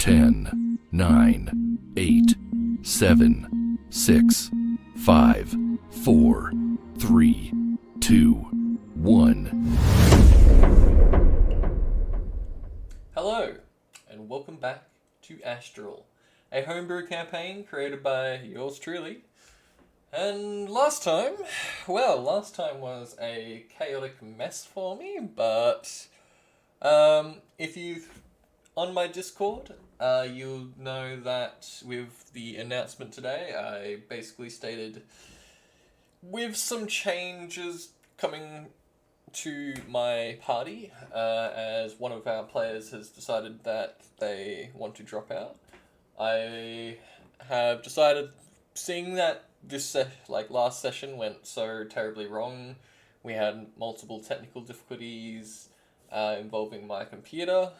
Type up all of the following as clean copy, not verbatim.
10, 9, 8, 7, 6, 5, 4, 3, 2, 1. Hello, and welcome back to Astrial, a homebrew campaign created by yours truly. And last time was a chaotic mess for me, but if you on my Discord, you'll know that with the announcement today, I basically stated with some changes coming to my party, as one of our players has decided that they want to drop out. I have decided, seeing that this last session went so terribly wrong, we had multiple technical difficulties involving my computer.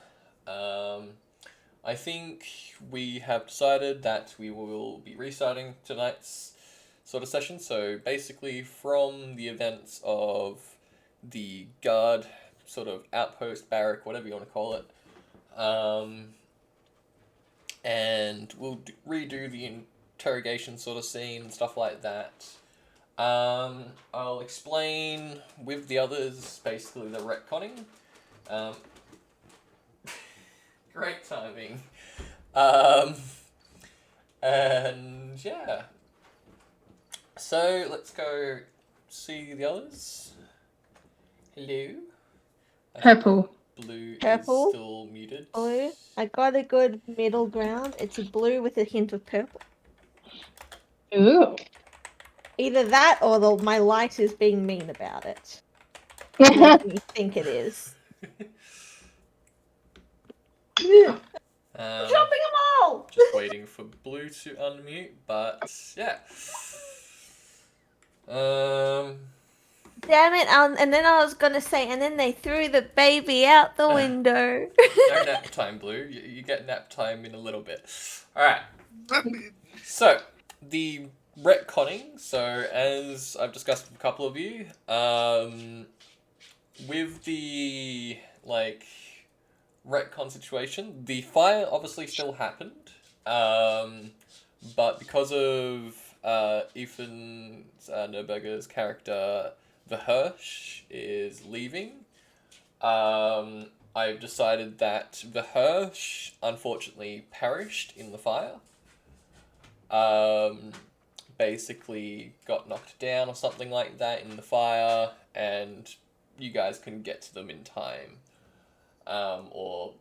I think we have decided that we will be restarting tonight's sort of session. So basically, from the events of the guard sort of outpost, barrack, whatever you want to call it, and we'll redo the interrogation sort of scene and stuff like that. I'll explain with the others basically the retconning. Great timing. And yeah. So let's go see the others. Hello. Purple. Blue Purple. is still muted. Blue. I got a good middle ground. It's a blue with a hint of purple. Ooh. Either that or my light is being mean about it. Makes me think it is. Dropping them all! Just waiting for Blue to unmute, but yeah. Damn it, and then I was gonna say, and then they threw the baby out the window. No nap time, Blue. You get nap time in a little bit. Alright. So, the retconning. So, as I've discussed with a couple of you, with the, retcon situation, the fire obviously still happened, but because of Ethan Neuberger's character, the Hirsch, is leaving, I've decided that the Hirsch unfortunately perished in the fire. Basically got knocked down or something like that in the fire, and you guys can get to them in time. Or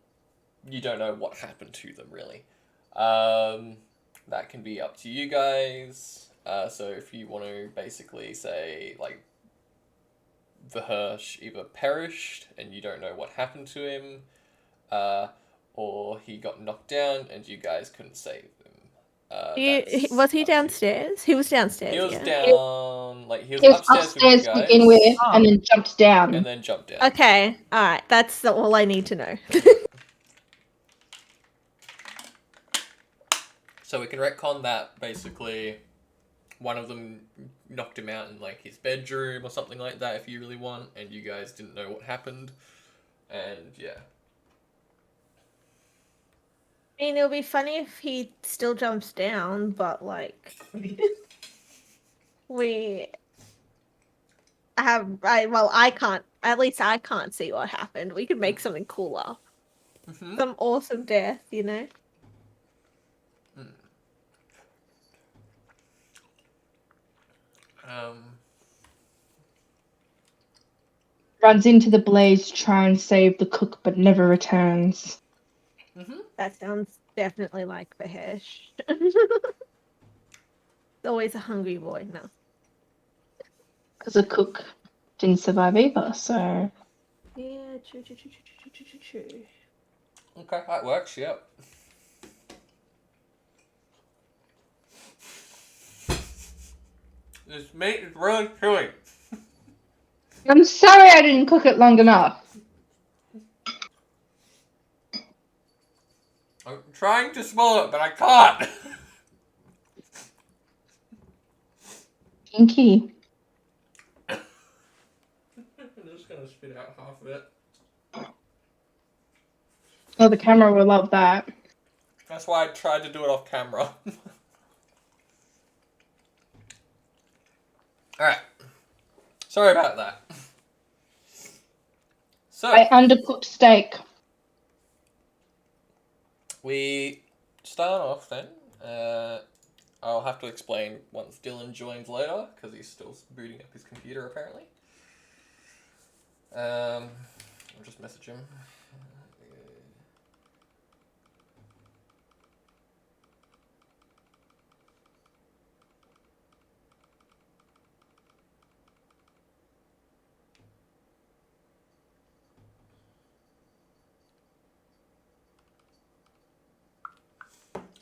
you don't know what happened to them, really. That can be up to you guys. So if you want to basically say, the Hirsch either perished and you don't know what happened to him, or he got knocked down and you guys couldn't save him. Was he downstairs? He was downstairs. He was yeah. down, he was He was upstairs with you upstairs to guys. begin with, and then jumped down. And then jumped down. Okay, alright, that's all I need to know. So we can retcon that, basically, one of them knocked him out in, his bedroom or something like that, if you really want, and you guys didn't know what happened, and yeah. I mean, it'll be funny if he still jumps down, but, I can't, at least I can't see what happened. We could make something cooler. Mm-hmm. Some awesome death, you know? Runs into the blaze to try and save the cook, but never returns. Mm-hmm. That sounds definitely like Vahesh. Always a hungry boy, no. Because the cook didn't survive either, so... Yeah, true. Okay, that works, yep. This meat is really chewy. I'm sorry I didn't cook it long enough. I'm trying to swallow it, but I can't. Pinky. I'm just gonna spit out half of it. Oh, the camera will love that. That's why I tried to do it off camera. Alright. Sorry about that. So, I undercooked steak. we start off then. I'll have to explain once Dylan joins later, because he's still booting up his computer apparently. I'll just message him.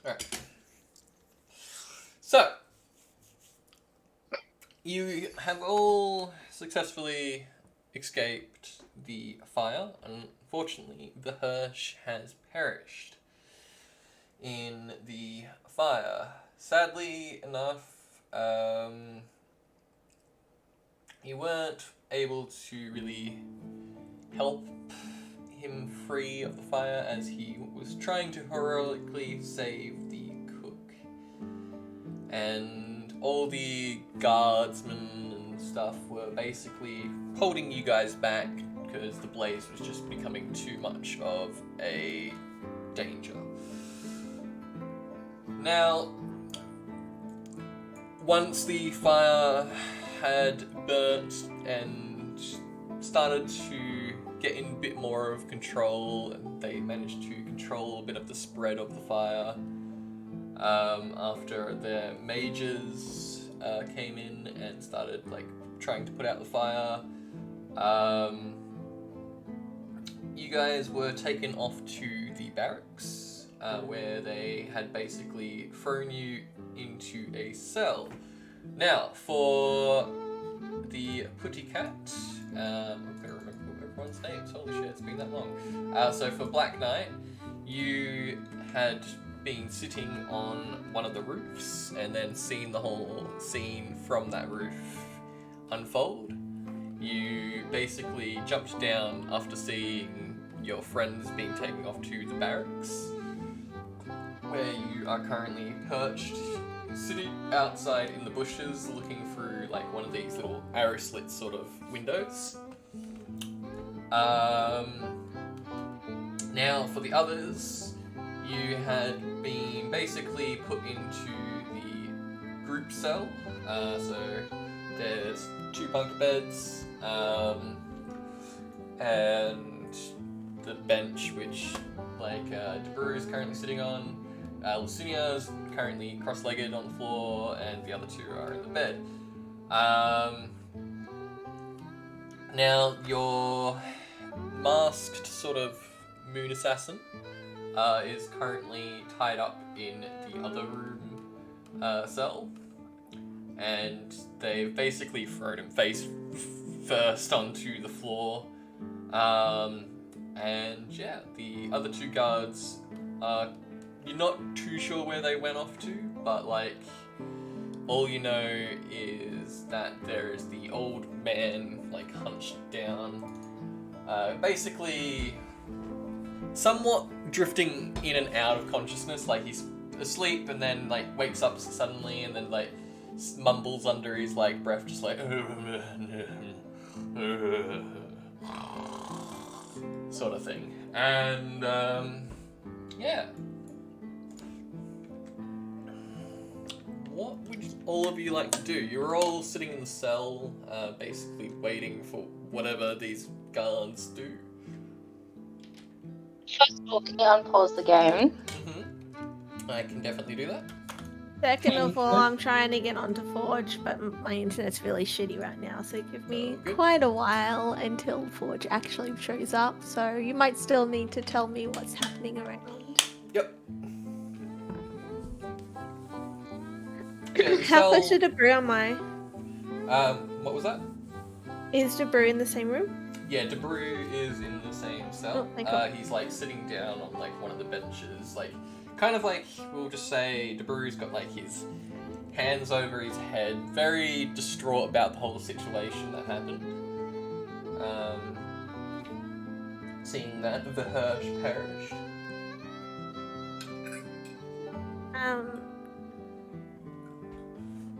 Alright. So, you have all successfully escaped the fire. Unfortunately, the Hirsch has perished in the fire. Sadly enough, you weren't able to really help him free of the fire as he was trying to heroically save the cook. And all the guardsmen and stuff were basically holding you guys back because the blaze was just becoming too much of a danger. Now, once the fire had burnt and started to get in a bit more of control, and they managed to control a bit of the spread of the fire after the mages came in and started trying to put out the fire. You guys were taken off to the barracks where they had basically thrown you into a cell. Now, for the Putty Cat, I'm gonna remember everyone's names. Holy shit, it's been that long. So for Black Knight, you had been sitting on one of the roofs and then seen the whole scene from that roof unfold. You basically jumped down after seeing your friends being taken off to the barracks, where you are currently perched, sitting outside in the bushes, looking through one of these little arrow slit sort of windows. Now, for the others, you had been basically put into the group cell. So there's 2 bunk beds, and the bench which Debrew is currently sitting on. Lucinia is currently cross-legged on the floor, and the other 2 are in the bed. Now, your masked sort of moon assassin is currently tied up in the other room cell, and they've basically thrown him face first onto the floor. And yeah, the other 2 guards you're not too sure where they went off to, but all you know is that there is the old man hunched down, basically somewhat drifting in and out of consciousness, he's asleep and then wakes up suddenly and then mumbles under his breath, just sort of thing. And yeah. What would all of you like to do? You were all sitting in the cell, basically waiting for whatever these guards do. First of all, can you unpause the game? Mm-hmm. I can definitely do that. Second of all, I'm trying to get onto Forge, but my internet's really shitty right now, so give me quite a while until Forge actually shows up, so you might still need to tell me what's happening around. Yep. How close to Debrew am I? What was that? Is Debrew in the same room? Yeah, Debrew is in the same cell. He's sitting down on one of the benches, we'll just say Debru's got his hands over his head, very distraught about the whole situation that happened. Seeing that the Hirsch perished.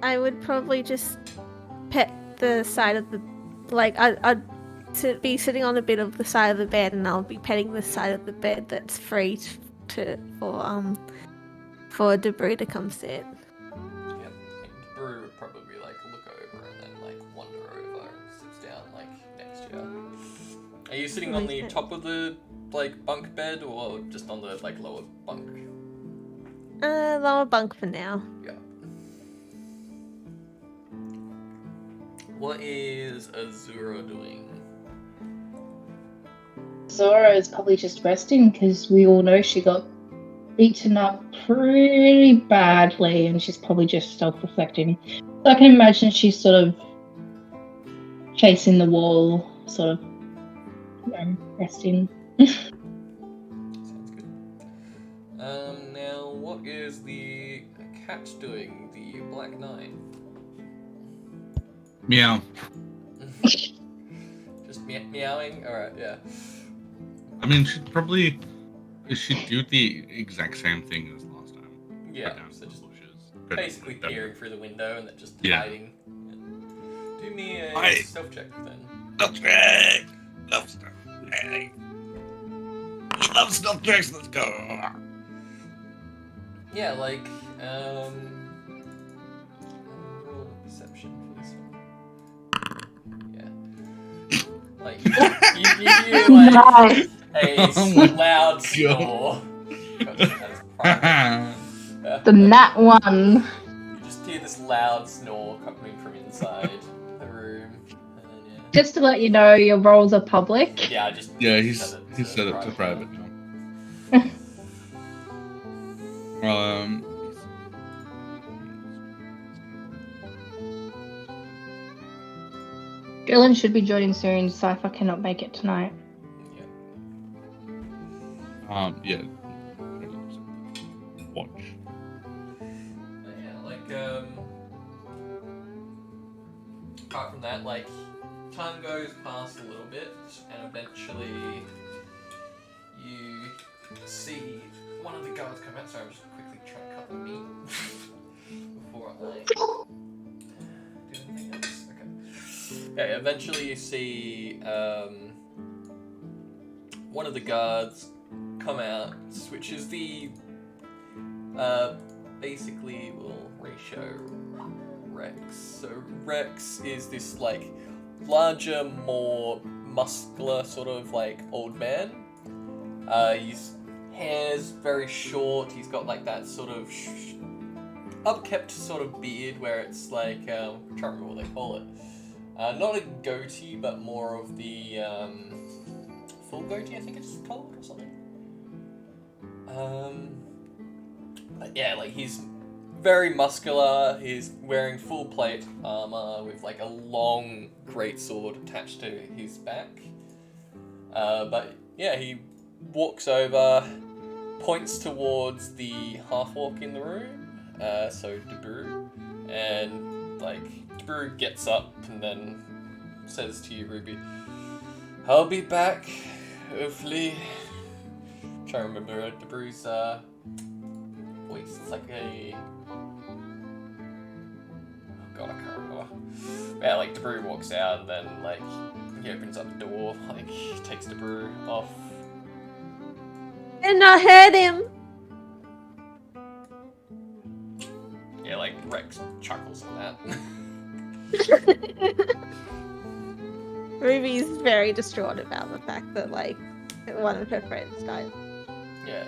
I would probably just pet the side of the, like, I'd be sitting on a bit of the side of the bed, and I'll be petting the side of the bed that's free for debris to come sit. Yep. And Brew would probably like look over and then like wander over and sits down like next to you. Are you sitting on the top of the like bunk bed or just on the like lower bunk? Lower bunk for now. Yeah. What is Azura doing? Zora is probably just resting because we all know she got beaten up pretty badly and she's probably just self-reflecting. So I can imagine she's sort of chasing the wall, sort of resting. Sounds good. Now what is the cat doing? The Black Knight? Meow. Just meowing? Alright, yeah. I mean, she'd do the exact same thing as last time. Yeah, Down so just bushes. basically peering through the window and then just Yeah. hiding. Do me a Hi. stealth check then. Stealth check! Love stuff. Hey. Love stealth checks, let's go! Yeah, like, roll a perception for this one. Yeah. Like, you hear, like, Nice. a Oh my loud God. snore. That's private. The nat one. You just hear this loud snore coming from inside the room. And then, yeah. Just to let you know, your roles are public. Yeah, I just Yeah, he he set it to private now. Dylan should be joining soon. Cypher cannot make it tonight. Yeah. Watch. Yeah, like, apart from that, like, time goes past a little bit, and eventually you see one of the guards come out. Sorry, I'm just quickly trying to cut the meat before I do anything else. Okay. Yeah, eventually you see one of the guards come out, which is the basically we'll ratio Rex. So Rex is this like larger, more muscular sort of like old man. His hair's very short. He's got like that sort of upkept sort of beard where it's like I can't remember what they call it. Not a goatee, but more of the full goatee, I think it's called, or something. But yeah, like he's very muscular. He's wearing full plate armor with like a long greatsword attached to his back. But yeah, he walks over, points towards the half-orc in the room, so Debrew, and like Debrew gets up and then says to you, Ruby, "I'll be back, hopefully." I'm trying to remember Debrew's voice. It's like a... Oh god, I can't remember. Yeah, like Debrew walks out and then like he opens up the door, like takes Debrew off. And I heard him. Yeah, like Rex chuckles at that. Ruby's very distraught about the fact that like one of her friends died. Yeah.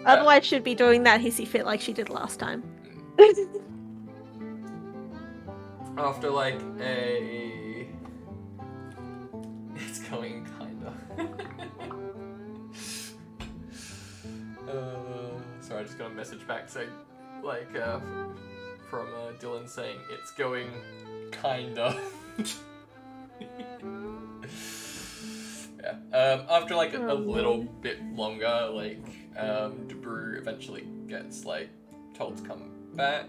Otherwise, she'd be doing that hissy fit like she did last time. After like a... It's going kinda. Sorry, I just got a message back saying, like, from Dylan saying, it's going kinda. Yeah. After like a little bit longer, like, Debrew eventually gets like told to come back.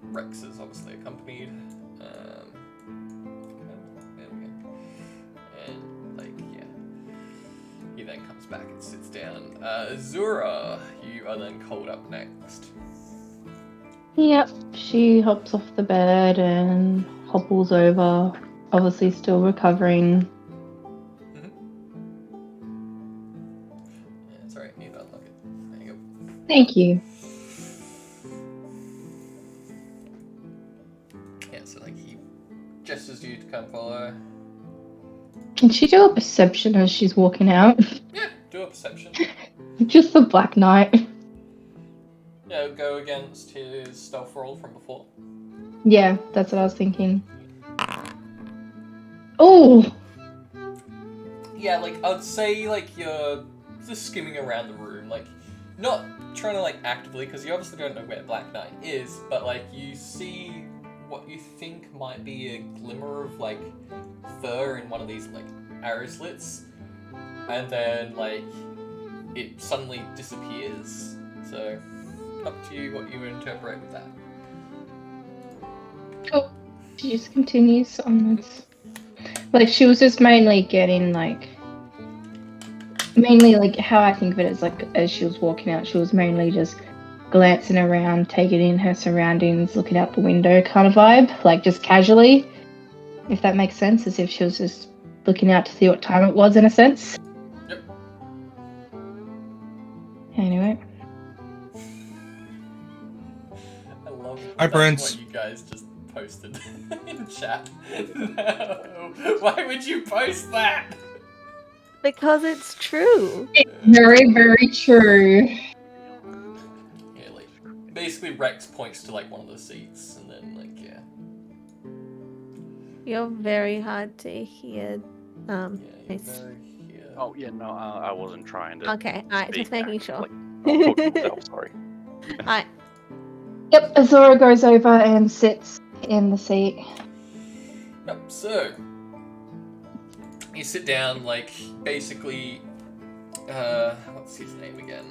Rex is obviously accompanied. And like, yeah. he then comes back and sits down. Zura, you are then called up next. Yep, she hops off the bed and hobbles over, obviously still recovering. Yeah, sorry, I need to unlock it. There you go. Thank you. Yeah, so like he gestures to you to come follow. Can she do a perception as she's walking out? Yeah, do a perception. Just the Black Knight. Yeah, go against his stealth roll from before. Yeah, that's what I was thinking. Oh! Yeah, like I'd say like you're just skimming around the room, like not trying to like actively, because you obviously don't know where Black Knight is, but like you see what you think might be a glimmer of like fur in one of these like arrow slits, and then like it suddenly disappears. So up to you what you interpret with that. Oh, she just continues onwards. Like, she was just mainly getting, like... Mainly, like, how I think of it is, like, as she was walking out, she was mainly just glancing around, taking in her surroundings, looking out the window kind of vibe. Like, just casually, if that makes sense. As if she was just looking out to see what time it was, in a sense. Yep. Anyway. I love Hi, that's Prince. what you guys just posted in chat. No. Why would you post that? Because it's true. Very, very true. Yeah, like basically Rex points to like one of the seats, and then like yeah. You're very hard to hear. Yeah, you're Nice. very here. Oh yeah, no, I wasn't trying to. Okay, alright, just speak making back, sure. Like, not talking to myself, sorry. Alright, Yep, Azora goes over and sits in the seat. Yep, so you sit down, like basically what's his name again?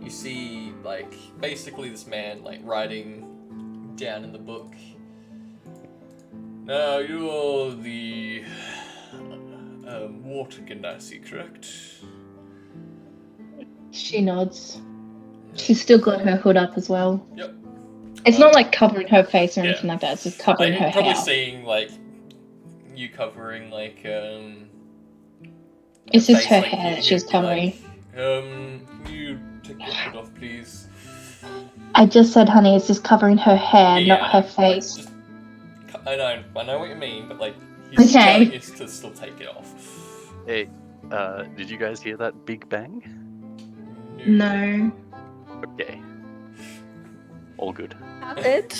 You see like basically this man like writing down in the book. Now you're the water Ganassi, correct? She nods. She's still got her hood up as well. Yep. It's not like covering her face or yeah. anything like that. It's just covering Like, her probably hair. seeing like you covering like It's just face, her like, hair you- that she's you'd be covering. like, can you take your hood off, please? I just said, honey, it's just covering her hair, Yeah, not her like, face. just- I know what you mean, but like he's Okay. telling you to still take it off. Hey, did you guys hear that big bang? No. Okay. All good. have it.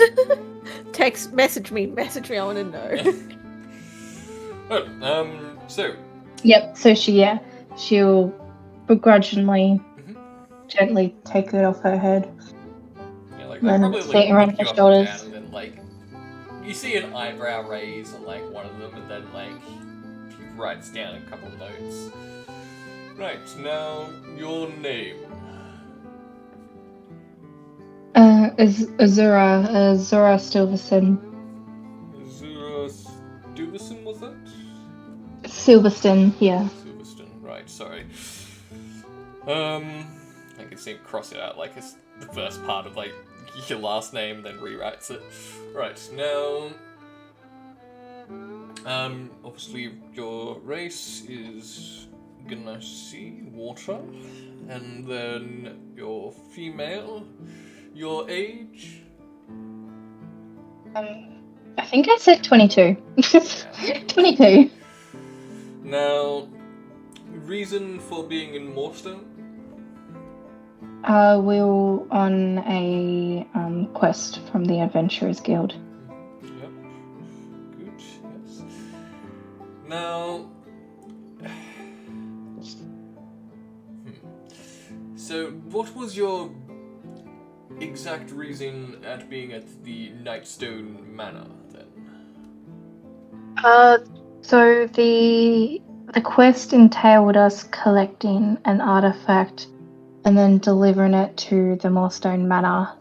Message me, I want to know. Oh, so Yep, so she'll begrudgingly, gently take it off her head. yeah, like Then probably sit like around look you her up shoulders. and down, and then like you see an eyebrow raise on like one of them, and then like he writes down a couple notes. Right, now your name. Azura Silverstone. Zura Stuyvesant, was that? Silverstone, yeah. Silverstone, right, sorry. I can see him cross it out like it's the first part of like your last name, then rewrites it. Right, now obviously your race is Ganassi, water, and then you're female. Your age? I think I said 22. 22. Now, reason for being in Moorstone? We're on a quest from the Adventurers Guild. Yep. Good, yes. Now... So, what was your exact reason at being at the Nightstone Manor, then? So the quest entailed us collecting an artifact and then delivering it to the Moorstone Manor.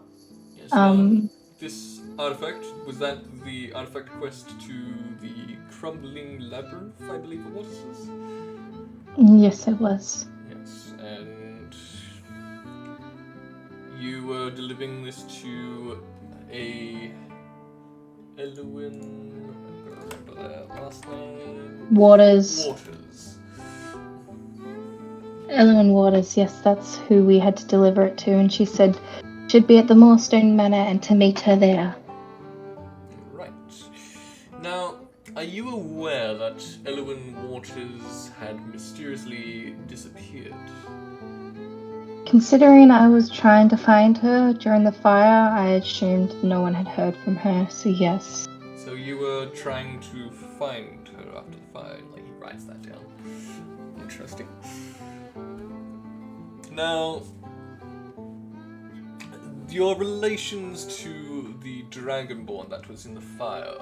Yes, now, this artifact, was that the artifact quest to the Crumbling Labyrinth, I believe it was? Yes, it was. Yes, and you were delivering this to a Elwin. I'm gonna remember their last name. Waters. Waters. Ellen Waters, yes, that's who we had to deliver it to, and she said she'd be at the Moorstone Manor and to meet her there. Right. Now, are you aware that Elwin Waters had mysteriously disappeared? Considering I was trying to find her during the fire, I assumed no one had heard from her, so yes. So you were trying to find her after the fire, like he writes that down. Interesting. Now, your relations to the Dragonborn that was in the fire.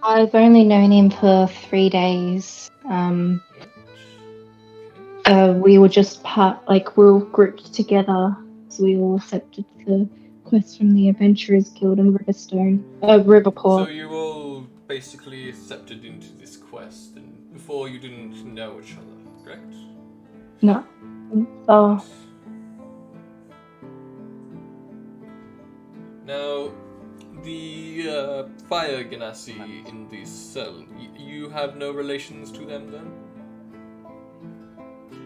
I've only known him for 3 days. We were just we were grouped together, so we all accepted the quest from the Adventurers Guild in Riverport. So you all basically accepted into this quest, and before you didn't know each other, correct? No. Oh, Now, the fire Ganassi in this cell, you have no relations to them then?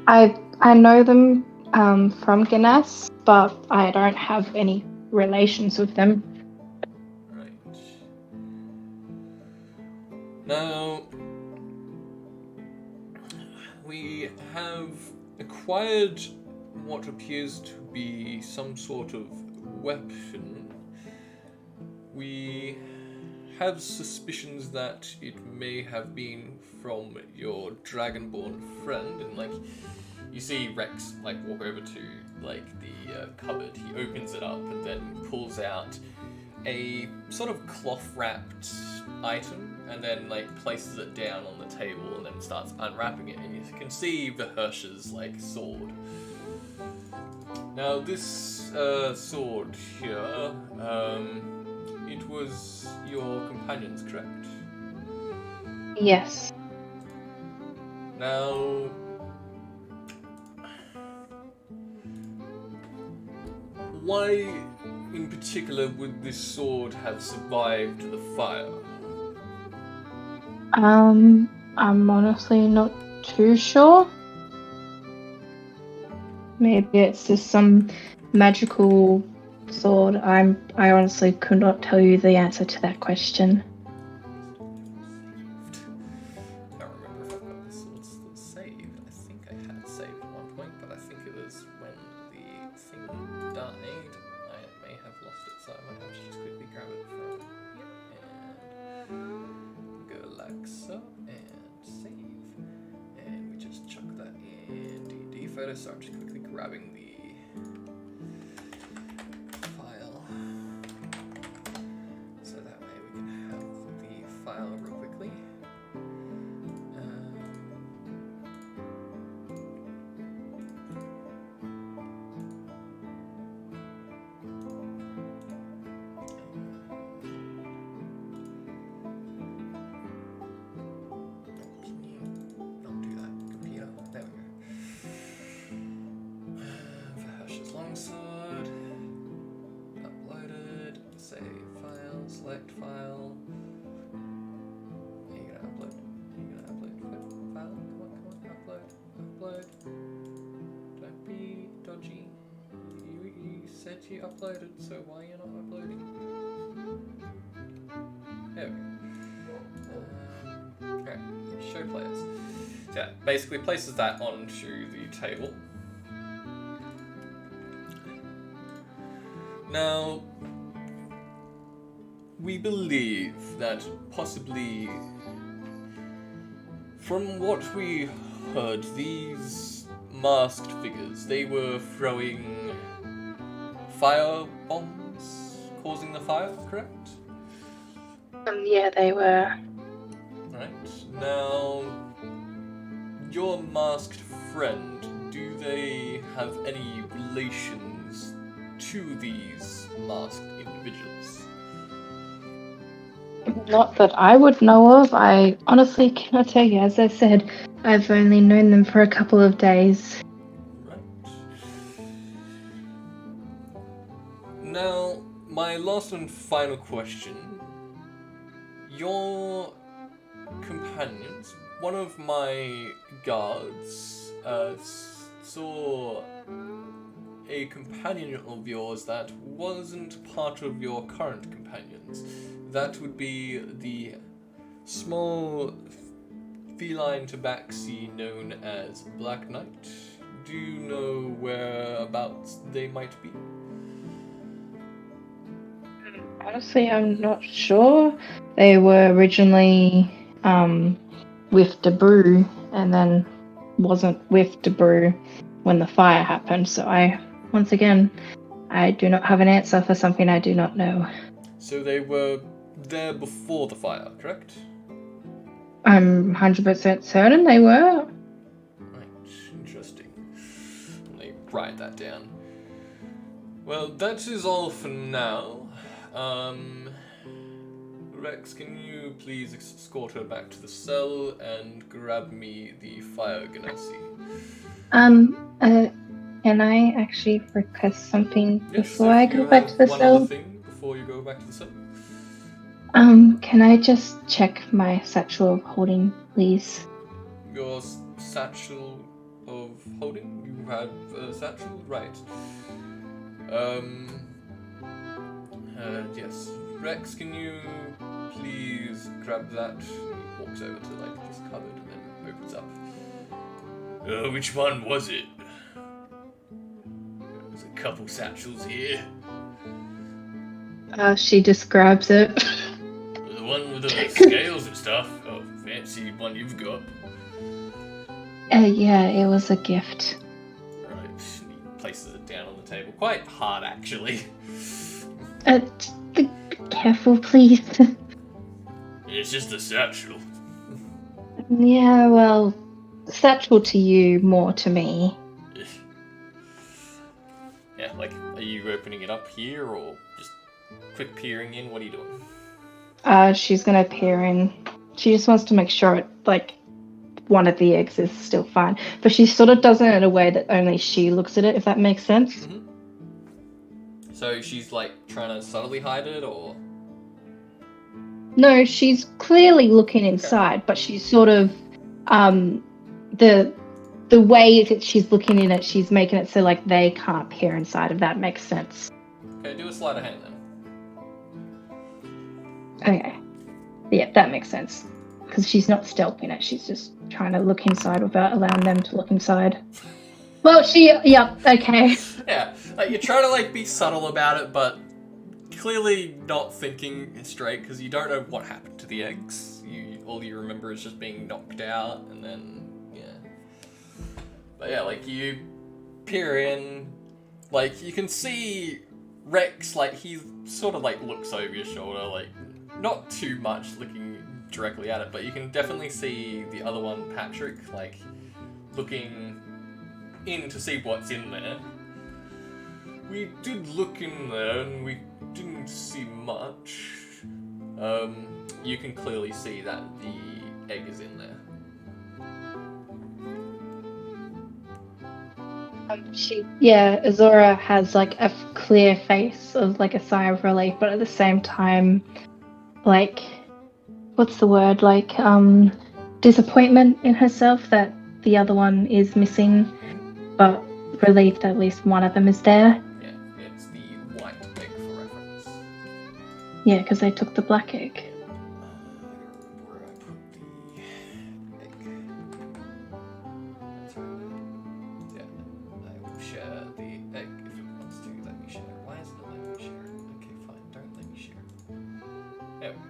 I know them from Ganas, but I don't have any relations with them. Right. Now, we have acquired what appears to be some sort of weapon. We have suspicions that it may have been from your Dragonborn friend, and you see Rex walk over to the cupboard. He opens it up and then pulls out a sort of cloth-wrapped item, and then places it down on the table, and then starts unwrapping it. And you can see the Hirsch's sword. Now this sword here, it was your companion's, correct? Yes. Now, why in particular would this sword have survived the fire? I'm honestly not too sure. Maybe it's just some magical sword. I honestly could not tell you the answer to that question. I can't remember if I've got the sword still saved. I think I had it saved at one point, but I think it was when the thing died. I may have lost it, so I might have to just quickly grab it from here. And go like so, and save. And we just chuck that in D&D photo, so I'm just quickly grabbing the file. So that way we can have the file real quickly. Can you not do that, computer? There we go. Verhash's longsword. Uploaded. Save file. Select file. Are you gonna upload? File? Come on. Upload. Don't be dodgy. You said you uploaded, so why are you not uploading? There we go. Okay, show players. So yeah, basically places that onto the table. Now, we believe that possibly, from what we heard, these masked figures, they were throwing fire bombs, causing the fire, correct? Yeah, they were. Right. Now, your masked friend, do they have any relations to these masked individuals? Not that I would know of. I honestly cannot tell you. As I said, I've only known them for a couple of days. Right. Now, my last and final question. Your companions, one of my guards saw a companion of yours that wasn't part of your current companions. That would be the small feline tabaxi known as Black Knight. Do you know whereabouts they might be? Honestly, I'm not sure. They were originally with Debrew and then wasn't with Debrew when the fire happened. So once again, I do not have an answer for something I do not know. So they were there before the fire, correct? I'm 100% certain they were. Right, interesting. Let me write that down. Well, that is all for now. Rex, can you please escort her back to the cell and grab me the fire ganassi? Can I actually request something Yes, before if I you go back have to the one cell? other thing before you go back to the cell. Can I just check my satchel of holding, please? Your satchel of holding? You have a satchel? Right. Yes. Rex, can you please grab that? He walks over to like this cupboard and then opens up. Which one was it? There's a couple satchels here. She just grabs it. The one with the scales and stuff. Oh, fancy one you've got. Yeah, it was a gift. Right. He places it down on the table. Quite hard, actually. Be careful, please. It's just a satchel. Yeah, well, satchel to you, more to me. Yeah, like, are you opening it up here or just quick peering in? What are you doing? She's gonna peer in. She just wants to make sure one of the eggs is still fine. But she sort of does it in a way that only she looks at it, if that makes sense. Mm-hmm. So she's like trying to subtly hide it, or? No, she's clearly looking inside, but she's sort of the way that she's looking in it, she's making it so like they can't peer inside, if that makes sense. Okay, do a sleight of hand then. Okay. Yeah, that makes sense. Because she's not stealthing it, she's just trying to look inside without allowing them to look inside. Well, okay. Yeah, like you're trying to like be subtle about it, but clearly not thinking straight because you don't know what happened to the eggs. All you remember is just being knocked out, and then yeah. But yeah, like you peer in, like you can see Rex, like he sort of like looks over your shoulder, like not too much looking directly at it, but you can definitely see the other one, Patrick, like looking in to see what's in there. We did look in there and we didn't see much. You can clearly see that the egg is in there. Azora has like a clear face of like a sigh of relief, but at the same time, like, what's the word? Like, disappointment in herself that the other one is missing, but relief that at least one of them is there. Yeah, it's the white egg for reference. Yeah, because they took the black egg. Where I put the egg. That's right. Yeah, I will share the egg if it wants to let me share it. Why isn't it letting me share it? Okay, fine, don't let me share it. There we go.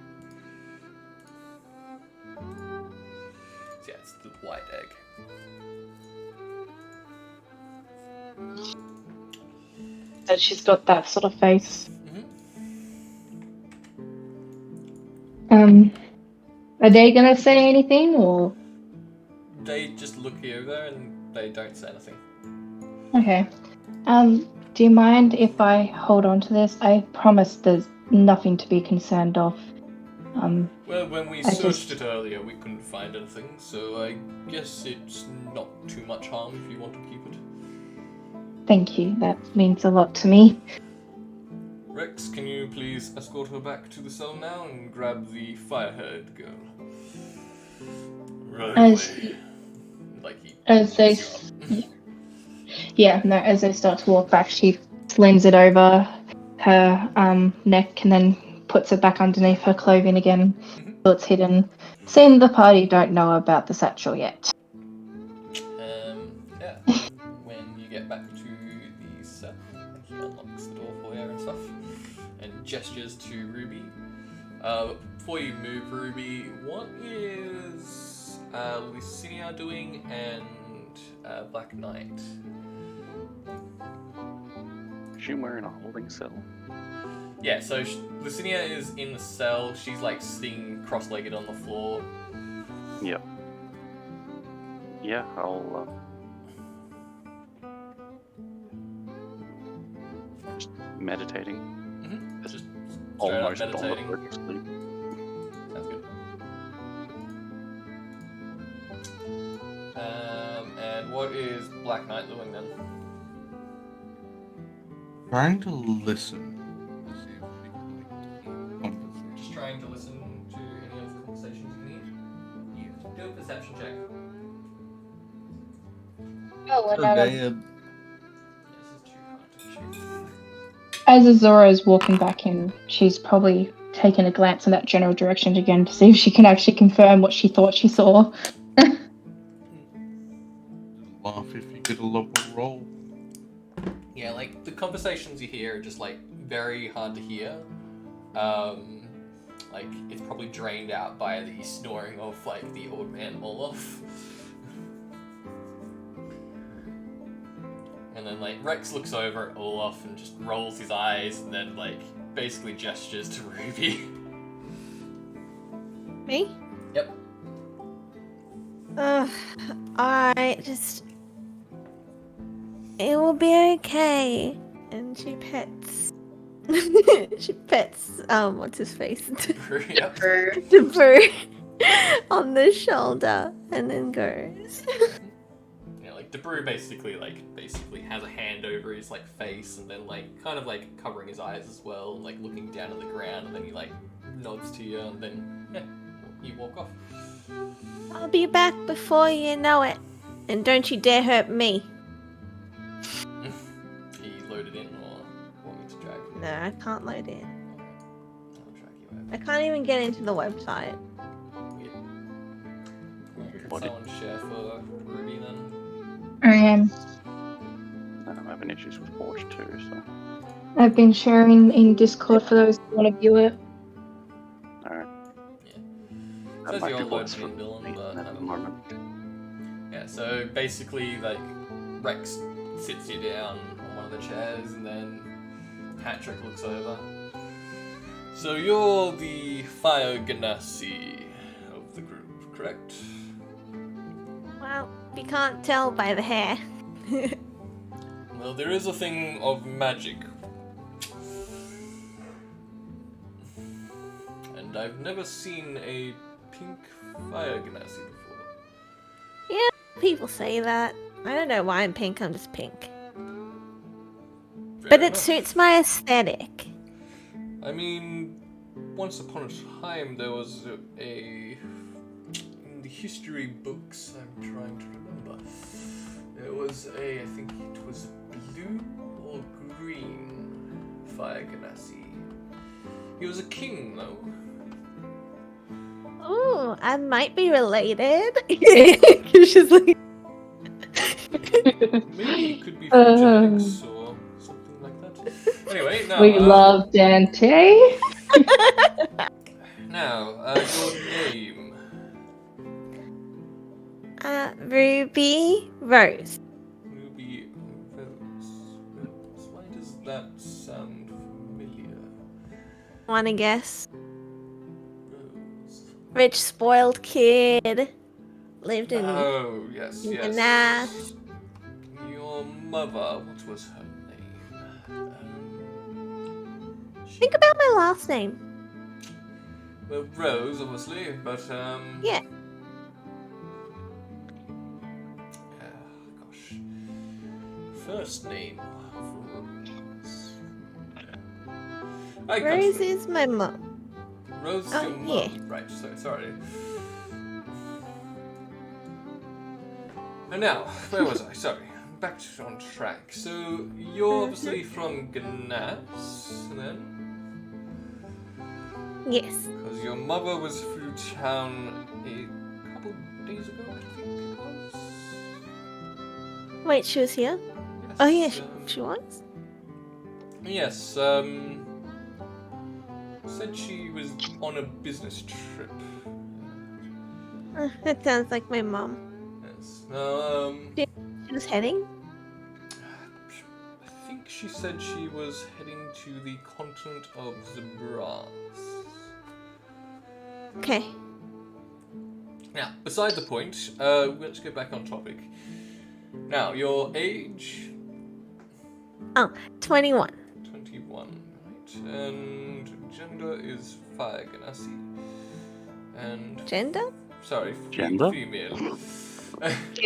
So yeah, it's the white egg. So she's got that sort of face. Mm-hmm. Are they gonna say anything, or? They just look you over and they don't say anything. Okay. Do you mind if I hold on to this? I promise there's nothing to be concerned of. Well, when we I searched just- it earlier, we couldn't find anything, so I guess it's not too much harm if you want to keep it. Thank you. That means a lot to me. Rex, can you please escort her back to the cell now and grab the firehead girl? Right As away. Like he as they picks you up. yeah, no, as they start to walk back, she slings it over her neck and then puts it back underneath her clothing again, so it's hidden. Seeing the party don't know about the satchel yet. Yeah. When you get back to the cell, he unlocks the door for you and stuff, and gestures to Ruby. Before you move, Ruby, what is Lucinia doing and Black Knight? Is she wearing a holding cell? Yeah, so Lucinia is in the cell. She's like sitting cross-legged on the floor. Yep. Yeah, I'll just meditating. Mm-hmm. Just straight up Almost on the meditating. verge of sleep. Sounds good. And what is Black Knight doing then? Trying to listen. To see if we can like conversation. Just trying to listen to any of the conversations you need. Do a perception check. Oh, So Gaia, This is too hard to achieve. as Azora is walking back in, she's probably taken a glance in that general direction again to see if she can actually confirm what she thought she saw. laugh if you get a lower roll. Yeah, like the conversations you hear are just like very hard to hear. Like it's probably drained out by the snoring of like the old man Olaf. And then like Rex looks over at Olaf and just rolls his eyes and then like basically gestures to Ruby. Me? Yep. I just. It will be okay. And she pets. She pets, what's his face? Yep. Debru on the shoulder and then goes. Yeah, like Debru basically has a hand over his like face and then like kind of like covering his eyes as well, and like looking down at the ground, and then he like nods to you and then yeah, you walk off. I'll be back before you know it. And don't you dare hurt me. He loaded in or want me to drag you? No, I can't load in. I'll drag you over. I can't even get into the website. Weird. Can What someone share for Ruby then? I am. I'm having issues with Forge too, so. I've been sharing in Discord for those who want to view it. Alright. Yeah. That Says might you're be worse loaded for in, Dylan, me but at I the don't know. moment. Yeah, so basically, like, Rex sits you down on one of the chairs, and then Patrick looks over. So you're the Fire Ganassi of the group, correct? Well, you can't tell by the hair. Well, there is a thing of magic. And I've never seen a pink Fire Ganassi before. Yeah, people say that. I don't know why I'm pink, I'm just pink. Fair But it enough. suits my aesthetic. I mean, once upon a time there was a in the history books, I'm trying to remember. There was I think it was blue or green Fire Ganassi. He was a king though. Ooh, I might be related. She's like, Maybe it could be from genetics or something like that. Anyway, now We love Dante. now your name. Ruby Rose. Ruby Rose. Why does that sound familiar? Wanna guess? Rose. Rich, spoiled kid. Lived in Oh, yes, in yes. Nath. Your mother, what was her name? Think about my last name. Well, Rose, obviously, but Yeah. Gosh. First name of Rose. I can't Rose remember. is my mum. Rose is Oh, your mum. yeah. Right, sorry. And now, where was I? Sorry. Back on track. So, you're obviously from Gnas, then? Yes. Because your mother was through town a couple days ago, I think it was. Wait, she was here? Yes, Oh, yeah, she was? Yes, said she was on a business trip. That sounds like my mum. Yes. She was heading? I think she said she was heading to the continent of Zabras. Okay. Now, beside the point, let's get back on topic. Now, your age? 21. 21, right? And gender is Ganassi. And Gender? sorry, Gender? female.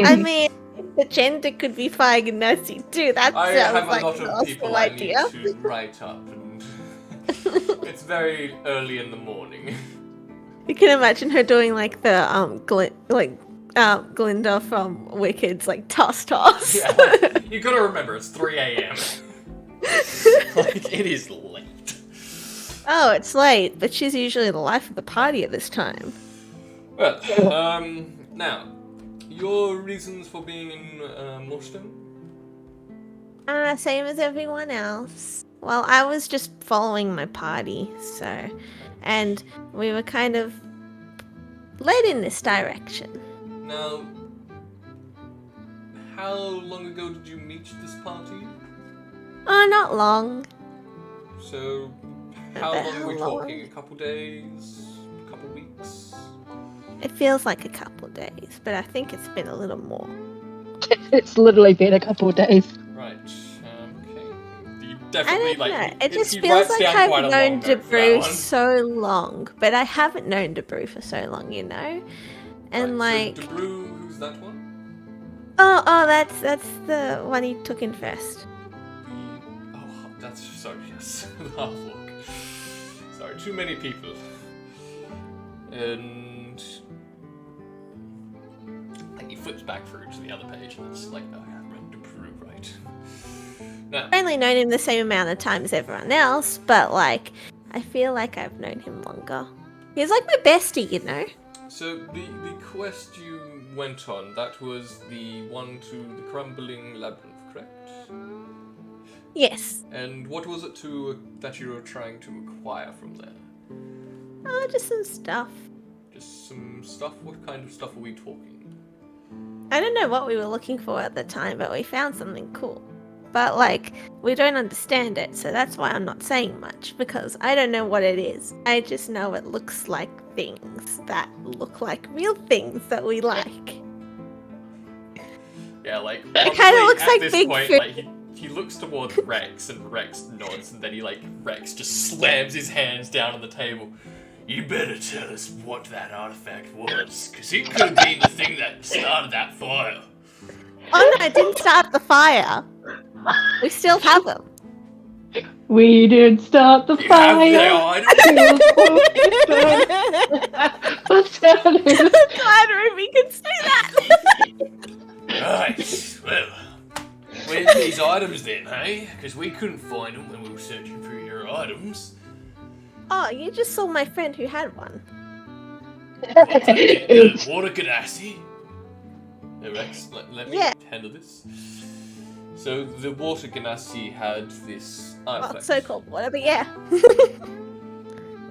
I mean, the gender could be Faganassi too. That I sounds have like a lot an of awesome people idea. I need to write up, and it's very early in the morning. You can imagine her doing like the Glinda from Wicked's like toss. Yeah, like, you gotta remember, it's 3 a.m. Like, it is late. Oh, it's late, but she's usually the life of the party at this time. Well, now, your reasons for being in Morston? Same as everyone else. Well, I was just following my party, so, and we were kind of led in this direction. Now, how long ago did you meet this party? Oh, not long. So, how About long are we how long? talking? A couple days? A couple weeks? It feels like a couple days, but I think it's been a little more. It's literally been a couple of days. Right. Okay. You I definitely don't know. like. It just he feels writes like down I've quite a known long note for that Debrew one. so long, but I haven't known Debrew for so long, you know? And Right, like, so Debrew, who's that one? oh, that's the one he took in first. That's sorry. Yes, the half-orc. Sorry, too many people. And like he flips back through to the other page, and it's like, oh, yeah, Debrew, right? Now, I've only known him the same amount of time as everyone else, but like, I feel like I've known him longer. He's like my bestie, you know? so the quest you went on, that was the one to the crumbling labyrinth, correct? Yes. And what was it that you were trying to acquire from there? Oh, just some stuff. Just some stuff? What kind of stuff are we talking? I don't know what we were looking for at the time, but we found something cool. But like, we don't understand it, so that's why I'm not saying much, because I don't know what it is. I just know it looks like things that look like real things that we like. Yeah, like, kinda honestly, looks at like this big point, food. like, he looks towards Rex, and Rex nods, and then Rex just slams his hands down on the table. You better tell us what that artifact was, because it could have been the thing that started that fire. Oh no, it didn't start the fire. We still have them. We did start the You have the fire. item? What's happening? Glad Ruby can say that. Right, well, where's these items then, hey? Because we couldn't find them when we were searching for your items. Oh, you just saw my friend who had one. Water Ganassi. Rex, let me Yeah. handle this. So the Water Ganassi had this Well, artifact, so-called water, but yeah.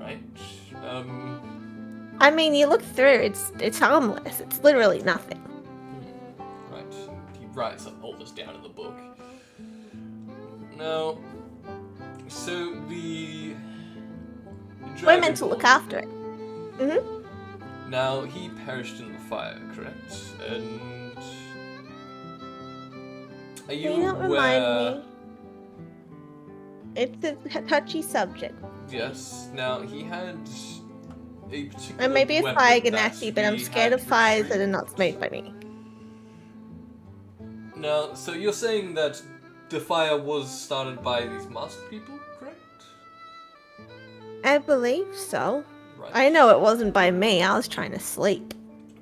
right? I mean, you look through, it's harmless. It's literally nothing. Right. He writes all this down in the book. Now, so the We're meant to look after it. Now, he perished in the fire, correct? And are you Can you not aware... remind me? It's a touchy subject. Yes. Now, he had a particular And maybe a weapon fire that ganassi, but I'm we scared had of fires that are retrieved. not made by me. Now, so you're saying that the fire was started by these masked people, correct? I believe so. Right. I know it wasn't by me. I was trying to sleep.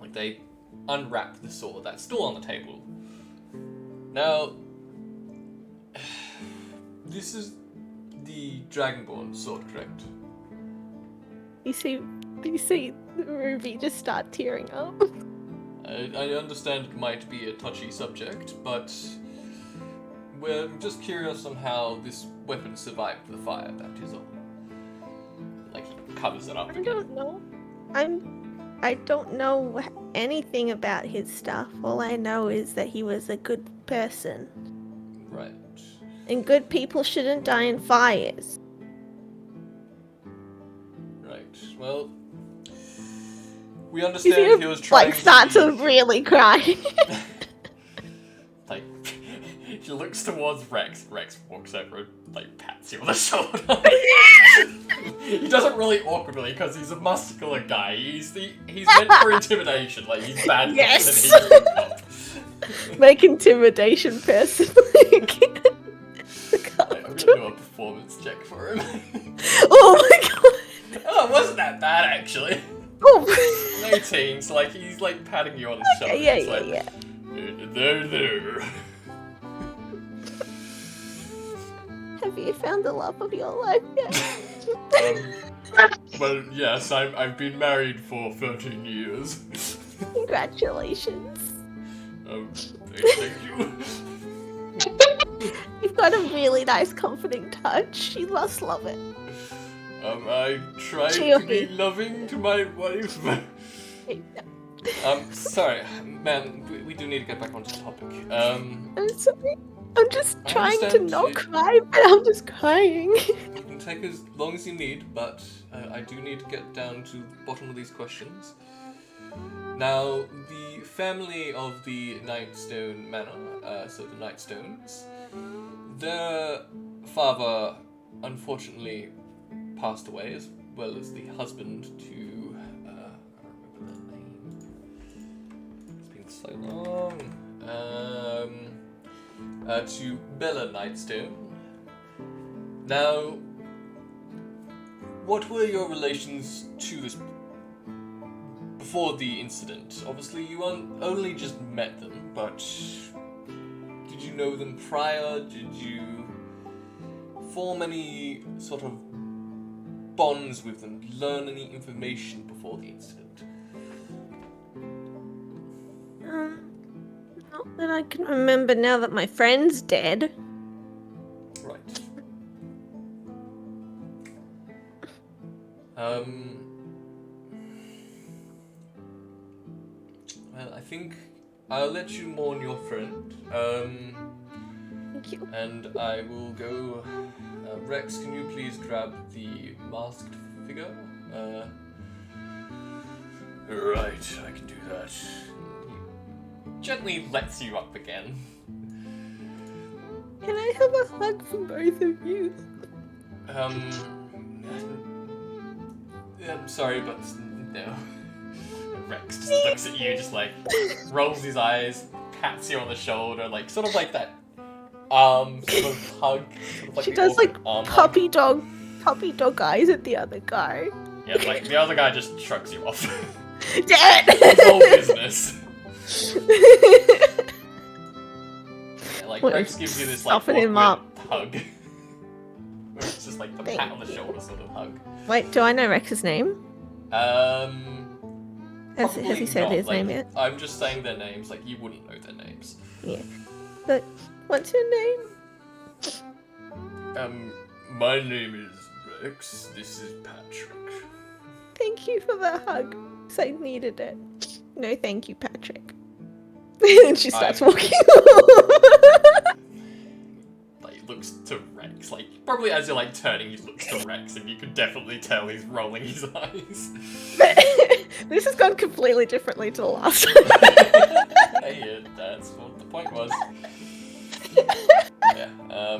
Like, they unwrapped the sword that's still on the table. Now, this is the Dragonborn sword, correct? You see Ruby just start tearing up. I understand it might be a touchy subject, but we're just curious on how this weapon survived the fire, that is all. Like, he covers it up I again. don't know. I don't know anything about his stuff. All I know is that he was a good person. Right. And good people shouldn't die in fires. Right. Well, we He's understand gonna, he was trying like, start to to really cry. Like, he looks towards Rex. Rex walks over and, like, pats you on the shoulder. He doesn't really awkwardly because he's a muscular guy. He's meant for intimidation. Like, he's bad. Yes. Than he's good cop. Make intimidation person. I'm gonna do a performance check for him. Oh my god. Oh, it wasn't that bad actually. Oh. 18, so like he's like patting you on the shoulder. Okay, yeah, It's yeah, like, yeah. There. Have you found the love of your life yet? Well, yes, I've been married for 13 years. Congratulations. Thank you. You've got a really nice, comforting touch. You must love it. I try Chill. to be loving to my wife. Sorry, man, we do need to get back onto the topic. I'm sorry. I'm just I trying to understand not it. cry, but I'm just crying. You can take as long as you need, but I do need to get down to the bottom of these questions. Now, the family of the Nightstone Manor, so the Nightstones, their father unfortunately passed away, as well as the husband to, I don't remember their name. It's been so long. To Bella Nightstone. Now, what were your relations to this before the incident? Obviously, you only just met them, but did you know them prior? Did you form any sort of bonds with them? Learn any information before the incident? Not that I can remember now that my friend's dead. Right. Well, I think I'll let you mourn your friend. Thank you. And I will go. Rex, can you please grab the masked figure? Right, I can do that. He gently lets you up again. Can I have a hug from both of you? I'm sorry, but no. Rex just looks at you, just like rolls his eyes, pats you on the shoulder, like sort of like that sort of hug. Sort of like She the does like awkward arm puppy dog eyes at the other guy. hug. Yeah, like the other guy just shrugs you off. Dead. It's all business. Yeah, like What, Rex gives you this like soften him awkward hug. Where it's just like the pat on the shoulder sort of hug. Wait, do I know Rex's name? Has Has he said his name yet? I'm just saying their names, like you wouldn't know their names. Yeah. But what's your name? My name is Rex, this is Patrick. Thank you for the hug. 'Cause I needed it. No, thank you, Patrick. And she starts walking. Like, looks to Rex, like, probably as you're like turning, he looks to Rex, and you can definitely tell he's rolling his eyes. This has gone completely differently to the last time. Hey, that's what the point was. Yeah,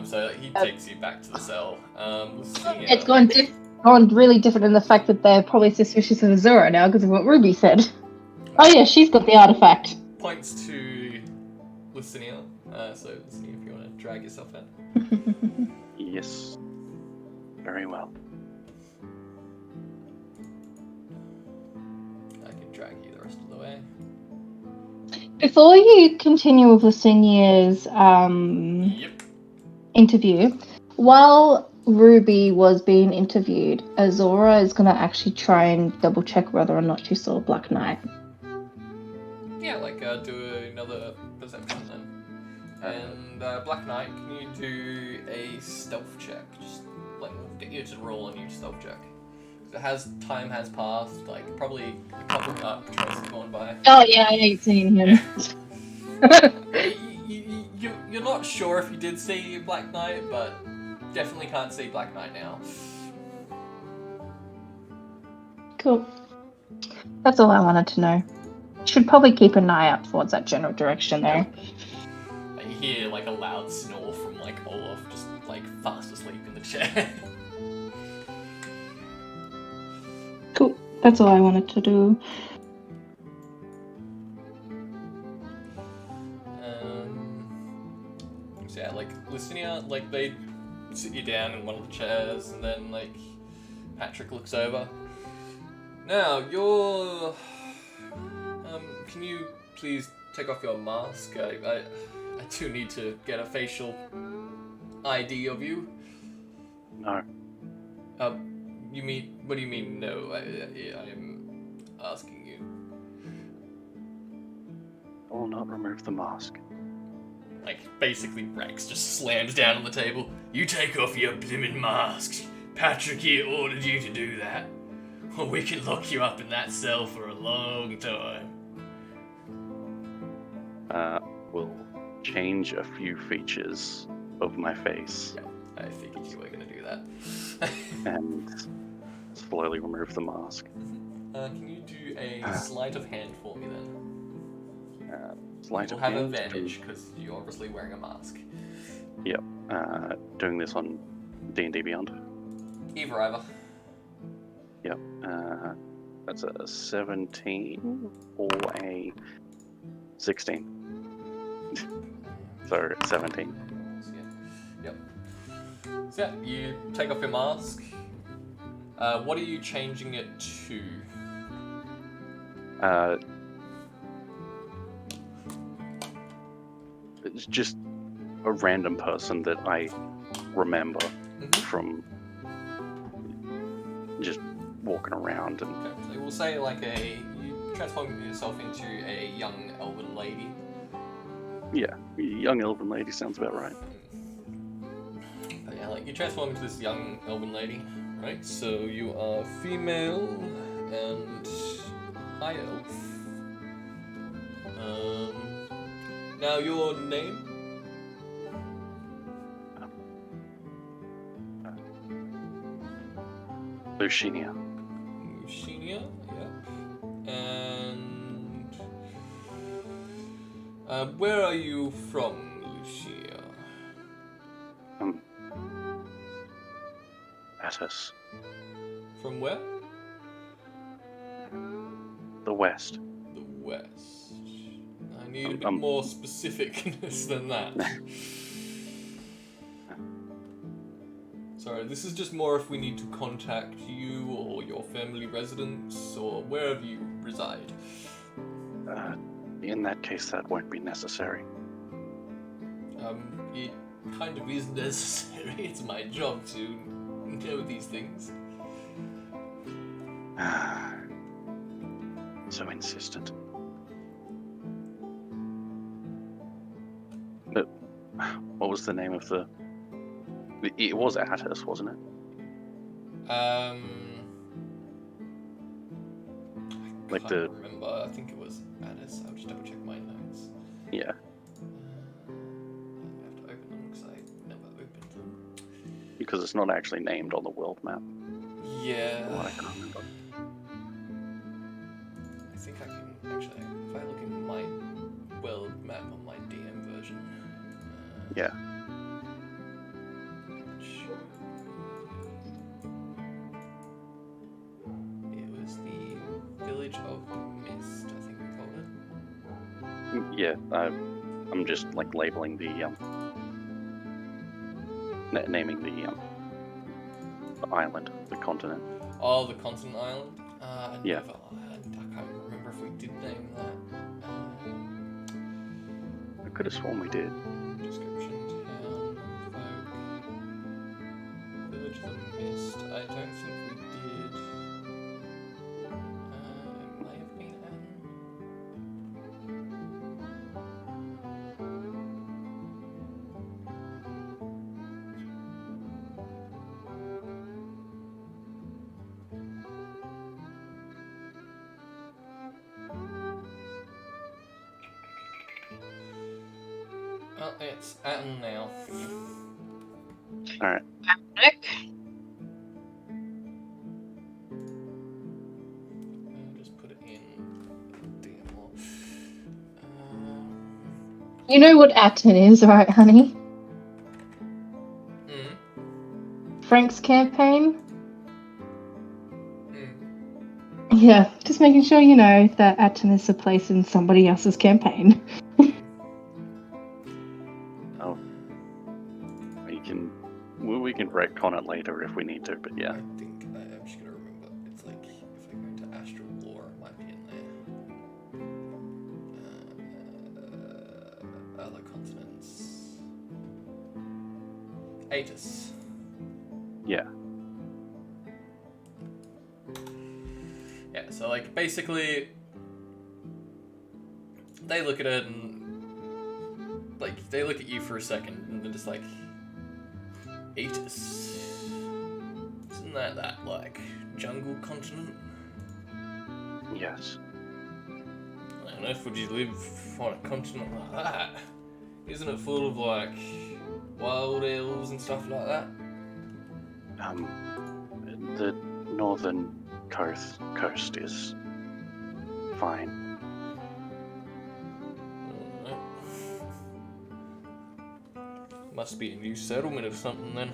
so he takes you back to the cell. Let's see, It's gone gone really different in the fact that they're probably suspicious of Azura now because of what Ruby said. Oh yeah, she's got the artifact. Points to Lucinia. So Lucinia, if you want to drag yourself in. Yes. Very well. I can drag you the rest of the way. Before you continue with Lucinia's Yep. interview, while Ruby was being interviewed, Azora is going to actually try and double check whether or not she saw Black Knight. Yeah, do another perception then. And Black Knight, can you do a stealth check? Just we'll get you to roll a new stealth check. Time has passed, probably a couple of patrols have gone by. Oh yeah, I ain't seen him. You're not sure if you did see Black Knight, but definitely can't see Black Knight now. Cool. That's all I wanted to know. Should probably keep an eye out towards that general direction though. You hear a loud snore from Olaf, just fast asleep in the chair. Cool. That's all I wanted to do. So yeah, Lucinia, they sit you down in one of the chairs, and then Patrick looks over. Now you're. Can you please take off your mask? I do need to get a facial ID of you. No. You mean? What do you mean? No, I am asking you. I will not remove the mask. Basically, Rex just slams down on the table. You take off your blimmin' mask. Patrick here ordered you to do that. Or we can lock you up in that cell for a long time. Will change a few features of my face. Yeah, I figured you were going to do that. And slowly remove the mask. Can you do a sleight of hand for me then? Sleight You'll of have hand. advantage because you're obviously wearing a mask. Yep. Doing this on D&D Beyond. Either. Yep. That's a 17 or a 16. So 17. Yep. So yeah, you take off your mask. What are you changing it to? It's just a random person that I remember from just walking around and. Okay, so we'll say you transform yourself into a young elven lady. Yeah, young elven lady sounds about right. But yeah, you transform into this young elven lady, right? So you are female and high elf. Now your name? Lucinia. Lucinia, yep. And where are you from, Lucia? Attis. From where? The West. The West. I need a bit more specificness than that. Sorry, this is just more if we need to contact you or your family residence or wherever you reside. In that case, that won't be necessary. It kind of is necessary. It's my job to know these things. So insistent. But what was the name of the? It was Attis, wasn't it? I Like can't remember. I think it was Addis. I'll just double check my notes. Yeah. I have to open them because I never opened them. Because it's not actually named on the world map. Yeah. Well, I can't remember. I think I can actually. If I look in my world map on my DM version. Yeah. Yeah, I'm just like labeling the naming the island, the continent. Oh, the continent island? Yeah. Nova Island. I can't remember if we did name that. I could have sworn we did. Description, town, folk, village of the mist. I don't think we did. It may have been Anne. Oh, it's Anne now. Alright. Nick? I'll just put it in DML. You know what Atten is, right, honey? Frank's campaign? Yeah, just making sure you know that Atten is a place in somebody else's campaign. Oh. We can retcon it later if we need to, but yeah. I think I'm just gonna remember. It's like if I go into Astral Lore, it might be in there. Other continents. Atus. Yeah. Yeah, so like basically they look at it and like they look at you for a second and they're just like Atus. Isn't that like jungle continent? Yes. I don't know if would you live on a continent like that? Isn't it full of like wild elves and stuff like that? The northern coast is fine. Must be a new settlement or something then.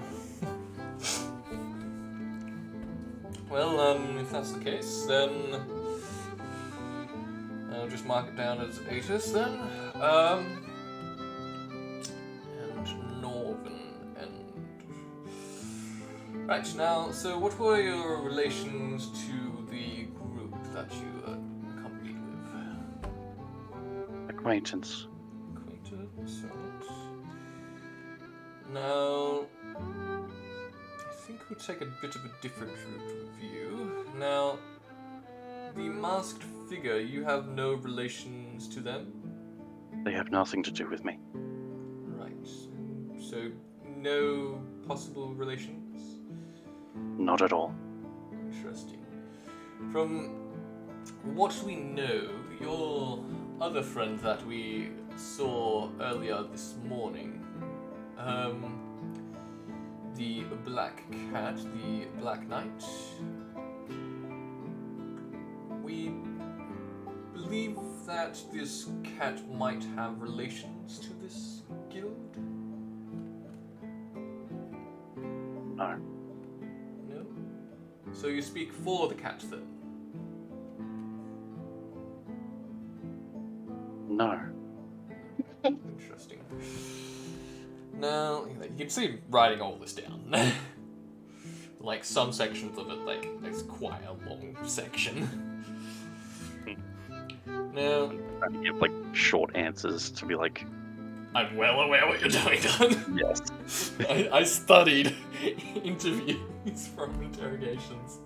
Well, if that's the case, then I'll just mark it down as Atus then. And Northern and right now. So, what were your relations to the group that you accompanied with? Acquaintance. Acquaintance, right. Now, I think we'll take a bit of a different route with you. Now, the masked figure, you have no relations to them? They have nothing to do with me. Right. So, no possible relations? Not at all. Interesting. From what we know, your other friend that we saw earlier this morning, the Black Cat, the Black Knight, we believe that this cat might have relations to this guild? No. No? So you speak for the cat then? No. Interesting. Now, you can see him writing all this down. Like, some sections of it, like, it's quite a long section. Now, Trying to give like short answers to be like, I'm well aware what you're doing, Don. yes. I studied interviews from interrogations.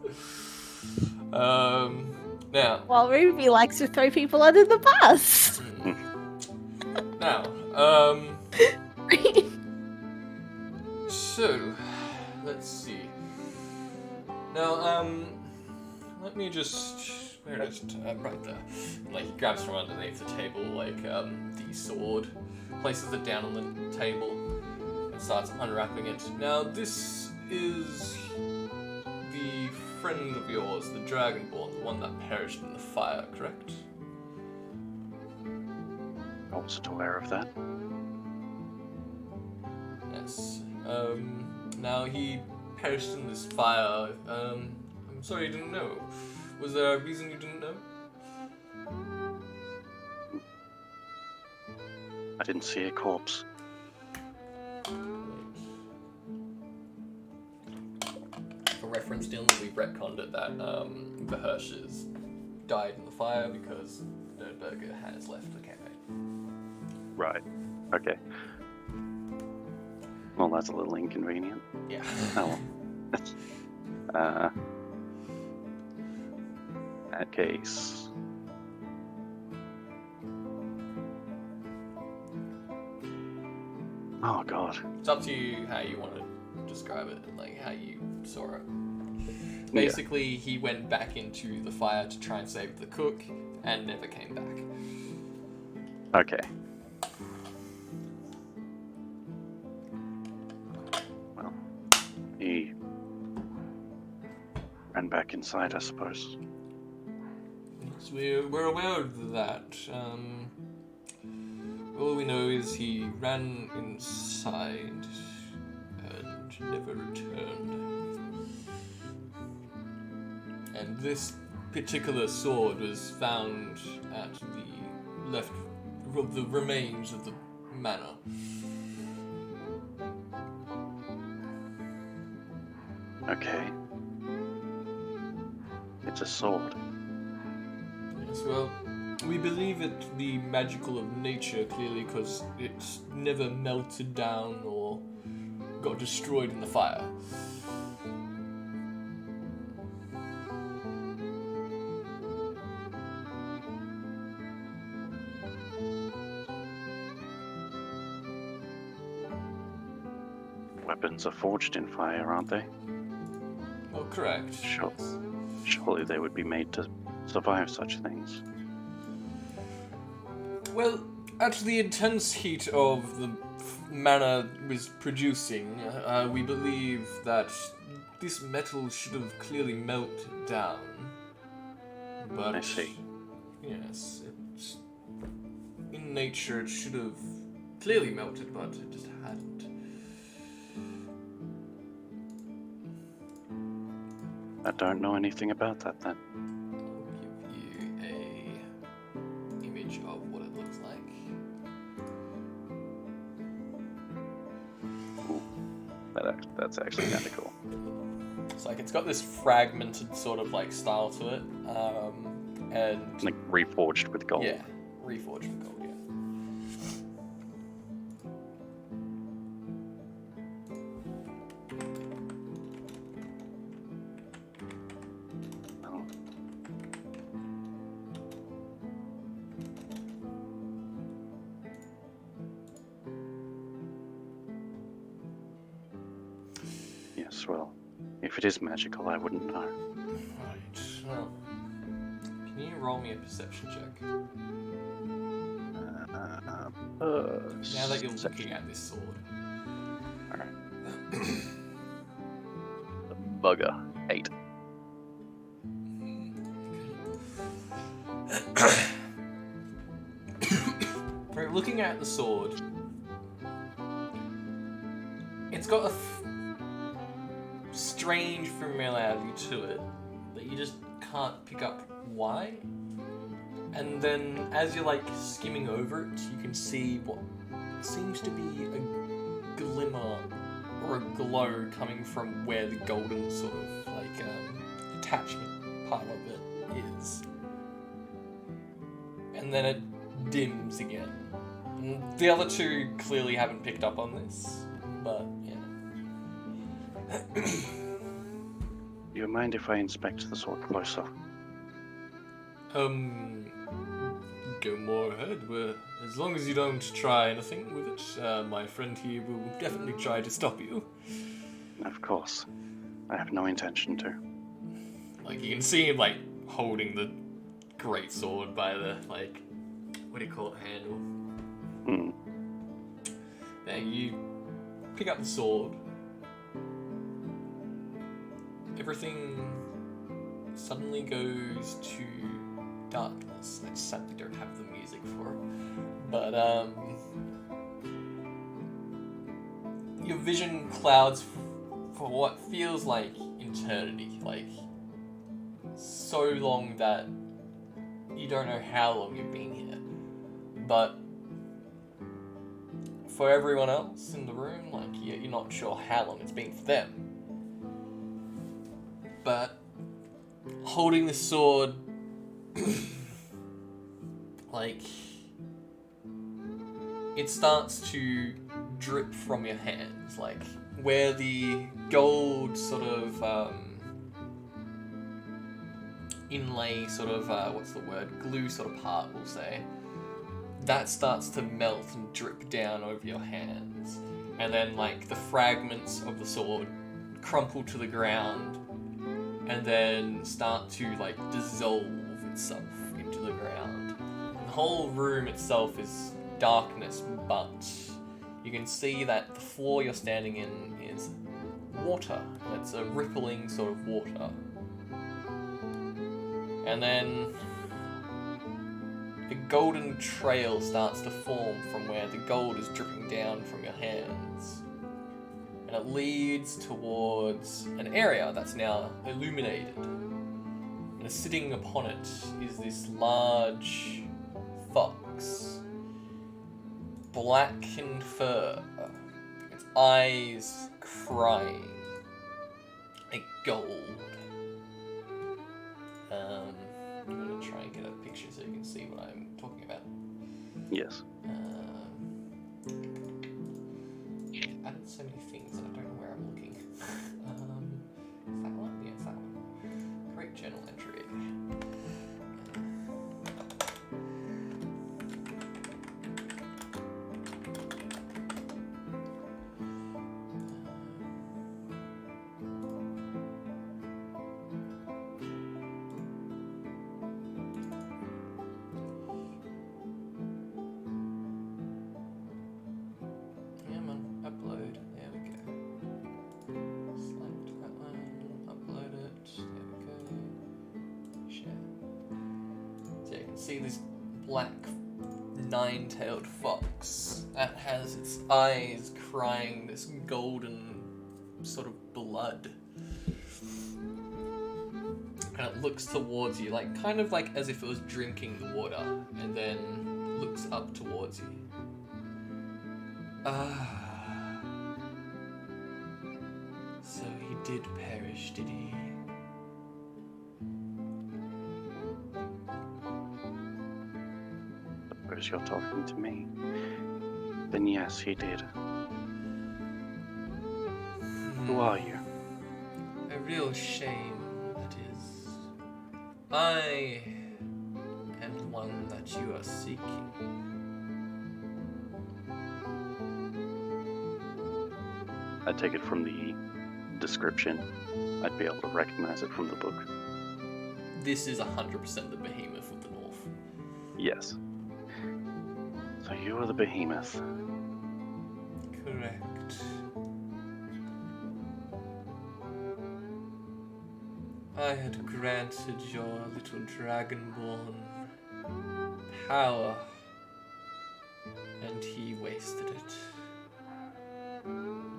Now. Well, Ruby likes to throw people under the bus. Now, so, let's see. Now, let me just... Where it is? Right there. Like, he grabs from underneath the table, like, the sword, places it down on the table, and starts unwrapping it. Now, this is the friend of yours, the Dragonborn, the one that perished in the fire, correct? I wasn't aware of that. Yes. Now he perished in this fire. I'm sorry you didn't know. Was there a reason you didn't know? I didn't see a corpse. For reference, Dylan, we've retconned it that the Hirschers died in the fire because Nerdberger has left the campaign. Right. Okay. Well, that's a little inconvenient. Yeah. Oh well. That case. Oh god. It's up to you how you want to describe it, like how you saw it. Basically, he went back into the fire to try and save the cook and never came back. Okay. Well, he ran back inside, I suppose. Yes, we're aware of that. All we know is he ran inside and never returned. And this particular sword was found at the remains of the manor. Okay. It's a sword. Yes, well, we believe it to be magical of nature, clearly, because it's never melted down or got destroyed in the fire. Weapons are forged in fire, aren't they? Oh, correct. Sure. Yes. Surely they would be made to survive such things. Well, at the intense heat of the manor was producing, we believe that this metal should have clearly melted down. But I see. yes, it's in nature it should have clearly melted, but it just hadn't. I don't know anything about that then. I'll give you a image of what it looks like. That's actually kind of cool. It's like it's got this fragmented sort of like style to it, and Like reforged with gold. yeah, reforged with gold. Yeah. Oh. Yes, well, if it is magical, I wouldn't know. Right. Well, can you roll me a perception check? Now that you're looking at this sword. Bugger. 8. Right, looking at the sword, it's got a strange familiarity to it that you just can't pick up why. And then as you're like skimming over it, you can see what seems to be a glimmer or a glow coming from where the golden sort of like attachment part of it is. And then it dims again. And the other two clearly haven't picked up on this, but yeah. Do you mind if I inspect the sword closer? Go more ahead. As long as you don't try anything with it, my friend here will definitely try to stop you. Of course. I have no intention to. Like, you can see him, like, holding the great sword by the, like, what do you call it, handle? Hmm. Now, you pick up the sword. Everything suddenly goes to darkness. I sadly don't have the music for it. But, your vision clouds for what feels like eternity. Like, so long that you don't know how long you've been here. But for everyone else in the room, like, you're not sure how long it's been for them. But holding the sword, like, it starts to drip from your hands, like, where the gold sort of inlay sort of, glue sort of part, we'll say, that starts to melt and drip down over your hands. And then, like, the fragments of the sword crumple to the ground and then start to, like, dissolve itself into the ground. And the whole room itself is darkness, but you can see that the floor you're standing in is water. It's a rippling sort of water. And then a golden trail starts to form from where the gold is dripping down from your hands. And it leads towards an area that's now illuminated. And sitting upon it is this large fox, black in fur, its eyes crying, a gold. I'm going to try and get a picture so you can see what I'm talking about. Yes. I added so many things and I don't know where I'm looking. Is that one? Yes, that one. Great journal entry. See this black nine-tailed fox that has its eyes crying this golden sort of blood, and it looks towards you, like kind of like as if it was drinking the water, and then looks up towards you. So he did perish, did he? Suppose you're talking to me. Then yes, he did. Who are you? A real shame, that is. I am the one that you are seeking. I take it from the description. I'd be able to recognize it from the book. This is 100% the behemoth of the north. Yes. So you are the behemoth. Correct. I had granted your little dragonborn power, and he wasted it.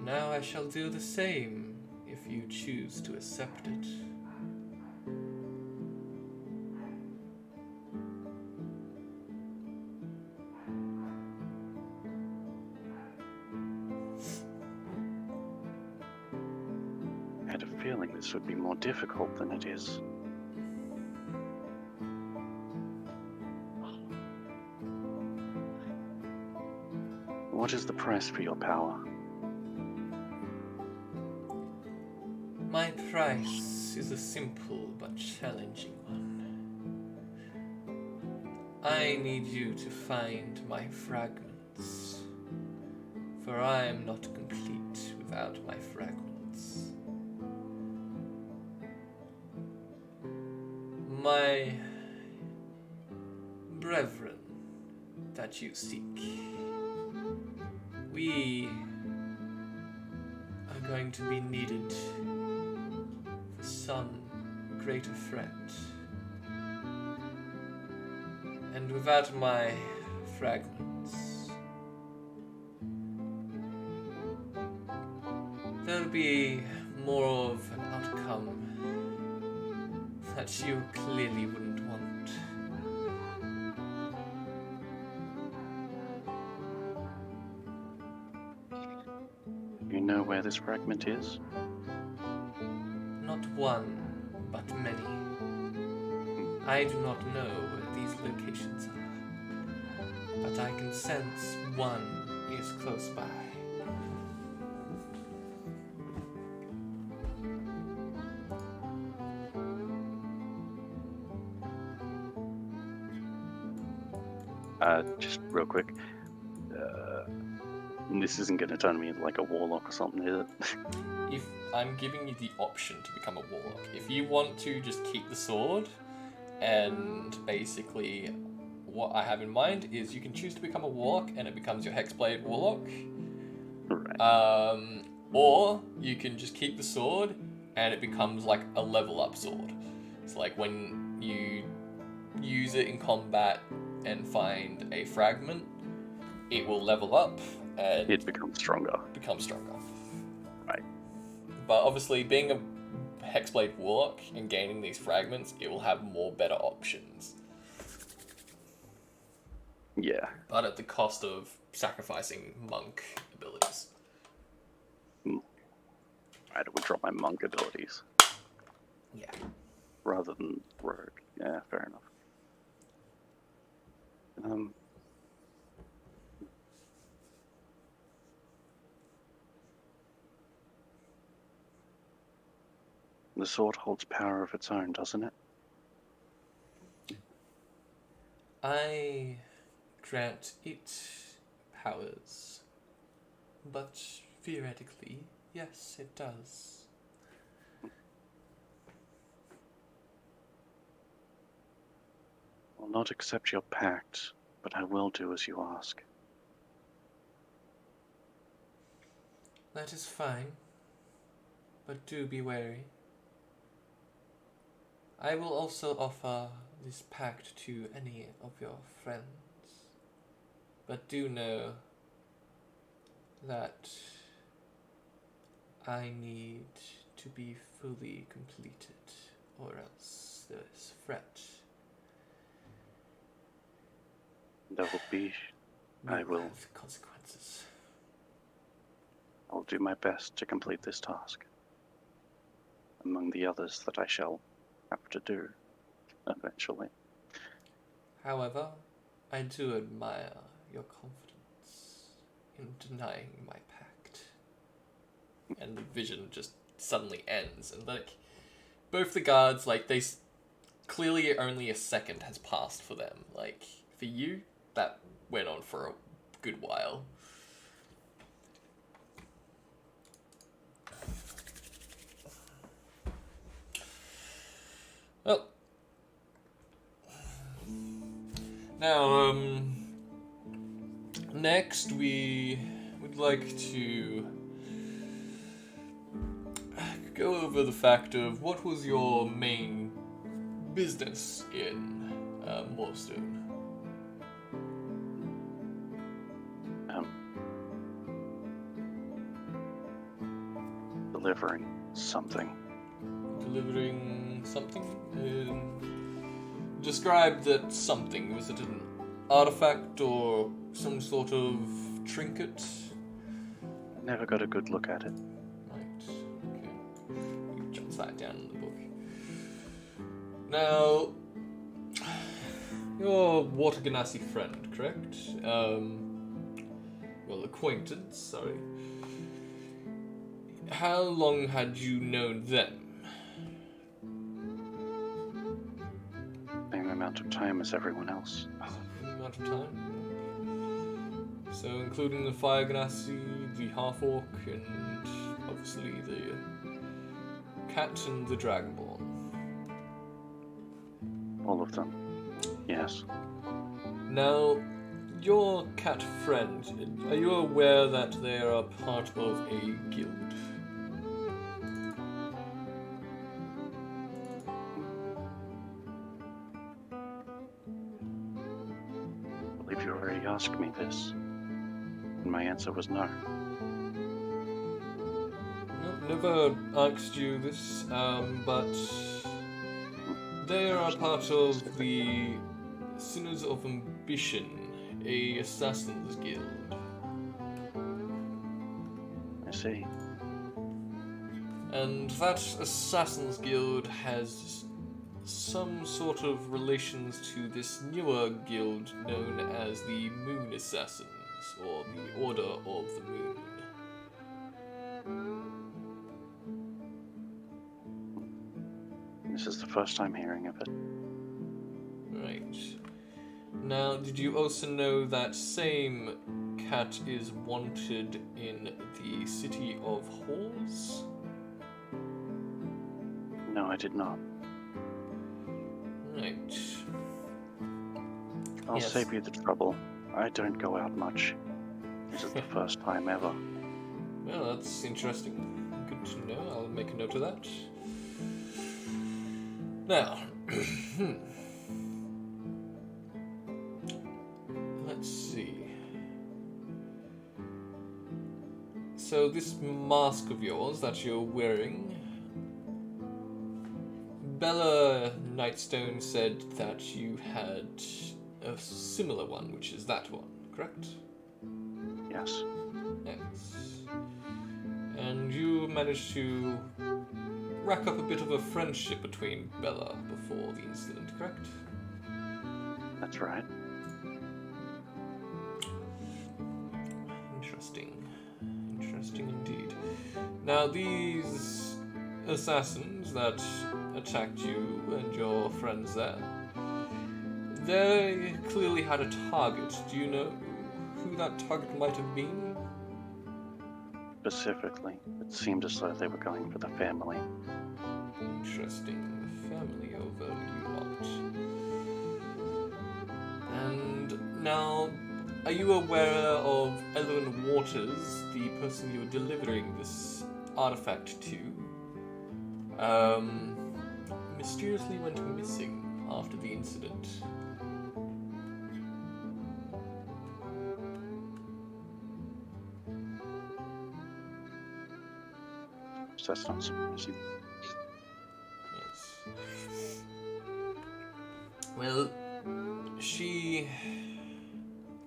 Now I shall do the same if you choose to accept it. I had a feeling this would be more difficult than it is. What is the price for your power? My price is a simple but challenging one. I need you to find my fragments, for I am not complete without my fragments. My brethren that you seek, we are going to be needed for some greater threat. And without my fragments, there'll be more of an outcome that you clearly wouldn't want. You know where this fragment is? Not one, but many. I do not know where these locations are, but I can sense one is close by. Just real quick. This isn't going to turn me into like a warlock or something, is it? If I'm giving you the option to become a warlock, if you want to just keep the sword, and basically what I have in mind is you can choose to become a warlock and it becomes your hexblade warlock, Right. or you can just keep the sword and it becomes like a level up sword. It's like when you use it in combat and find a fragment, it will level up and It becomes stronger. become stronger. Right. But obviously, being a hexblade warlock and gaining these fragments, it will have more better options. Yeah. But at the cost of sacrificing monk abilities. Right, it would drop my monk abilities Yeah. rather than rogue. Yeah, fair enough. The sword holds power of its own, doesn't it? I grant it powers. But theoretically, yes, it does. I'll not accept your pact, but I will do as you ask. That is fine. But do be wary. I will also offer this pact to any of your friends. But do know that I need to be fully completed, or else there is threat. There will be. I will. Have consequences. I'll do my best to complete this task. Among the others that I shall have to do eventually. However, I do admire your confidence in denying my pact. And the vision just suddenly ends, and like both the guards, like clearly only a second has passed for them. Like for you, that went on for a good while. Well, now, next we would like to go over the fact of what was your main business in Moorstone. Delivering something. Delivering something? Describe that something. Was it an artifact or some sort of trinket? Never got a good look at it. Right, okay. You jot that down in the book. Now, your Water Ganassi friend, correct? Well, acquaintance, sorry. How long had you known them? Same amount of time as everyone else. Amount of time? So, including the Fire Ganassi, the Half-Orc, and obviously the Cat and the Dragonborn. All of them. Yes. Now, your cat friend, are you aware that they are part of a guild? I believe you already asked me this. And my answer was no. No, never asked you this, but they are a part of the Sinners of Ambition, a assassins guild. see. And that Assassin's Guild has some sort of relations to this newer guild known as the Moon Assassins, or the Order of the Moon. This is the first time hearing of it. Right. Now, did you also know that same cat is wanted in the city of Halls? No, I did not. Right. I'll Yes. save you the trouble. I don't go out much. This is the first time ever. Well, that's interesting. Good to know. I'll make a note of that. Now, let's see. So this mask of yours that you're wearing, Bella Nightstone said that you had a similar one, which is that one, correct? Yes. Yes. And you managed to rack up a bit of a friendship between Bella before the incident, correct? That's right. Interesting. Interesting indeed. Now, these assassins that attacked you and your friends there, they clearly had a target. Do you know who that target might have been? Specifically, it seemed as though they were going for the family. Interesting. The family over you lot. And now, are you aware of Ellen Waters, the person you were delivering this artifact to? Mysteriously went missing after the incident. So that's not surprising. Yes. Well, she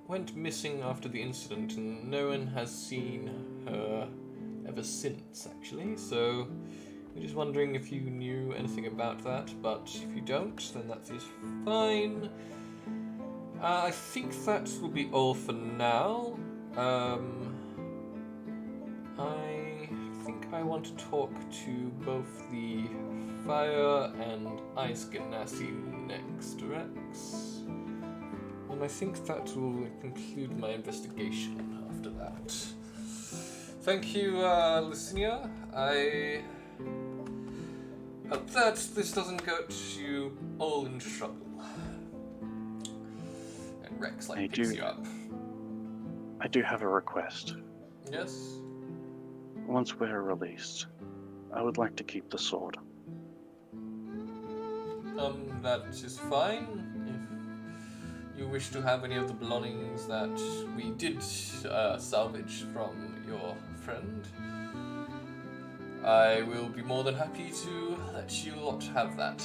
went missing after the incident, and no one has seen her ever since, actually. So, I'm just wondering if you knew anything about that, but if you don't, then that is fine. I think that will be all for now. I think I want to talk to both the Fire and Ice Ganassi next, Rex. And I think that will conclude my investigation after that. Thank you, listener. I hope that this doesn't get you all in trouble. And Rex, picks you up. I do have a request. Yes? Once we're released, I would like to keep the sword. That is fine. If you wish to have any of the belongings that we did salvage from your friend, I will be more than happy to let you lot have that.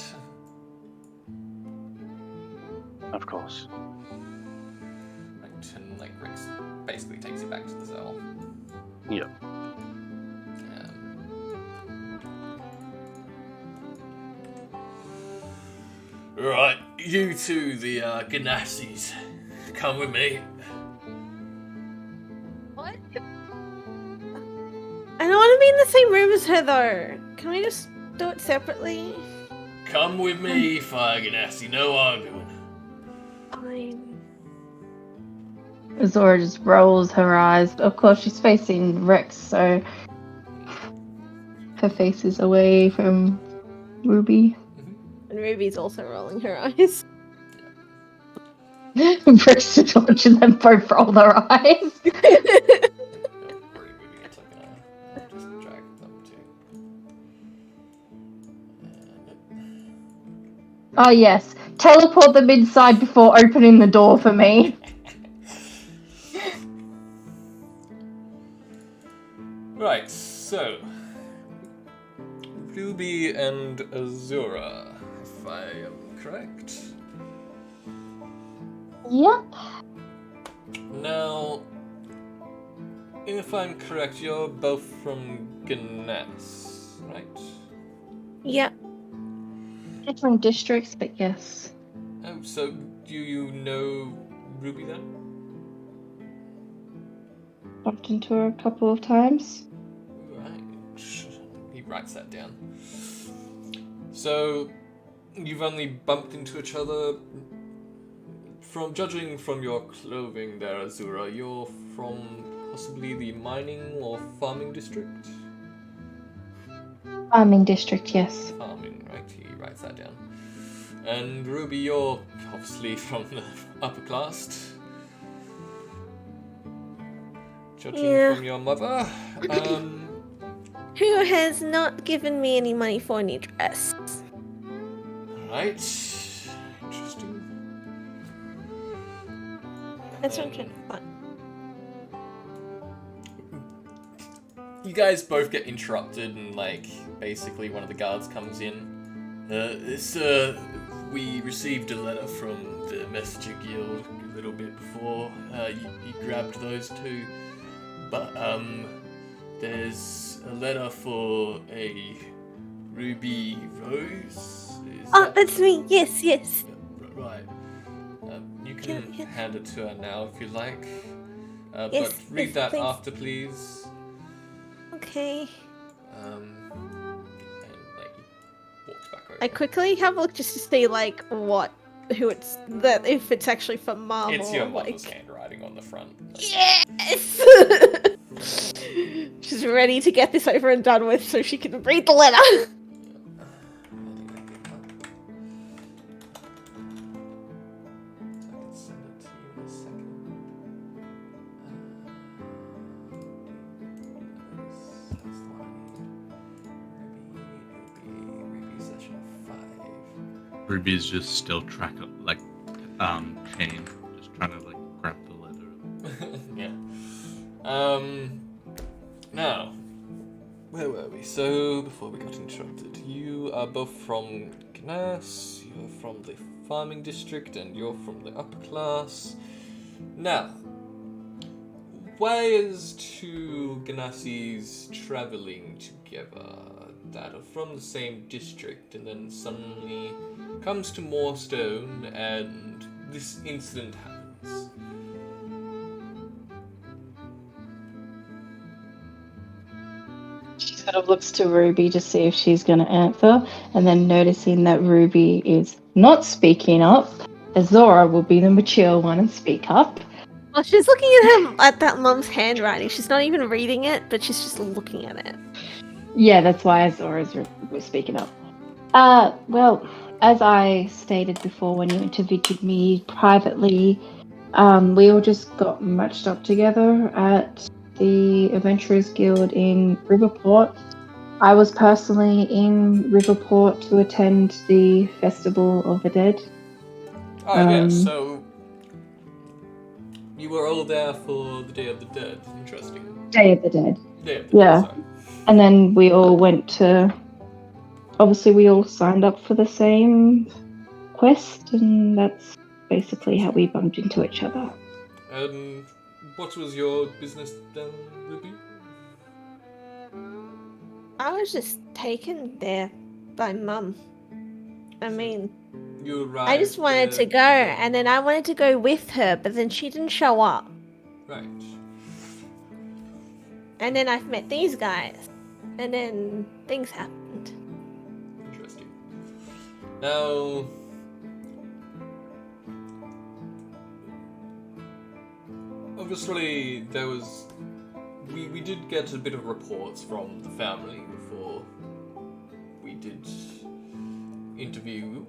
Of course. Right, and Rex basically takes you back to the cell. Yep. Right, you two, the Ganassis, come with me. What? I don't want to be in the same room as her, though. Can we just do it separately? Come with me, Fire Ganassi, no arguing. Fine. Azora just rolls her eyes. Of course, she's facing Rex, so her face is away from Ruby. And Ruby's also rolling her eyes. Rex just watching them both roll their eyes. Just drag them to. Oh yes, teleport them inside before opening the door for me. Right, so Ruby and Azura, if I am correct. Yep. Now, if I'm correct, you're both from Ganes, right? Yep. Different districts, but yes. Oh, so do you know Ruby then? Bumped into her a couple of times. Right. He writes that down. So, you've only bumped into each other. From judging from your clothing there, Azura, you're from possibly the mining or farming district? Farming district, yes. Farming, right? He writes that down. And Ruby, you're obviously from the upper class. Judging Yeah. from your mother. Who has not given me any money for any dress? Right. Interesting. That's what I'm trying to find. You guys both get interrupted, and basically one of the guards comes in. Sir, we received a letter from the Messenger Guild a little bit before you grabbed those two, but there's a letter for a Ruby Rose. That's me. Yes. Right. You Yeah, can yeah. hand it to her now if you like. Yes, But read yes, that please. after, please. Okay. And he walks back over. I quickly have a look just to see if it's actually for Mom It's or your mother's handwriting on the front. Yes! She's ready to get this over and done with so she can read the letter. I can send it to you in a second. Ruby session 5. Ruby's just still Kane, just trying to grab the letter. Yeah. Now, where were we? So, before we got interrupted, you are both from Ganas, you're from the farming district, and you're from the upper class. Now, why is two Ganasis traveling together that are from the same district and then suddenly comes to Moorstone and this incident happens? She sort of looks to Ruby to see if she's going to answer, and then noticing that Ruby is not speaking up, Azora will be the mature one and speak up. Well, she's looking at that Mum's handwriting. She's not even reading it, but she's just looking at it. Yeah, that's why Azora's was speaking up. Well, as I stated before when you interviewed me privately, we all just got matched up together at the Adventurers Guild in Riverport. I was personally in Riverport to attend the Festival of the Dead. Oh, yeah, so you were all there for the Day of the Dead. Interesting. Day of the Dead. Day of the Yeah. Dead, sorry. And then we all went to... Obviously, we all signed up for the same quest, and that's basically how we bumped into each other. And what was your business then, Ruby? I was just taken there by Mum. I mean, You arrived I just wanted to go, and then I wanted to go with her, but then she didn't show up. Right. And then I've met these guys, and then things happened. Interesting. Now, obviously, there was... We did get a bit of reports from the family before we did interview.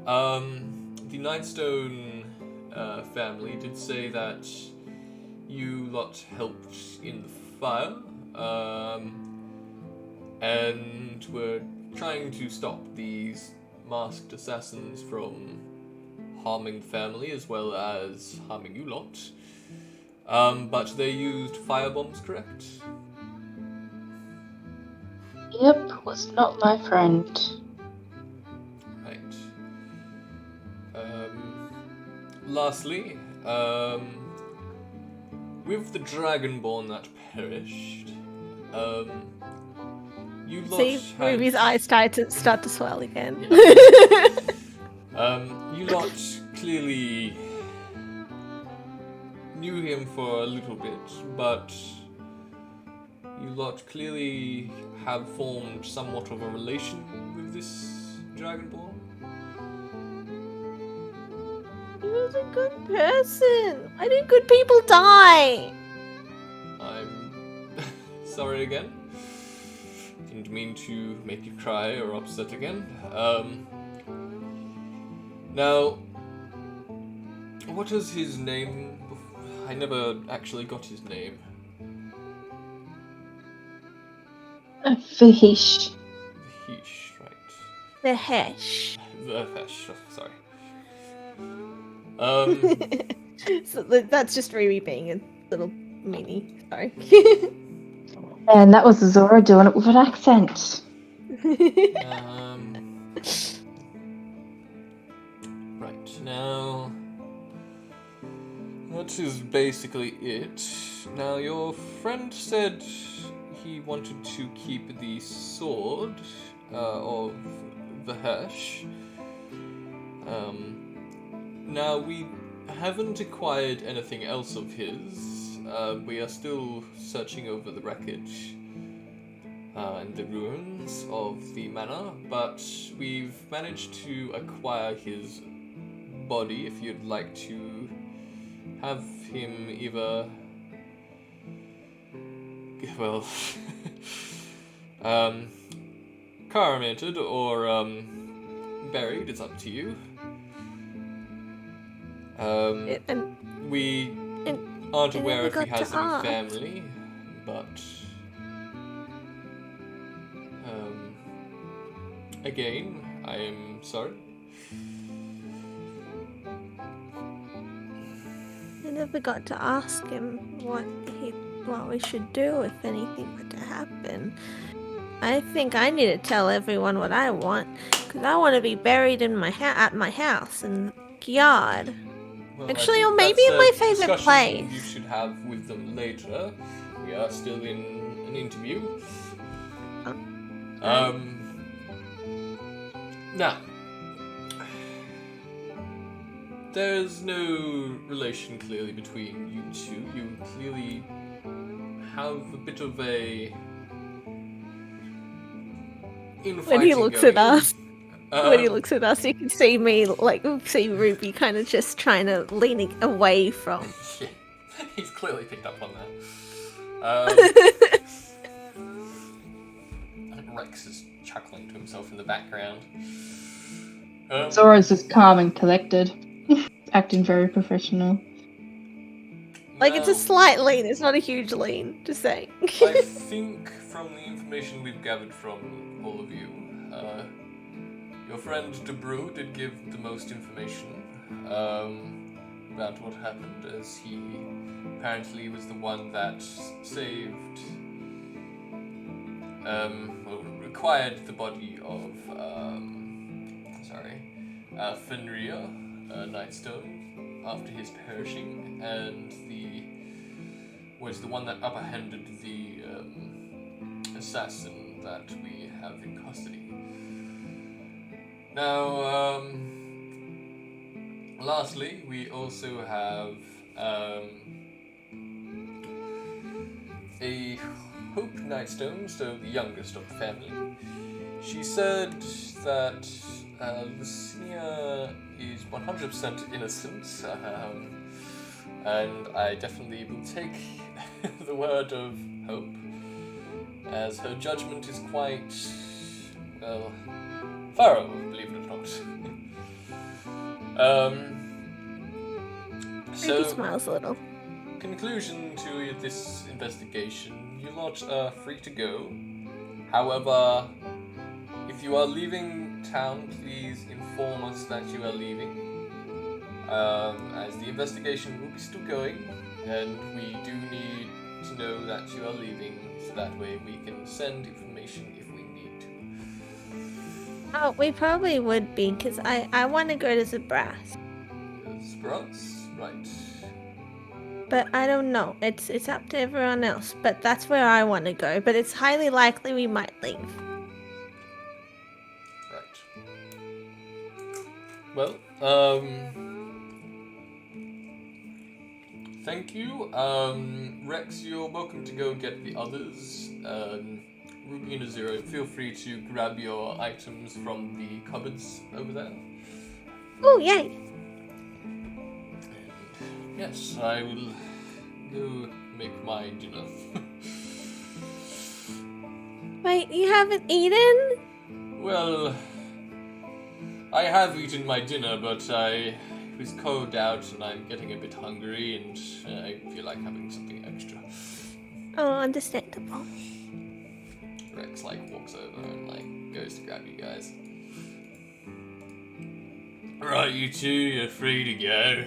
The Nightstone family did say that you lot helped in the fire, and were trying to stop these masked assassins from harming the family as well as harming you lot. But they used firebombs, correct? Yep, was not my friend. Right. Lastly, with the dragonborn that perished, you lot See, had... Ruby's eyes start to swell again. You lot clearly knew him for a little bit, but you lot clearly have formed somewhat of a relation with this dragonborn. He was a good person. Why do good people die? I'm sorry again. Didn't mean to make you cry or upset again. Now, what is his name? I never actually got his name. Vahish. Heesh, right. The Hesh. Hesh, sorry. So that's just Ruby being a little meanie. Sorry. And that was Zora doing it with an accent. Right, now... that is basically it. Now, your friend said he wanted to keep the sword of the Hesh. Now, we haven't acquired anything else of his. We are still searching over the wreckage and the ruins of the manor, but we've managed to acquire his body. If you'd like to have him either, well, cremated or buried, it's up to you. We aren't aware if he has any family, but again, I am sorry. I never got to ask him what we should do if anything were to happen. I think I need to tell everyone what I want, because I want to be buried in at my house in the yard. Well, actually, or maybe in my favorite place. You should have with them later. We are still in an interview. Now, there's no relation clearly between you two. You clearly have a bit of a infighting when he looks going at us, on. when he looks at us, you can see me, see Ruby kind of just trying to lean away from. Yeah, he's clearly picked up on that. Rex is chuckling to himself in the background. Zora's just calm and collected, acting very professional. It's a slight lean, it's not a huge lean, just saying. I think from the information we've gathered from all of you, your friend DeBrew did give the most information about what happened, as he apparently was the one that saved, required the body of, Fenrir, Nightstone, after his perishing, and was the one that upperhanded the assassin that we have in custody. Now, lastly, we also have a Hope Nightstone, so the youngest of the family. She said that Lucia is 100% innocent, and I definitely will take the word of Hope, as her judgment is quite, well, thorough, believe it or not. Ruby smiles a little. Conclusion to this investigation, you lot are free to go. However, if you are leaving town, please inform us that you are leaving, as the investigation will be still going, and we do need to know that you are leaving, so that way we can send information if we need to. Oh, we probably would be, because I want to go to Zabras. Zabras? Right. But I don't know. It's up to everyone else. But that's where I want to go. But it's highly likely we might leave. Right. Well, thank you. Rex, you're welcome to go get the others. Ruby and Azura, feel free to grab your items from the cupboards over there. Oh, yay! Yes, I will go make my dinner. Wait, you haven't eaten? Well, I have eaten my dinner, but I was cold out and I'm getting a bit hungry and I feel like having something extra. Oh, understandable. Rex walks over and goes to grab you guys. Right, you two, you're free to go.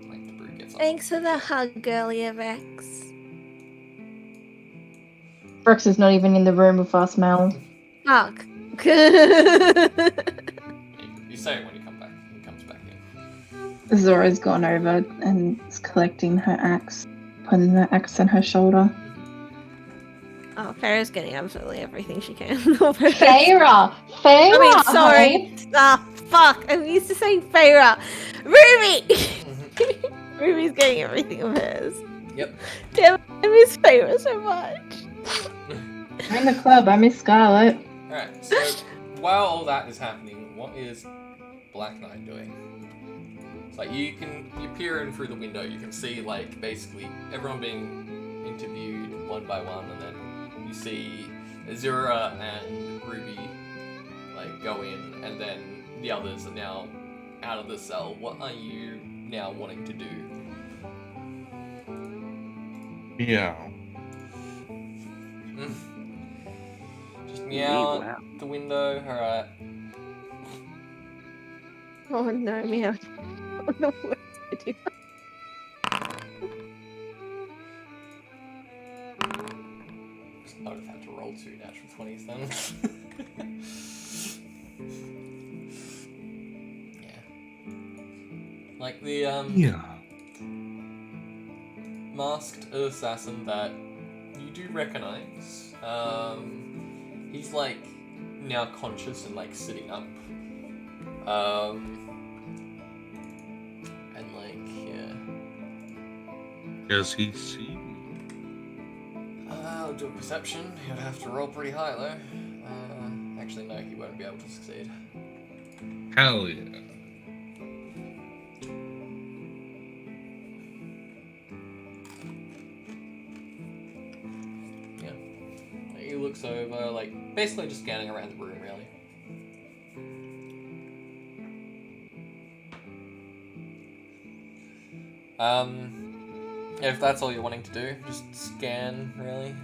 The brew gets up. Thanks for the hug earlier, Rex. Rex is not even in the room with us, Mel. Hug. You say it when you come back. He comes back in. Zora's gone over and is collecting her axe, putting the axe on her shoulder. Oh, Farah's getting absolutely everything she can. Farah! I mean, sorry. Ah, fuck. I'm used to saying Farah. Ruby! Ruby's getting everything of hers. Yep. Damn, I miss Farah so much. I'm in the club. I miss Scarlet. Alright, so while all that is happening, what is Black Knight doing? It's you peer in through the window, you can see basically everyone being interviewed one by one, and then you see Azura and Ruby go in, and then the others are now out of the cell. What are you now wanting to do? Meow. Just meow out the window. Alright. Oh no, meow. I don't know what to do. I would have had to roll 2 natural 20s then. Yeah. The Yeah. masked assassin that you do recognize. He's now conscious and sitting up. And yeah. Does he see me? I'll do a perception. He would have to roll pretty high though. Actually no, he won't be able to succeed. Hell yeah. He looks over, basically just scanning around the room, really. If that's all you're wanting to do, just scan, really.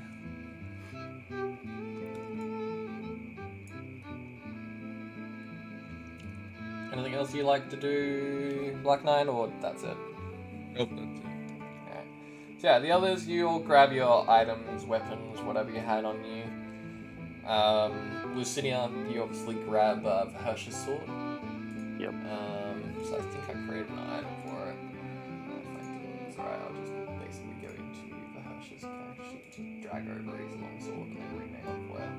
Anything else you'd like to do, Black Knight, or that's it? Nope, that's it. So yeah, the others, you all grab your items, weapons, whatever you had on you. Lucinia, you obviously grab Hirsch's sword. Yep. So I think I created an item for it. If I didn't, it's alright, I'll just basically go into the Hirsch's character sheet, drag over his long sword, and then rename it for it.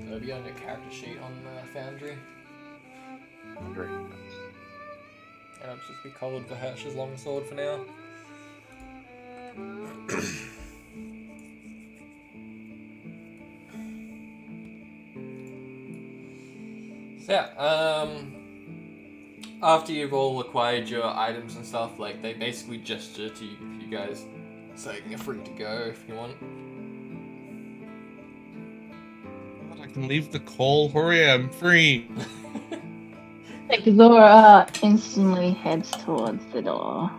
It'll be on your character sheet on Foundry. Great. And it'll just be colored for Hirsch's longsword for now. So yeah, after you've all acquired your items and stuff, they basically gesture to you guys saying you're free to go if you want. I can leave the call. Hurry, I'm free. Zora instantly heads towards the door.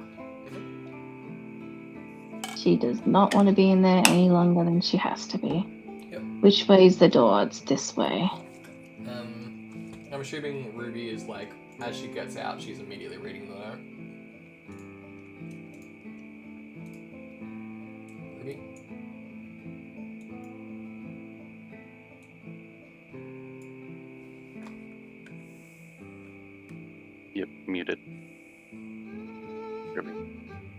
She does not want to be in there any longer than she has to be. Which way is the door? It's this way. I'm assuming Ruby is like, as she gets out, she's immediately reading the note. Ruby? Yep, muted. Ruby.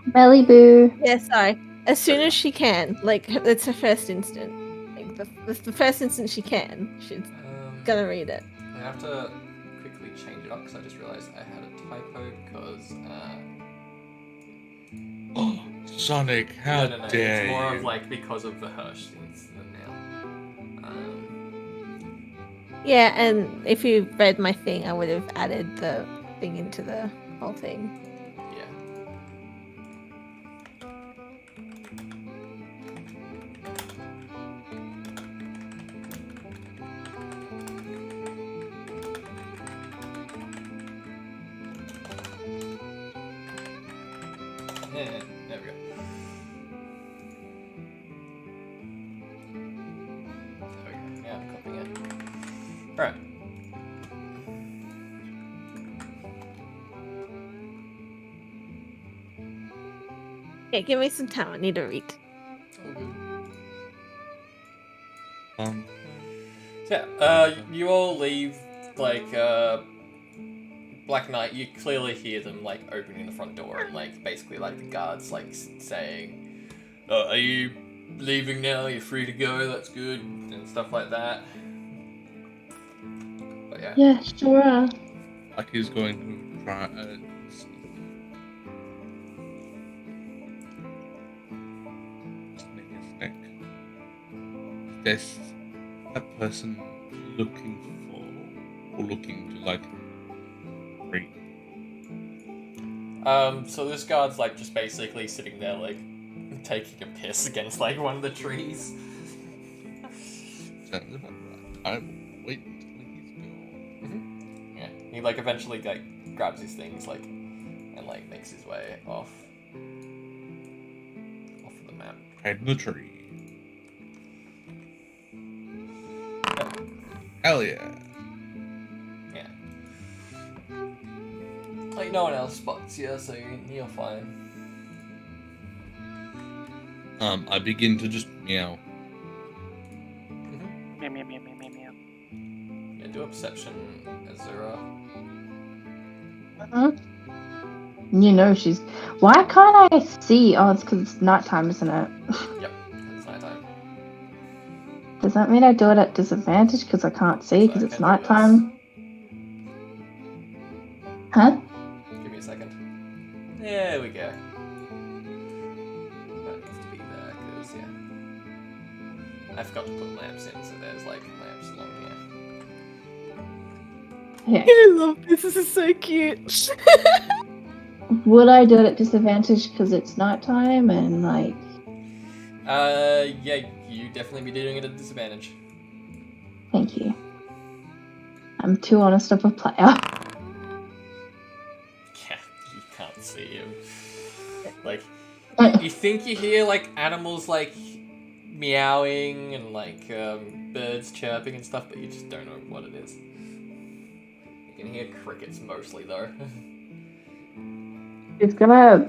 Belly boo. Yeah, sorry. As soon as she can, like it's her first instant. Like the first instant she can, she's gonna read it. I have to quickly change it up because I just realized I had a typo because Oh, Sonic, how no. dare It's more you? of like because of the Hirsch incident now. Yeah, and if you read my thing, I would have added the thing into the whole thing. Yeah. Yeah, there we go. There we go. Yeah, I'm copying it. Alright. Yeah, give me some time. I need to read. All good. Um, So yeah, you all leave, like, Black Knight, you clearly hear them, like, opening the front door and, like, basically, like, the guards, like, saying, are you leaving now? You're free to go, that's good, and stuff like that. But yeah. Yeah, sure are. like he's going to try. Snick. There's that person looking for, or looking to like read. So this guard's, like, just basically sitting there, like, taking a piss against, like, one of the trees. Sounds about right. I will wait until he's gone. Yeah, he, like, eventually, like, grabs his things, like, and, like, makes his way off of the map. Hide in the tree. Yep. Hell yeah. Yeah. Like, no one else spots you, so you're fine. I begin to just meow. Meow, meow, meow, meow, meow, meow. Yeah, do a perception, Azura. Huh? You know she's. Why can't I see? Oh, it's because it's nighttime, isn't it? Yep, it's nighttime. Does that mean I do it at disadvantage because I can't see because So I it's can do this. nighttime? Huh? Give me a second. There we go. That needs to be there, because, yeah. I forgot to put lamps in, so there's, like, lamps along here. Yeah. I love this. This is so cute. Would I do it at disadvantage because it's nighttime and like? Yeah, you definitely be doing it at disadvantage. Thank you. I'm too honest of a player. Yeah, you can't see him. Like, you think you hear, like, animals, like, meowing and, like, birds chirping and stuff, but you just don't know what it is. You can hear crickets mostly, though. She's gonna,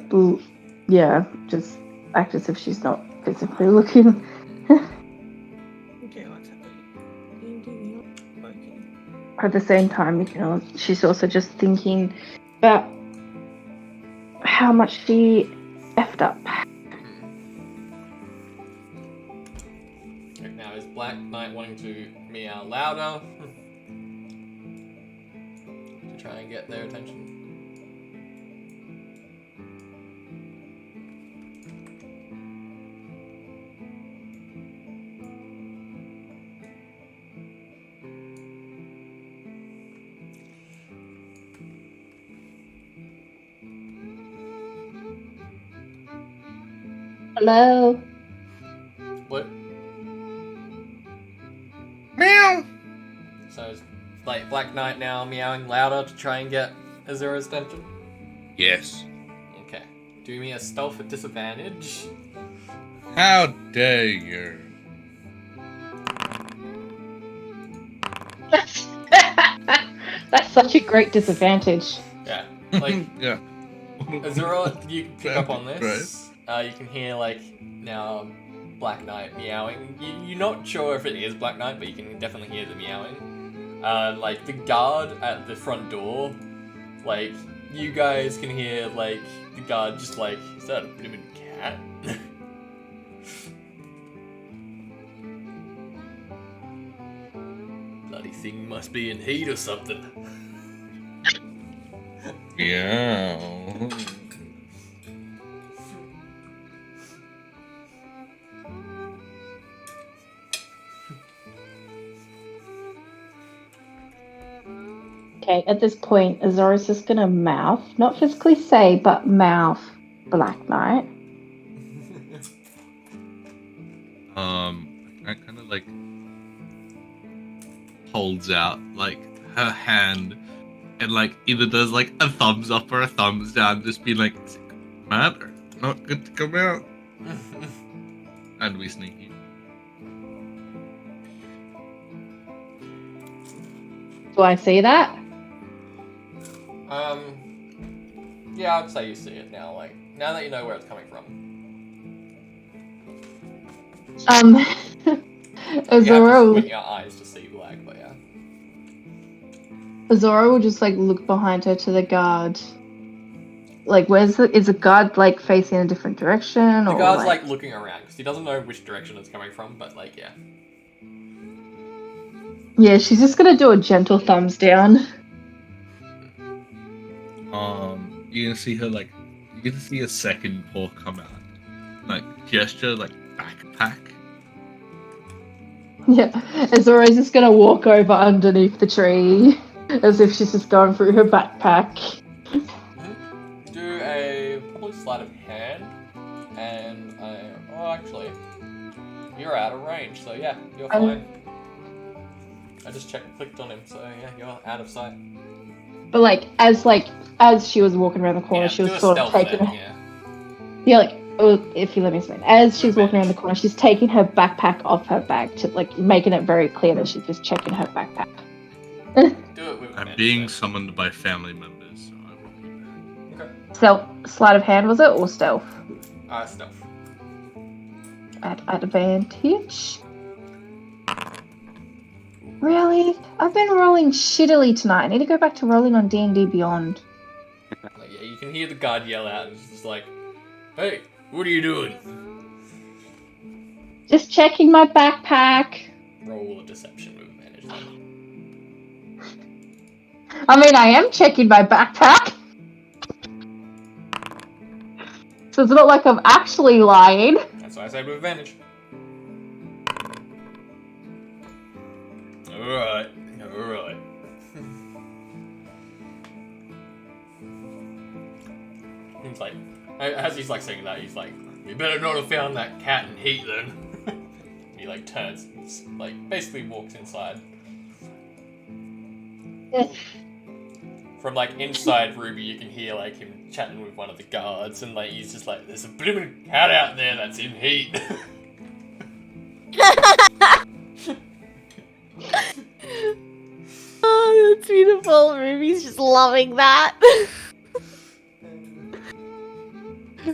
just act as if she's not physically looking. Okay, what's happening? At the same time, you know, she's also just thinking about how much she effed up. Now, is Black Knight wanting to meow louder? To try and get their attention? Hello. What? Meow. So is, like, Black Knight now meowing louder to try and get Azura's attention? Yes. Okay. Do me a stealth at disadvantage. How dare you? That's such a great disadvantage. Yeah. Like, yeah. Azura, you can pick up on Right. this. You can hear, like, now Black Knight meowing. You're not sure if it is Black Knight, but you can definitely hear the meowing. Like, the guard at the front door, like, you guys can hear, like, the guard just like, is that a blooming cat? Bloody thing must be in heat or something. Yeah. Okay, at this point, Azora's just gonna mouth, not physically say, but mouth Black Knight. I kind of like holds out like her hand and like either does like a thumbs up or a thumbs down, just being like, matter, not good to come out. And we sneaky. Do I see that? Yeah, I'd say you see it now, like, now that you know where it's coming from. You have to Azora, squint your eyes to see black, but yeah. Azora will just like look behind her to the guard. Like, is the guard like facing a different direction? The or guard's like looking around, because he doesn't know which direction it's coming from, but like, yeah. Yeah, she's just gonna do a gentle thumbs down. You can see her like, you can see a second paw come out, like gesture, like backpack. Yeah, Azora's just gonna walk over underneath the tree as if she's just going through her backpack. Do a probably sleight of hand, and actually, you're out of range, so yeah, you're fine. I just clicked on him, so yeah, you're out of sight. But as she was walking around the corner, Yeah, she was do a sort of stealth taking. then, yeah. Yeah, like if you let me explain, as she's walking around the corner, she's taking her backpack off her back to like making it very clear that she's just checking her backpack. Do it with I'm advantage, being then. summoned by family members, so I will be back. Okay. Sleight of hand was it or stealth? Stealth. At advantage. Really? I've been rolling shittily tonight. I need to go back to rolling on D&D Beyond. Like, yeah, you can hear the guard yell out, and it's just like, hey, what are you doing? Just checking my backpack. Roll a deception with advantage then. I mean, I am checking my backpack. So it's not like I'm actually lying. That's why I said with advantage. Alright. He's like, as he's like saying that, he's like, you better not have found that cat in heat then. He like turns, like basically walks inside. From like inside Ruby, you can hear like him chatting with one of the guards, and like he's just like, "There's a blooming cat out there that's in heat." Oh, that's beautiful. Ruby's just loving that.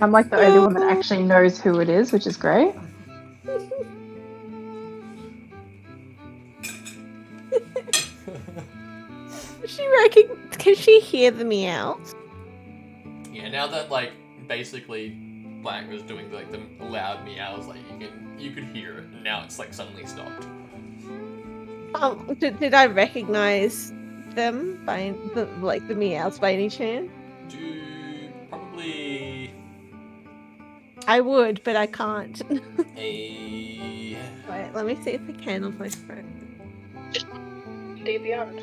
I'm like the only one that actually knows who it is, which is great. Can she hear the meows? Yeah, now that like basically Black was doing like the loud meows, like you could hear it, and now it's like suddenly stopped. Did I recognize them by the meows by any chance? Probably I would, but I can't. a Wait, let me see if I can on my phone. Beyond.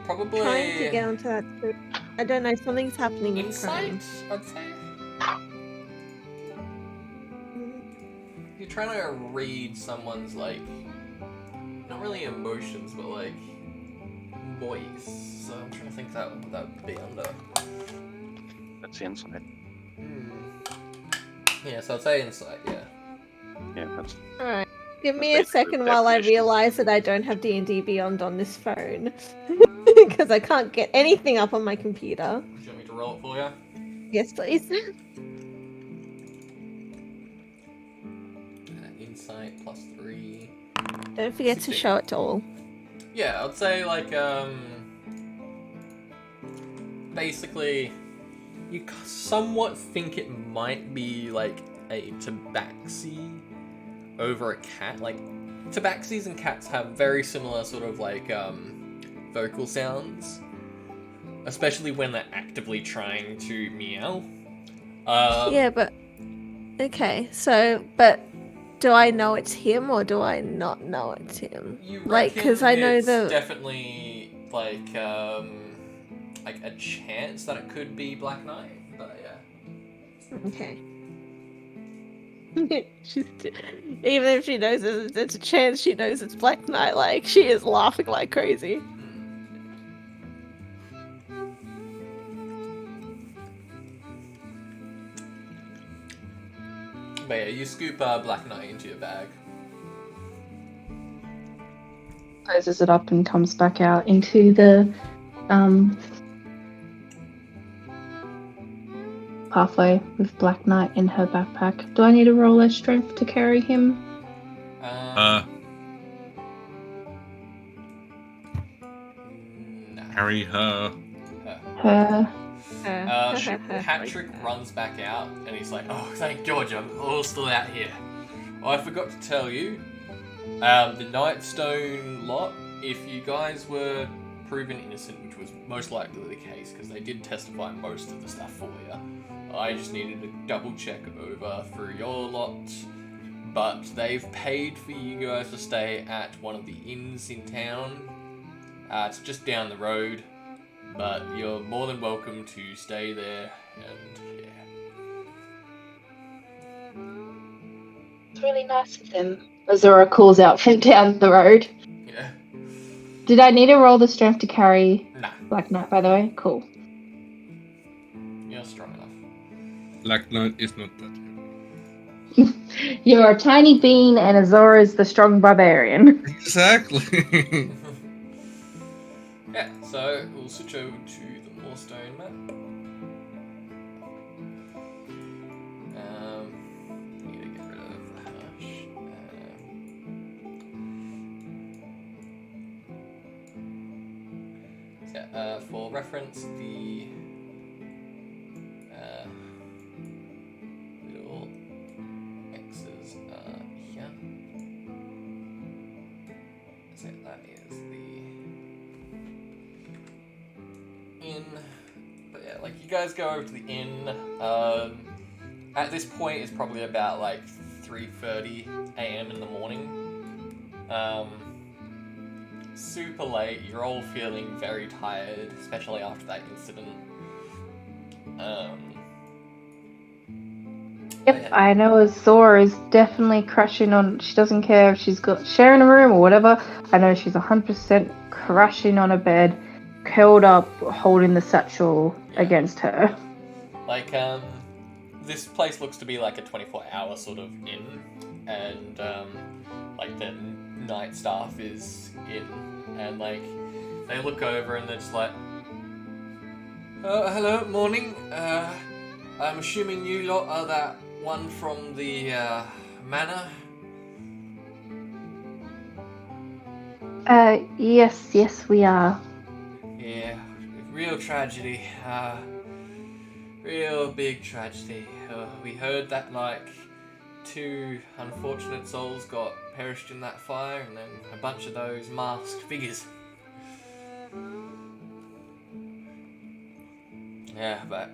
probably Trying to get onto that too. I don't know, something's happening with Chrome. insight, I'd say. You're trying to read someone's like not really emotions, but like voice. So I'm trying to think what that would be under. That's the insight. Yeah, so I'd say insight. Yeah. Yeah, that's. Alright. Give me That's a basically second the while I definition. realize that I don't have D&D Beyond on this phone. Because I can't get anything up on my computer. Do you want me to roll it for you? Yes, please. Insight +3. Don't forget to 16. show it to all. Yeah, I'd say like basically you somewhat think it might be like a tabaxi over a cat. Like tabaxis and cats have very similar sort of like vocal sounds, especially when they're actively trying to meow. Yeah, but... Okay, so... But... Do I know it's him or do I not know it's him? You Like, because I know it's the... definitely like a chance that it could be Black Knight, but yeah. Okay. Even if she knows it's a chance, she knows it's Black Knight. Like, she is laughing like crazy. But yeah, you scoop Black Knight into your bag. Closes it up and comes back out into the pathway with Black Knight in her backpack. Do I need to roll a strength to carry him? Nah. Carry her. Her. Patrick runs back out and he's like, "Oh, thank God, I'm all still out here. Oh, I forgot to tell you, the Nightstone lot, if you guys were proven innocent, which was most likely the case, because they did testify most of the stuff for you, I just needed to double check over for your lot, but they've paid for you guys to stay at one of the inns in town. It's just down the road, but you're more than welcome to stay there, and yeah." It's really nice of them. Azora calls out from down the road. Yeah. Did I need to roll the strength to carry Nah, Black Knight, by the way? Cool. you're strong enough. Black Knight is not that. You're a tiny bean and Azora is the strong barbarian. Exactly. Yeah, so we'll switch over to the Moorstone map. Need to get rid of the hash. For reference, the little X's are here. So that is the inn. But yeah, like you guys go over to the inn. At this point, it's probably about like 3:30 a.m. in the morning. Super late. You're all feeling very tired, especially after that incident. Yep, yeah. I know Azora is definitely crashing on. She doesn't care if she's got sharing a room or whatever. I know she's 100% crashing on a bed, curled up, holding the satchel against her. Like, this place looks to be like a 24-hour sort of inn, and like the night staff is in, and like they look over and they're just like, hello, morning. I'm assuming you lot are that one from the manor. Yes, we are. Yeah, real tragedy. Real big tragedy. We heard that like 2 unfortunate souls got perished in that fire, and then a bunch of those masked figures. Yeah, but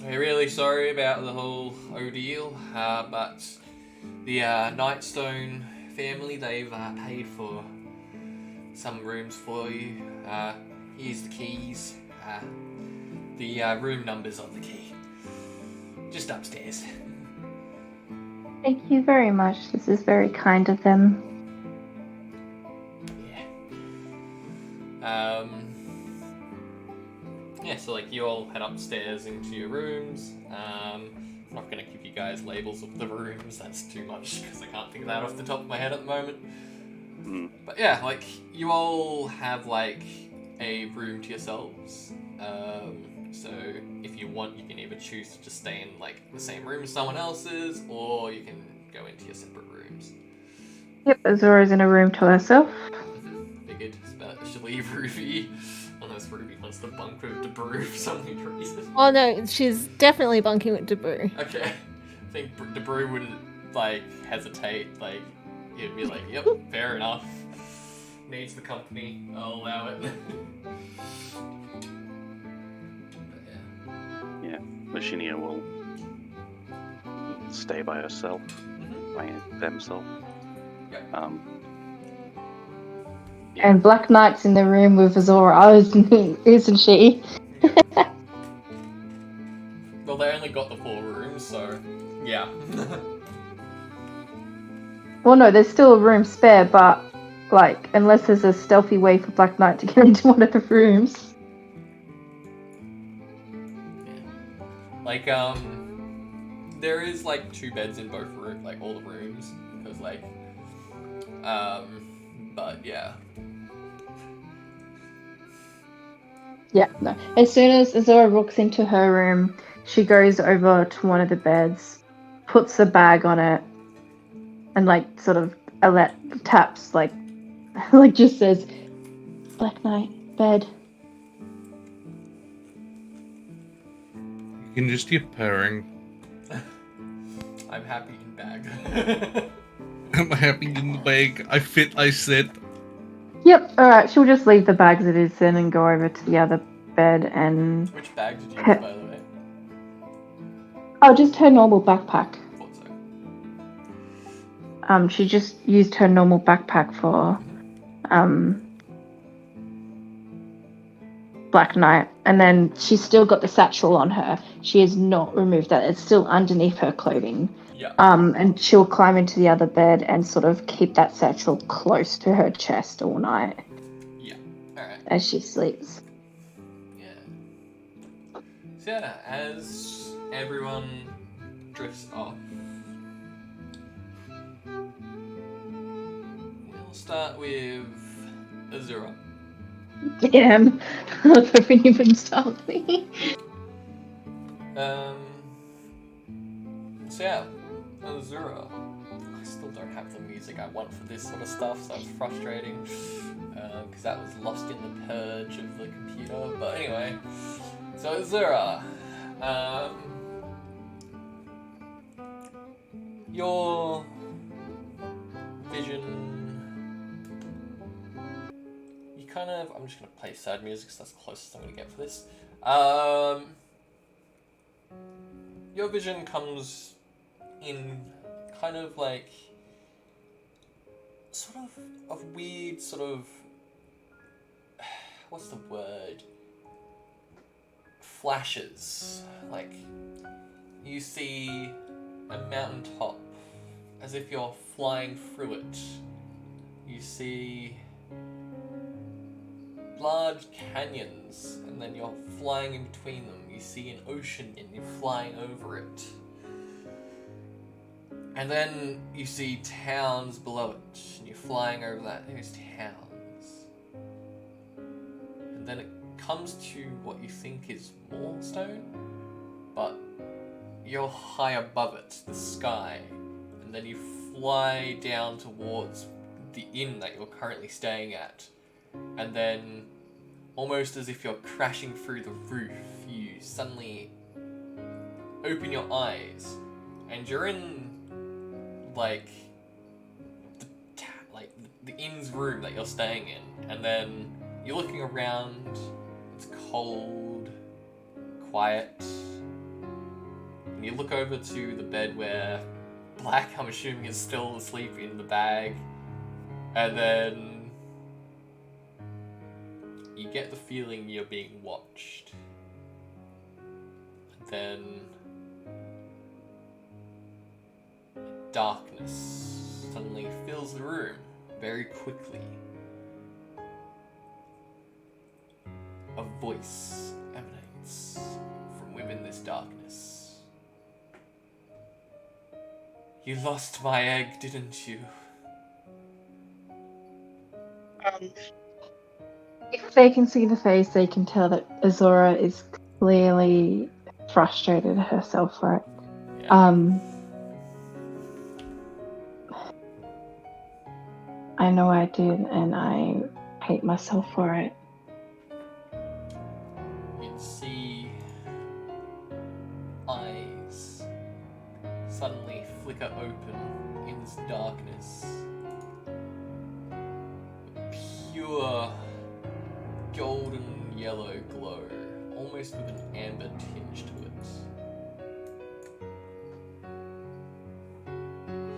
we're really sorry about the whole ordeal. But the Nightstone family, they've paid for some rooms for you. Here's the keys. The room numbers on the key. Just upstairs. Thank you very much. This is very kind of them. Yeah. Yeah, so like you all head upstairs into your rooms. I'm not going to give you guys labels of the rooms, that's too much, because I can't think of that off the top of my head at the moment. But yeah, like, you all have, like, a room to yourselves. So if you want, you can either choose to just stay in, like, the same room as someone else's, or you can go into your separate rooms. Yep, Azora's in a room to herself. Figured, especially Ruby. Unless Ruby wants to bunk with Debrew for some weird reason. Oh no, she's definitely bunking with Debrew. Okay. I think Debrew wouldn't, like, hesitate. Like, he'd be like, yep, fair enough. Needs the company, I'll allow it. But yeah. Yeah, Machinia will stay by herself, by themselves. Yep. Yeah. And Black Knight's in the room with Azora, isn't she? Well, they only got the 4 rooms, so yeah. Well, no, there's still a room spare, but, like, unless there's a stealthy way for Black Knight to get into one of the rooms. Like, there is, like, 2 beds in both rooms, like, all the rooms, because, like, but, yeah. Yeah, no. As soon as Azora walks into her room, she goes over to one of the beds, puts the bag on it, and, like, sort of taps, like just says, Black Knight, bed. You can just keep purring. I'm happy in bag. I'm happy in the bag. I fit, I sit. Yep, alright, she'll just leave the bag as it is then and go over to the other bed and... Which bag did you use, by the way? Oh, just her normal backpack. Thought so. She just used her normal backpack for, Black Knight, and then she's still got the satchel on her. She has not removed that. It's still underneath her clothing. Yeah. And she'll climb into the other bed and sort of keep that satchel close to her chest all night. Yeah. Alright. As she sleeps. Yeah. So yeah, as everyone drifts off, we'll start with Azura. Damn. I was hoping you wouldn't start with me. So yeah, Azura. I still don't have the music I want for this sort of stuff, so it's frustrating. Because that was lost in the purge of the computer. But anyway, so Azura. Your vision. You kind of. I'm just gonna play sad music because that's the closest I'm gonna get for this. Your vision comes in kind of like sort of weird sort of what's the word? Flashes. Like you see a mountaintop as if you're flying through it. You see large canyons and then you're flying in between them. You see an ocean and you're flying over it. And then you see towns below it and you're flying over those towns. And then it comes to what you think is Moorstone, but you're high above it, the sky, and then you fly down towards the inn that you're currently staying at, and then almost as if you're crashing through the roof, you suddenly open your eyes, and you're in like the inn's room that you're staying in, and then you're looking around. It's cold, quiet. And you look over to the bed where Black, I'm assuming, is still asleep in the bag. And then you get the feeling you're being watched. And then darkness suddenly fills the room very quickly. A voice emanates from within this darkness. You lost my egg, didn't you? If they can see the face, they can tell that Azora is clearly frustrated herself for it. Yeah. I know I did, and I hate myself for it. You can see eyes suddenly flicker open in this darkness. A pure golden yellow glow, almost with an amber tinge to it.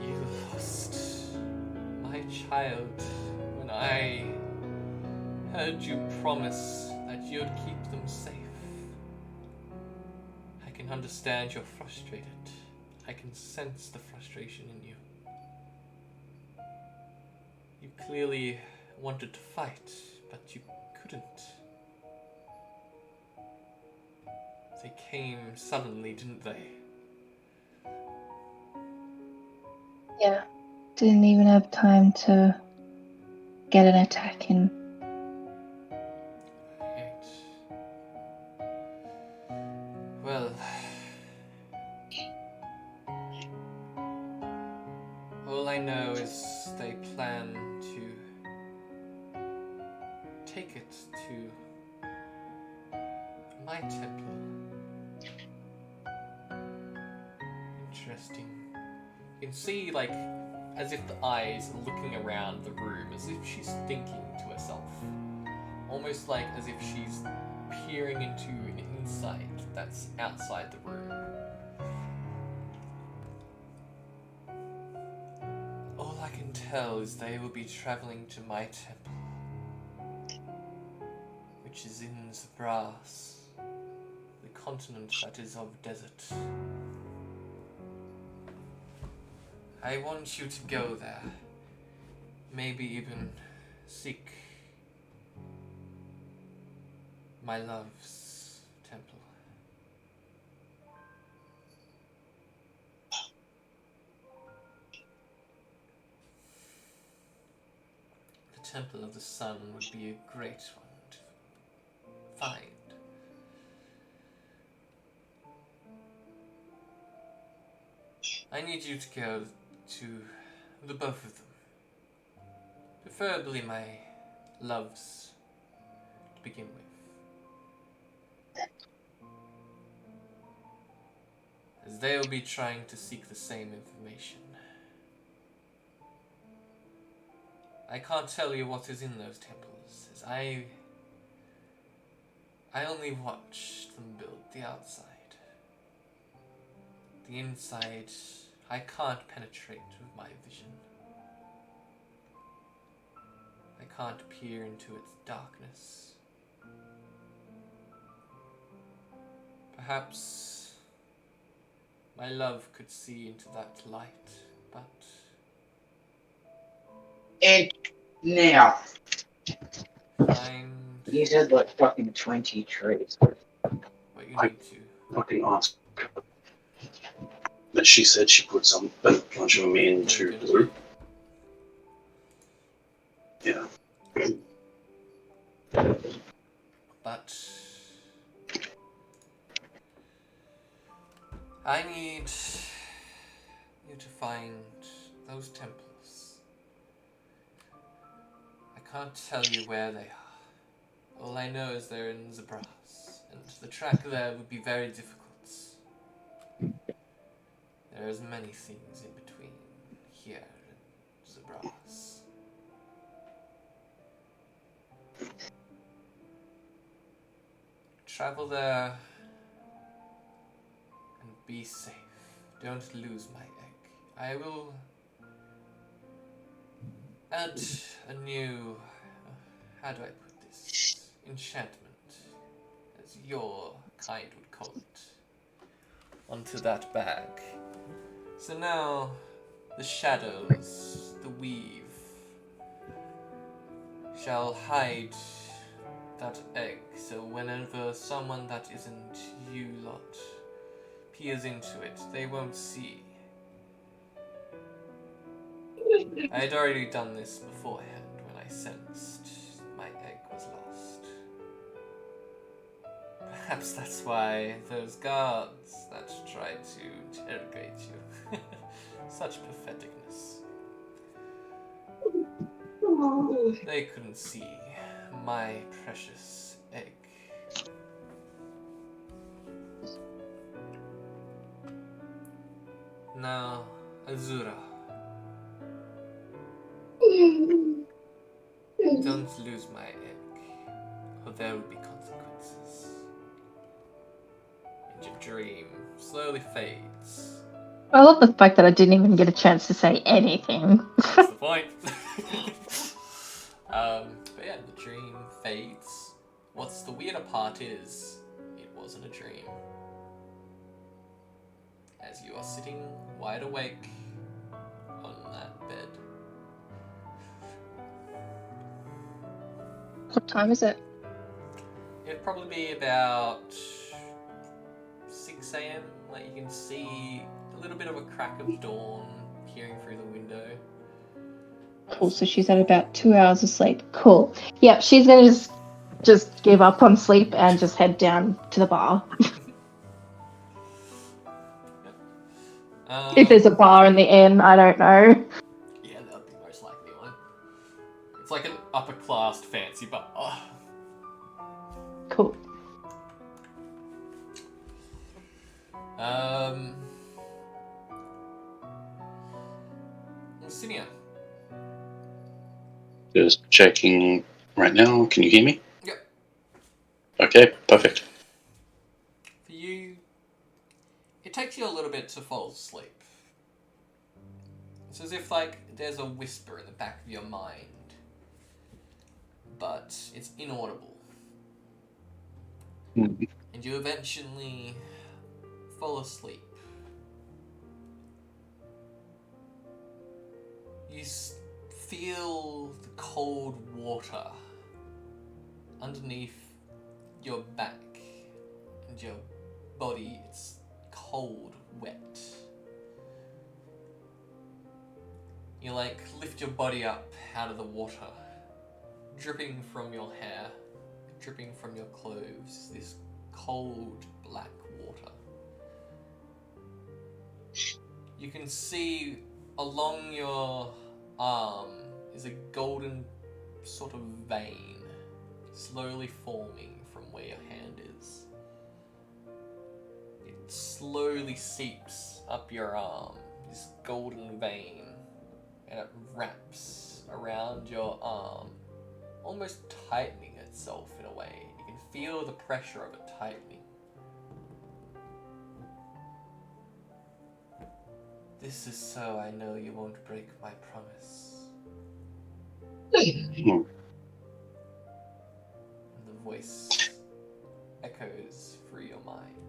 You lost my child when I heard you promise that you'd keep them safe. I can understand you're frustrated. I can sense the frustration in you. You clearly wanted to fight, but you couldn't. They came suddenly, didn't they? Yeah. Didn't even have time to get an attack in. Right. Well, all I know is they plan to take it to my temple. Interesting. You can see, like, as if the eyes are looking around the room, as if she's thinking to herself. Almost like as if she's peering into an insight that's outside the room. All I can tell is they will be traveling to my temple, which is in Zabras, the continent that is of desert. I want you to go there, maybe even seek my love's temple. The Temple of the Sun would be a great one to find. I need you to go to the both of them. Preferably my loves to begin with. As they will be trying to seek the same information. I can't tell you what is in those temples, as I only watch them build the outside. The inside, I can't penetrate with my vision. I can't peer into its darkness. Perhaps my love could see into that light, but And now, find you said like fucking 20 trees. what you need to. Fucking ask. But she said she put a bunch of them into blue. Yeah. But I need you to find those temples. I can't tell you where they are. All I know is they're in Zabras, and the track there would be very difficult. There is many things in between here and Zabras. Travel there and be safe. Don't lose my egg. I will add a new, how do I put this, enchantment, as your kind would call it, onto that bag. So now, the shadows, the weave, shall hide that egg, so whenever someone that isn't you lot peers into it, they won't see. I had already done this beforehand when I sensed my egg was lost. Perhaps that's why those guards that tried to interrogate you. Such patheticness. They couldn't see my precious egg. Now, Azura, don't lose my egg, or there will be consequences. And your dream slowly fades. I love the fact that I didn't even get a chance to say anything. That's the point. But yeah, the dream fades. What's the weirder part is, it wasn't a dream. As you are sitting wide awake on that bed. What time is it? It'd probably be about 6 a.m. Like you can see a little bit of a crack of dawn peering through the window. Cool, so she's at about 2 hours of sleep. Cool. Yeah, she's gonna just give up on sleep and just head down to the bar. If there's a bar in the inn, I don't know. Yeah, that'd be the most likely one. It's like an upper class fancy bar. Oh. Cool. Lucinia. Just checking right now. Can you hear me? Yep. Okay, perfect. For you, it takes you a little bit to fall asleep. It's as if, like, there's a whisper in the back of your mind, but it's inaudible. Mm. And you eventually fall asleep. You feel the cold water underneath your back and your body. It's cold, wet. You lift your body up out of the water, dripping from your hair, dripping from your clothes, this cold black water. You can see along your arm is a golden sort of vein slowly forming from where your hand is. It slowly seeps up your arm, this golden vein, and it wraps around your arm, almost tightening itself in a way. You can feel the pressure of it tightening. This is so I know you won't break my promise. Hmm. And the voice echoes through your mind.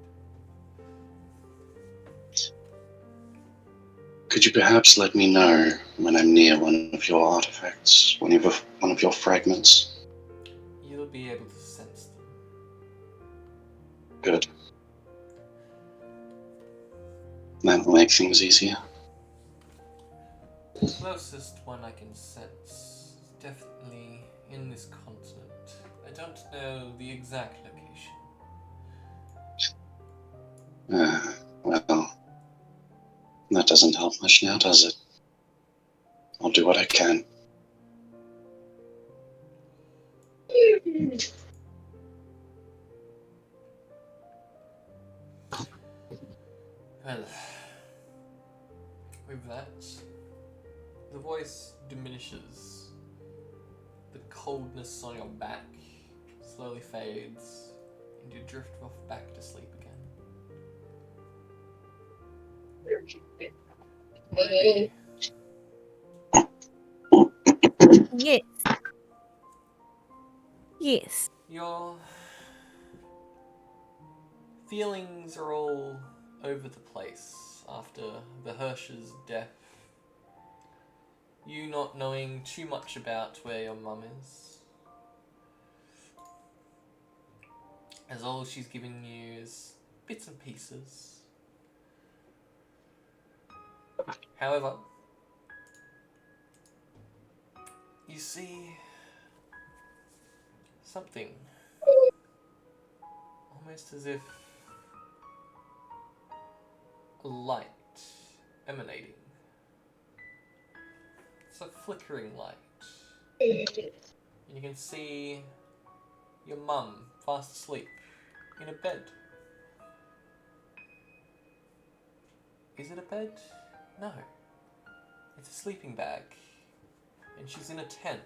Could you perhaps let me know when I'm near one of your artifacts, one of your fragments? You'll be able to sense them. Good. That'll make things easier. The closest one I can sense is definitely in this continent. I don't know the exact location. Well, that doesn't help much now, does it? I'll do what I can. Well, with that, the voice diminishes. The coldness on your back slowly fades, and you drift off back to sleep again. Ruby, Yes. Yes. your feelings are all over the place after the Hirsch's death. You not knowing too much about where your mum is, as all she's given you is bits and pieces. However, you see something almost as if a light emanating. It's a flickering light. And you can see your mum fast asleep in a bed. Is it a bed? No. It's a sleeping bag. And she's in a tent.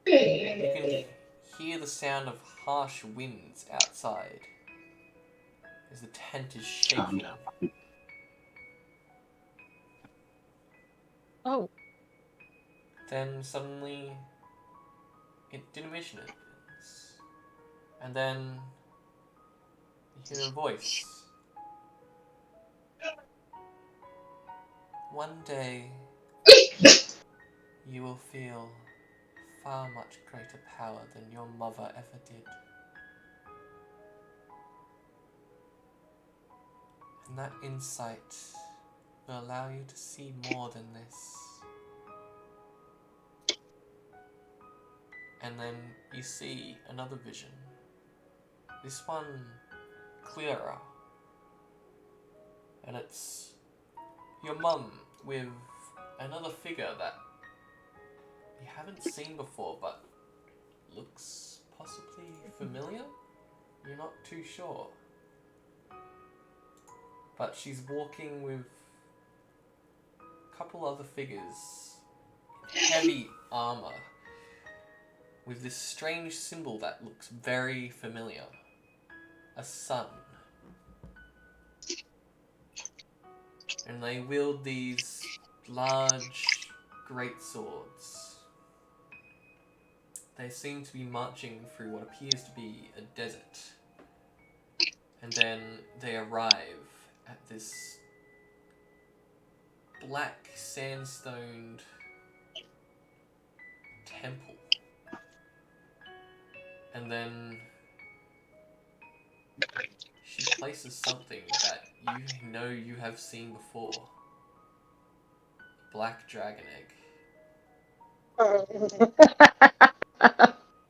You can hear the sound of harsh winds outside as the tent is shaking. Oh, Then suddenly, intermission opens. And then you hear a voice. One day, you will feel far much greater power than your mother ever did. And that insight will allow you to see more than this. And then you see another vision. This one clearer. And it's your mum with another figure that you haven't seen before but looks possibly familiar? You're not too sure. But she's walking with a couple other figures in heavy armor with this strange symbol that looks very familiar. A sun. And they wield these large great swords. They seem to be marching through what appears to be a desert. And then they arrive at this black sandstone temple. And then she places something that you know you have seen before. Black dragon egg.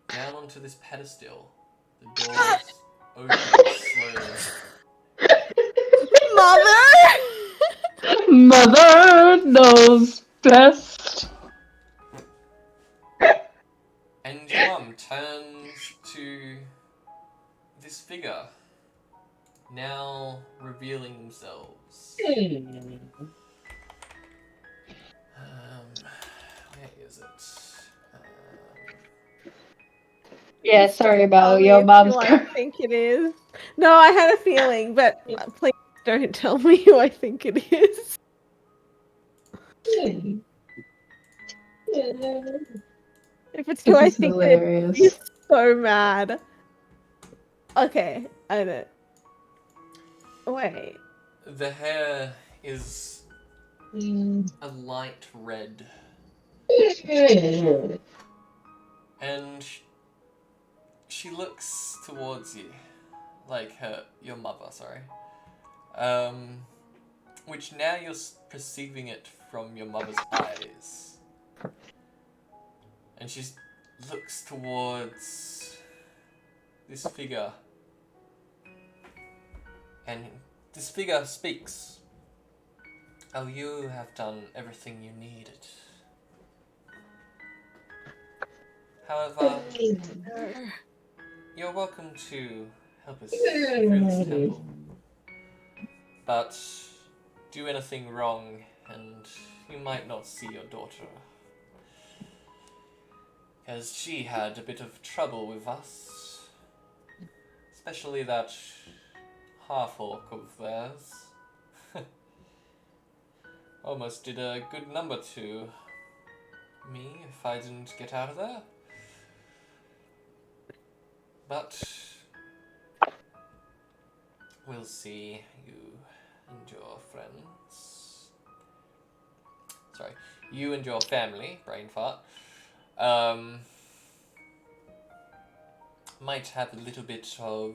Down onto this pedestal. The doors open slowly. mother! Mother knows best. And your mum turns to this figure, now revealing themselves. Where is it? Yeah, sorry about Tell me your it's mum's. who I think it is. No, I had a feeling, but please don't tell me who I think it is. If it's who This I is think it hilarious. is, he's so mad. Okay, I know. Wait. The hair is a light red. And she looks towards you. Like your mother, sorry. Which now you're perceiving it from your mother's eyes. And she looks towards this figure. And this figure speaks. Oh, you have done everything you needed. However, you're welcome to help us through this temple. But do anything wrong and you might not see your daughter. Because she had a bit of trouble with us. Especially that half-orc of theirs. Almost did a good number to me if I didn't get out of there. But we'll see you and your friends. Sorry, you and your family, brain fart, might have a little bit of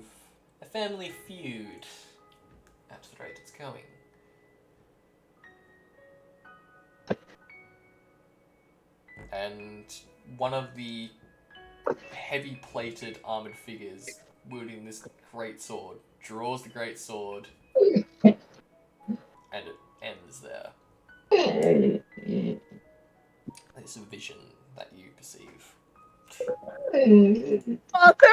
a family feud at the rate it's going. and one of the heavy-plated armored figures wielding this great sword draws the great sword, and it ends there. It's a vision that you perceive. Mother!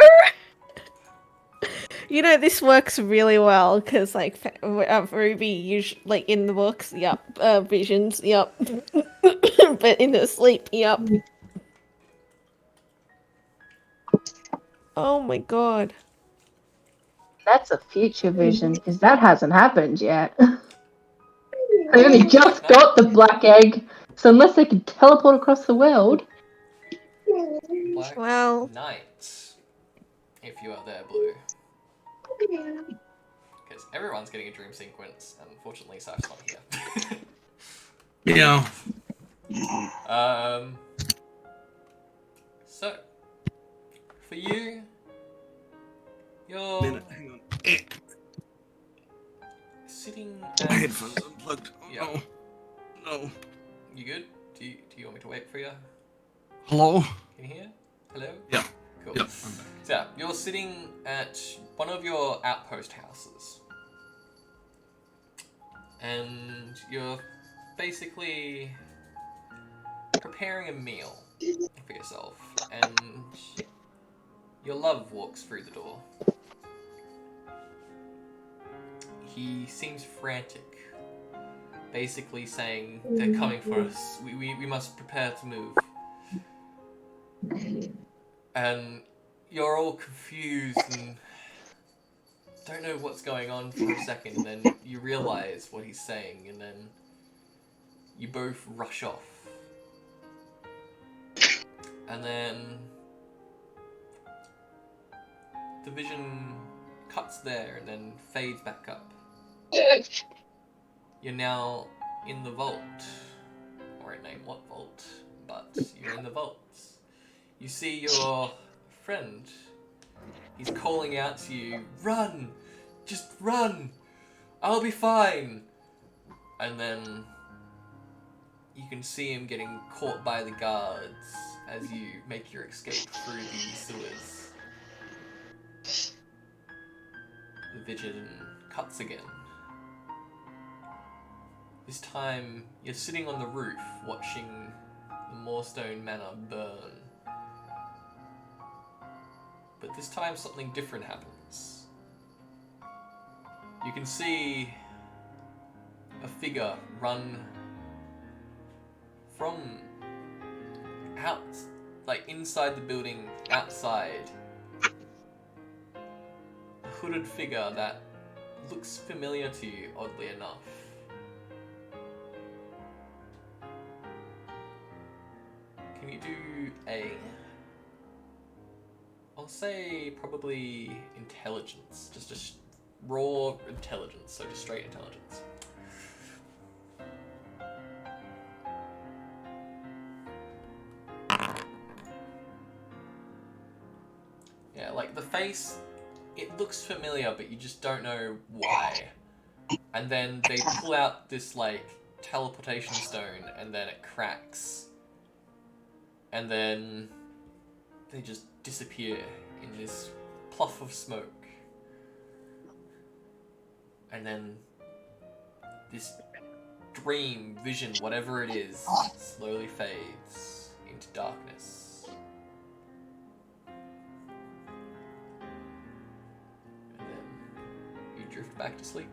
You know, this works really well because, like, Ruby usually, like, in the books, yep, visions, yep, but in her sleep, yep. Oh my god. That's a future vision because that hasn't happened yet. They only just got the black egg, so unless they can teleport across the world. Black Well- Knight, if you are there, Blue. Because everyone's getting a dream sequence, and unfortunately, Saf's not here. Yeah. So, for you, you're Hang on. sitting My headphones unplugged. Oh Yeah. no. No. You good? Do you want me to wait for you? Hello? Can you hear? Hello? Yeah. Cool. Yep, I'm back. So, yeah, you're sitting at one of your outpost houses. And you're basically preparing a meal for yourself. And your love walks through the door. He seems frantic. Basically saying, they're coming for us. We must prepare to move. And you're all confused and don't know what's going on for a second, and then you realize what he's saying, and then you both rush off. And then the vision cuts there and then fades back up. You're now in the vault. I won't name what vault, but you're in the vault. You see your friend. He's calling out to you, "Run! Just run! I'll be fine!" And then you can see him getting caught by the guards as you make your escape through the sewers. The vision cuts again. This time, you're sitting on the roof watching the Moorstone Manor burn. But this time something different happens. You can see a figure run from out, like inside the building, outside. A hooded figure that looks familiar to you, oddly enough. Can you do I'll say probably intelligence, just a raw intelligence, so just straight intelligence. Yeah, like the face, it looks familiar, but you just don't know why. And then they pull out this like teleportation stone, and then it cracks. And then they just disappear in this puff of smoke. And then this dream, vision, whatever it is, slowly fades into darkness. And then you drift back to sleep.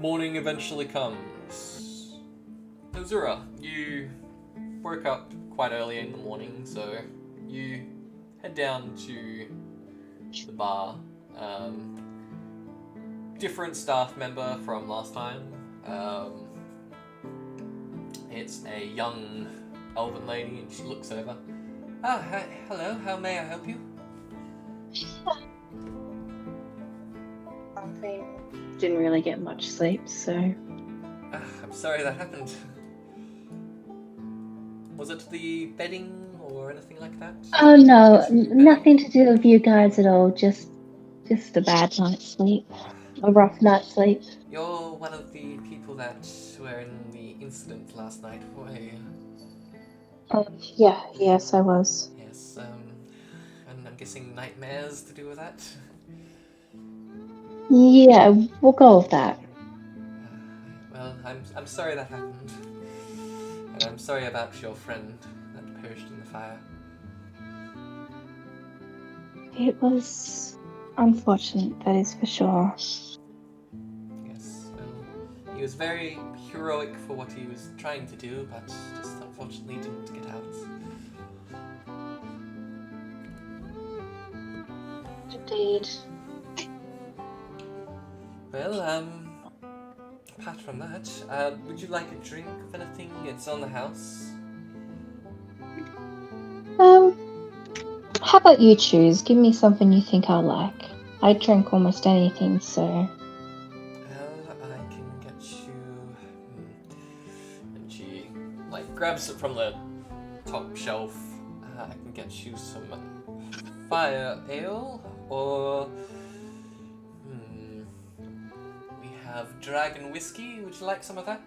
Morning eventually comes. Azura, you woke up quite early in the morning, so you head down to the bar. Different staff member from last time. It's a young elven lady, and she looks over. Hi, hello, how may I help you? Didn't really get much sleep, so... I'm sorry that happened. Was it the bedding or anything like that? Oh no, Yes, the nothing to do with you guys at all. Just a bad night's sleep. A rough night's sleep. You're one of the people that were in the incident last night, were you? Yes, I was. Yes, and I'm guessing nightmares to do with that? Yeah, we'll go with that. Well, I'm sorry that happened. And I'm sorry about your friend that perished in the fire. It was unfortunate, that is for sure. Yes, well, he was very heroic for what he was trying to do, but just unfortunately didn't get out. Indeed. Well, apart from that, would you like a drink of anything? It's on the house. How about you choose? Give me something you think I'll like. I drink almost anything, so... Well, I can get you... And she, grabs it from the top shelf. I can get you some fire ale, or... We have dragon whiskey. Would you like some of that?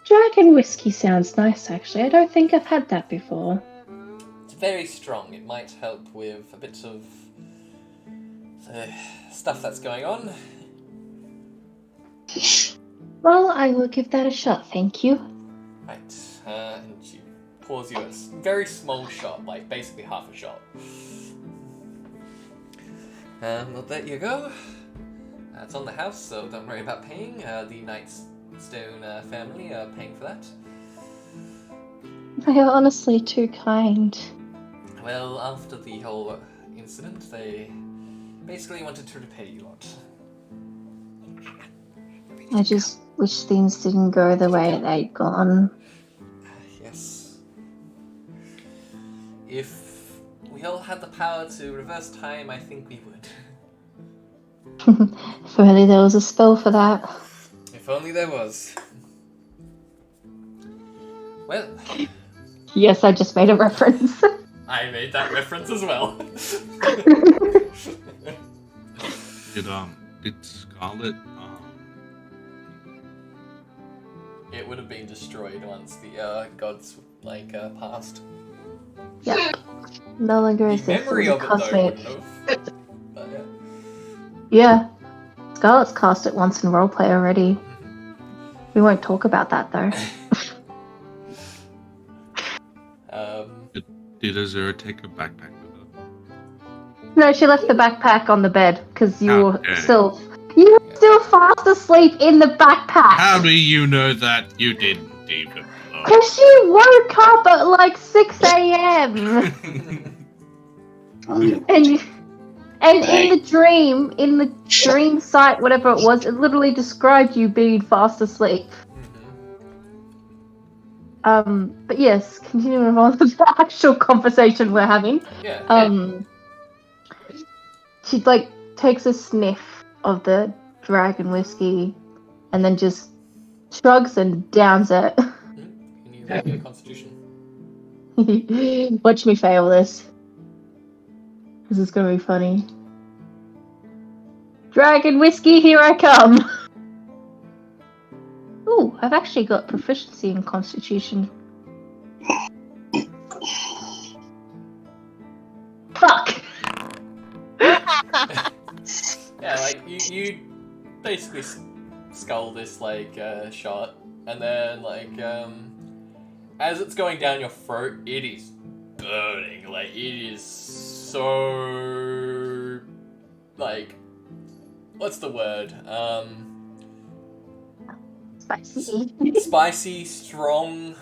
Dragon whiskey sounds nice, actually. I don't think I've had that before. It's very strong. It might help with a bit of stuff that's going on. Well, I will give that a shot, thank you. Right, and she pours you a very small shot, basically half a shot. Well, there you go. It's on the house, so don't worry about paying. The Nightstone family are paying for that. They are honestly too kind. Well, after the whole incident, they basically wanted to repay you lot. I just wish things didn't go the way they'd gone. Yes. If we all had the power to reverse time, I think we would. If only there was a spell for that. If only there was. Well, Yes, I just made a reference. I made that reference as well. Did Scarlet It would have been destroyed once the gods passed. Yep. No longer The exists. memory It of was it a though cosmic. wouldn't have. But yeah. Yeah. Scarlet's cast it once in roleplay already. We won't talk about that though. did Azura take a backpack with her? No, she left the backpack on the bed because you were Okay. still fast asleep in the backpack. How do you know that you didn't even know? Because she woke up at like 6 a.m. And in the dream site, whatever it was, it literally described you being fast asleep. But yes, continuing on with the actual conversation we're having. Yeah. She takes a sniff of the dragon whiskey and then just shrugs and downs it. Can you make a constitution? Watch me fail this. This is gonna be funny. Dragon whiskey, here I come! Ooh, I've actually got proficiency in Constitution. Fuck! Yeah, you basically skull this shot, and then as it's going down your throat, it is burning. It is so what's the word? Spicy. Spicy, strong,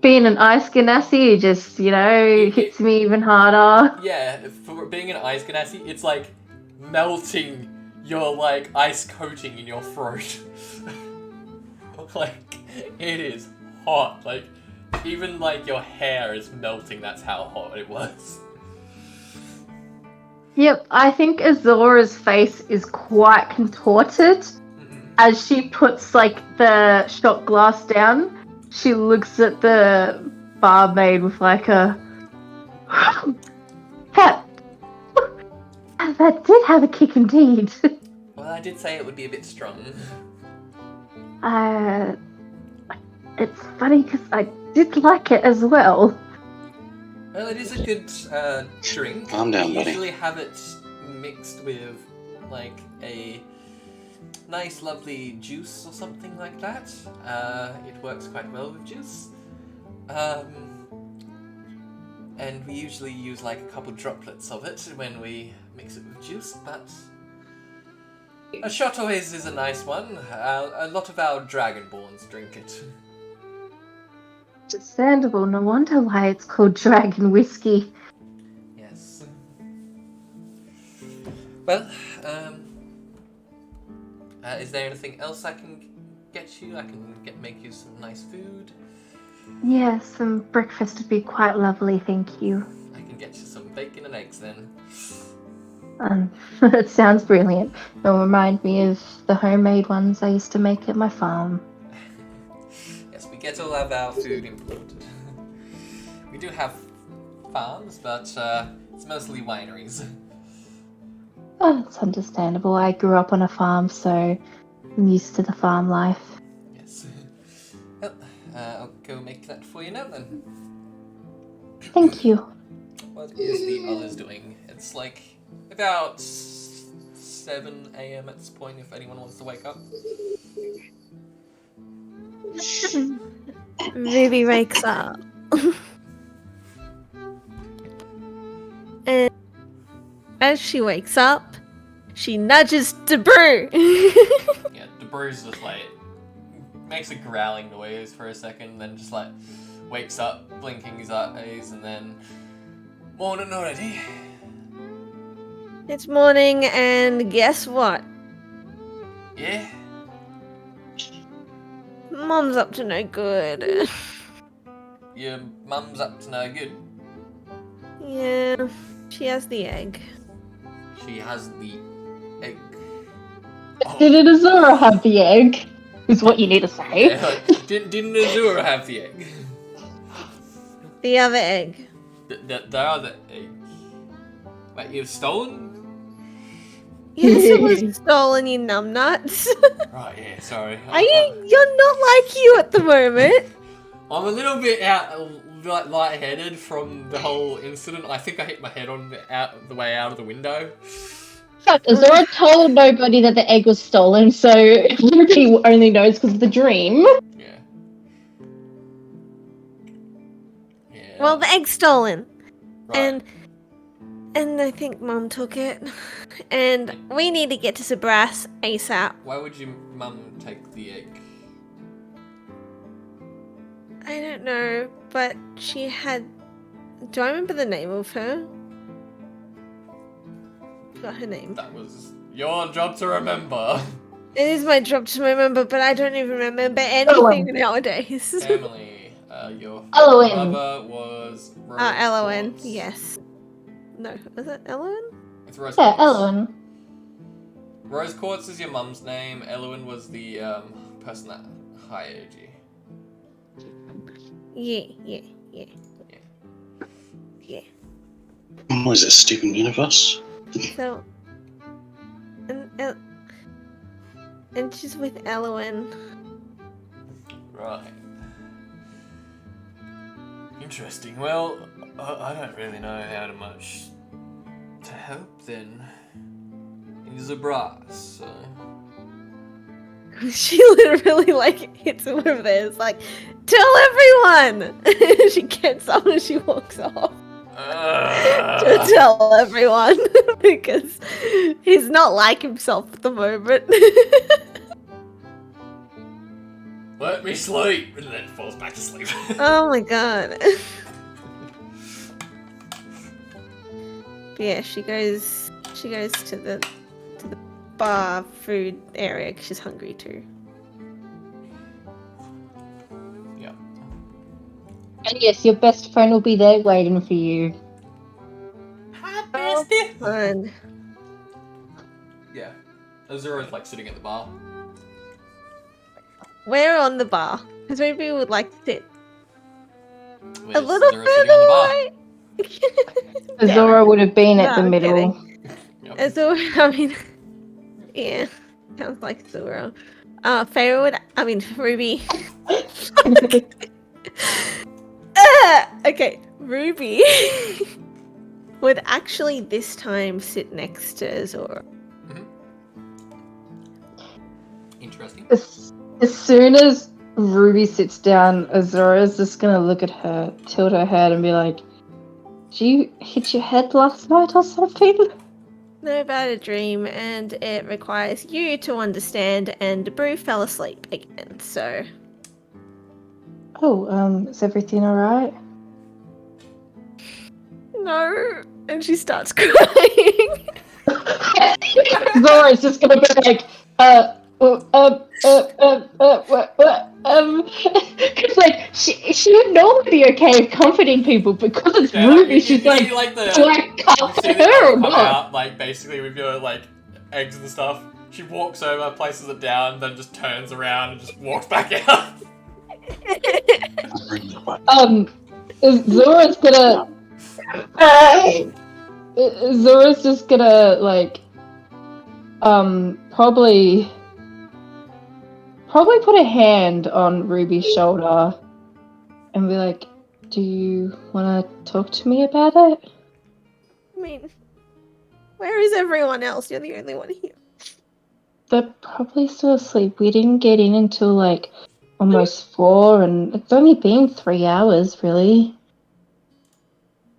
Being an ice ganassi, it just, hits me even harder. yeah, for being an ice ganassi, it's melting your ice coating in your throat. It is hot. Even your hair is melting. That's how hot it was. Yep, I think Azora's face is quite contorted as she puts the shot glass down. She looks at the barmaid with a how that did have a kick indeed. Well, I did say it would be a bit strong. It's funny because I did like it as well. Well, it is a good drink. Calm down, we buddy. usually have it mixed with, like, a nice, lovely juice or something like that. It works quite well with juice. And we usually use, like, a couple droplets of it when we mix it with juice, but a shot always is a nice one. A lot of our Dragonborns drink it. Understandable. No wonder why it's called dragon whiskey. Yes. Well, is there anything else I can get you? I can make you some nice food. Yeah, some breakfast would be quite lovely, thank you. I can get you some bacon and eggs then. That sounds brilliant. It'll remind me of the homemade ones I used to make at my farm. Yes, we get all of our food imported. We do have farms, but it's mostly wineries. Oh, it's understandable. I grew up on a farm, so I'm used to the farm life. Yes. Well, I'll go make that for you now then. Thank you. What is the others doing? It's like about 7 a.m. at this point if anyone wants to wake up. Ruby wakes up. And as she wakes up, she nudges Debrew. Yeah, Debru's just like makes a growling noise for a second, then just like wakes up, blinking his eyes, and then morning already. It's morning, and guess what? Yeah. Mom's up to no good. Your mum's up to no good. Yeah, she has the egg. She has the egg. Did Azura have the egg? Is what you need to say. Yeah, like, didn't Azura have the egg? The other egg. The other egg. Wait, you've stolen? Yes, it was stolen, you numbnuts. Right, yeah, sorry. You're not like you at the moment. I'm a little bit lightheaded from the whole incident. I think I hit my head on the way out of the window. Azura told nobody that the egg was stolen, so Ruby only knows because of the dream. Yeah. Yeah. Well, the egg's stolen. Right. And I think Mum took it. And we need to get to Sabras ASAP. Why would your mum take the egg? I don't know, but she had... Do I remember the name of her? Got her name. That was your job to remember. It is my job to remember, but I don't even remember anything nowadays. Emily, your Elowen. mother was Rose Elowen, Quartz. yes. No, was it Elowen? It's Rose Yeah, Quartz. Elowen. Rose Quartz is your mum's name. Elowen was the person that hired you. Yeah. Was it Steven Universe? So, and she's with Elowen. Right. Interesting. Well, I don't really know how much to help then. He's a brass, so... She literally like hits him over there. It's like, tell everyone. She gets up and she walks off to tell everyone because he's not like himself at the moment. Let me sleep, and then falls back to sleep. Oh my god. But yeah, she goes to the bar food area because she's hungry too. Yeah. And yes, your best friend will be there waiting for you. Hi, bestie. Fun. Yeah. Azura's like sitting at the bar. We're on the bar because maybe we would like to sit Where's a little Azura sitting on the bar? further away. Azura would have been at the I'm middle. kidding. Yeah. Azura, I mean, yeah, sounds like Azura. Pharaoh would, I mean, Ruby. Okay, Ruby would actually this time sit next to Azura. Interesting. As soon as Ruby sits down, Azura's just gonna look at her, tilt her head, and be like, "Did you hit your head last night or something?" Know about a dream, and it requires you to understand. And Brew fell asleep again, so Oh, is everything alright? no. And she starts crying. Zora's just gonna be like, it's like she would normally be okay with comforting people, but because it's Yeah, Ruby, you she's see, like, like the do I you comfort see the her or egg come not? out, like basically with your like eggs and stuff. She walks over, places it down, then just turns around and just walks back out. Zora's gonna. Zora's just gonna like, probably put a hand on Ruby's shoulder and be like, "Do you want to talk to me about it?" I mean, where is everyone else? You're the only one here. They're probably still asleep. We didn't get in until like almost 4, and it's only been 3 hours, really.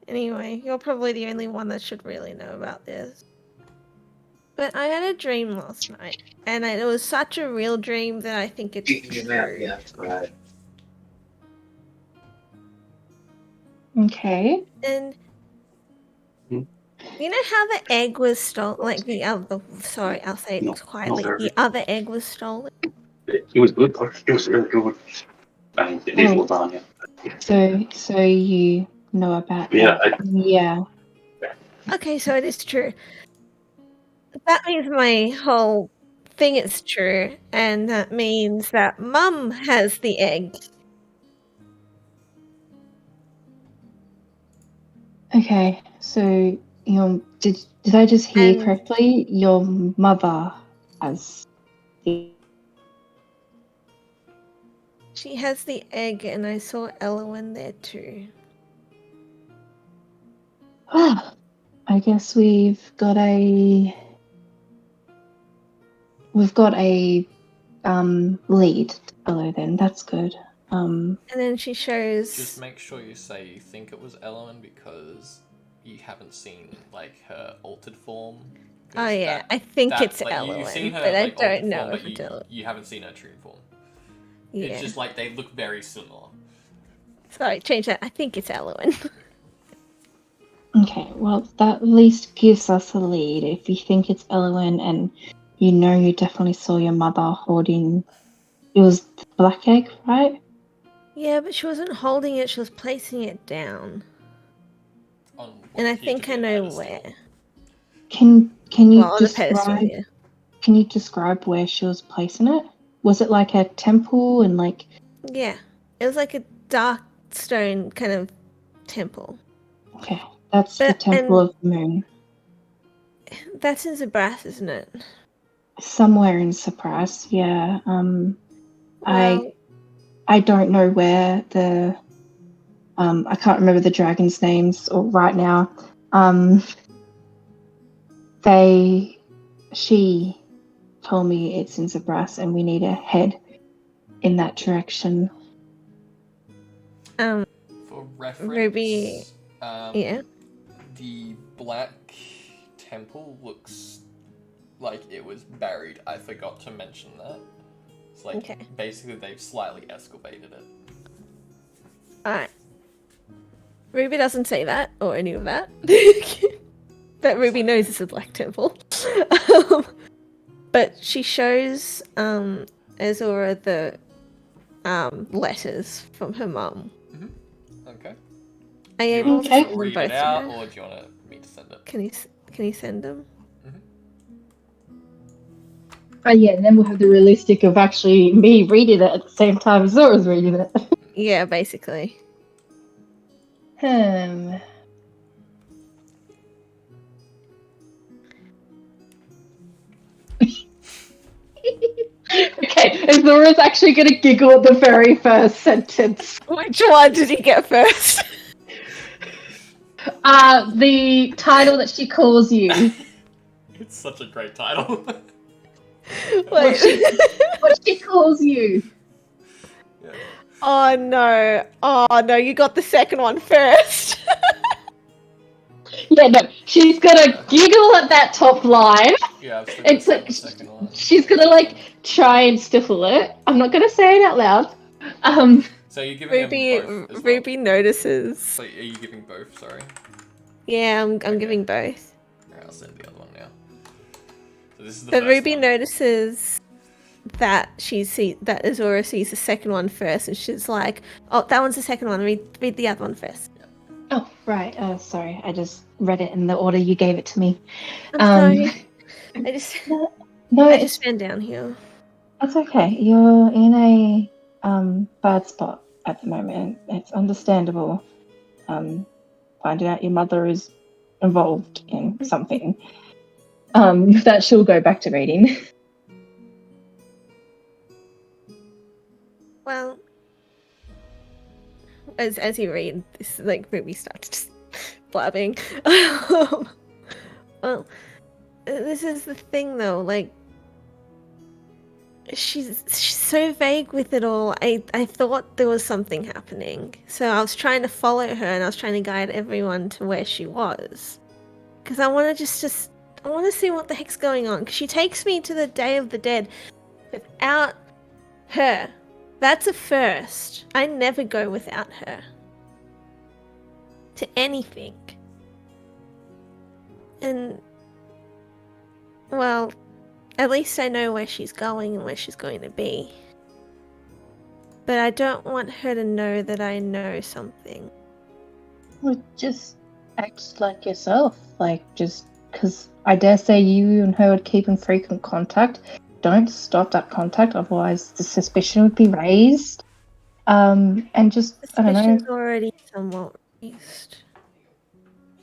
Anyway, you're probably the only one that should really know about this. But I had a dream last night, and it was such a real dream that I think it's true. Yeah, right. Okay. And Hmm? you know how the egg was stolen? Like the other, sorry, I'll say No, it quietly. no, The other egg was stolen. It was good. It was really good. I mean, it is lasagna. So you know about Yeah, that? Yeah. Okay, so it is true. That means my whole thing is true, and that means that Mum has the egg. Okay. So did I just hear And correctly? Your mother has the. she has the egg, and I saw Elwyn there too. Ah, I guess we've got a lead to follow then. That's good. And then she shows. Just make sure you say you think it was Ellen because you haven't seen like her altered form. 'Cause Oh yeah, I think it's like, Elwyn, you've seen her, but I like, altered don't know form, if but it's Elwyn. you haven't seen her true form. Yeah. It's just like they look very similar. Sorry, change that. I think it's Elwyn. Okay, well, that at least gives us a lead. If you think it's Elowen and you definitely saw your mother holding. It was the black egg, right? Yeah, but she wasn't holding it, she was placing it down. On what And I appeared to think be I a know pedestal. where. Can you Well, on the pedestal, describe? yeah. Can you describe where she was placing it? Was it like a temple and like? Yeah. It was like a dark stone kind of temple. Okay, that's the temple of the moon. That's in Zabras, isn't it? Somewhere in Cyprus, yeah. Well, I don't know where the. I can't remember the dragons' names right now. She told me it's in Zabras and we need to head in that direction. For reference, Ruby. Yeah. The black temple looks like it was buried. I forgot to mention that. It's like Okay. basically they've slightly excavated it. Alright. Ruby doesn't say that or any of that. But Ruby knows it's a black temple. But she shows Azura the letters from her mum. Okay. Are you Do able want to Okay. send them read both it to out, her? or do you want me to send it? Can you send them? Yeah, and then we'll have the realistic of actually me reading it at the same time as Zora's reading it. Yeah, basically. Okay, Azora's actually gonna giggle at the very first sentence. Which one did he get first? The title that she calls you. It's such a great title. What she calls you. Yeah. Oh no, you got the second one first. Yeah, no, she's gonna giggle at that top line. Yeah, I've still It's got like the second one. she's gonna like try and stifle it. I'm not gonna say it out loud. So you're giving them both as well? Ruby notices. So are you giving both? Sorry. Yeah, I'm Okay. giving both. Alright, I'll send the other one now. So this is the But first Ruby one. notices that that Azura sees the second one first, and she's like, "Oh, that one's the second one. Read the other one first." Oh right. Sorry, I just read it in the order you gave it to me. I'm sorry. I just No, I just ran down here. it's okay. You're in a bad spot at the moment. It's understandable. Finding out your mother is involved in something. That she'll go back to reading. Well, as you read, this like Ruby starts just blabbing. Well, this is the thing though, like she's so vague with it all. I thought there was something happening, so I was trying to follow her and I was trying to guide everyone to where she was, because I want to just I want to see what the heck's going on. Because she takes me to the Day of the Dead without her. That's a first. I never go without her to anything. And, well, at least I know where she's going and where she's going to be. But I don't want her to know that I know something. Well, just act like yourself. Like, just because I dare say you and her would keep in frequent contact. Don't stop that contact, otherwise the suspicion would be raised. And just, I don't know. Suspicion's already somewhat raised.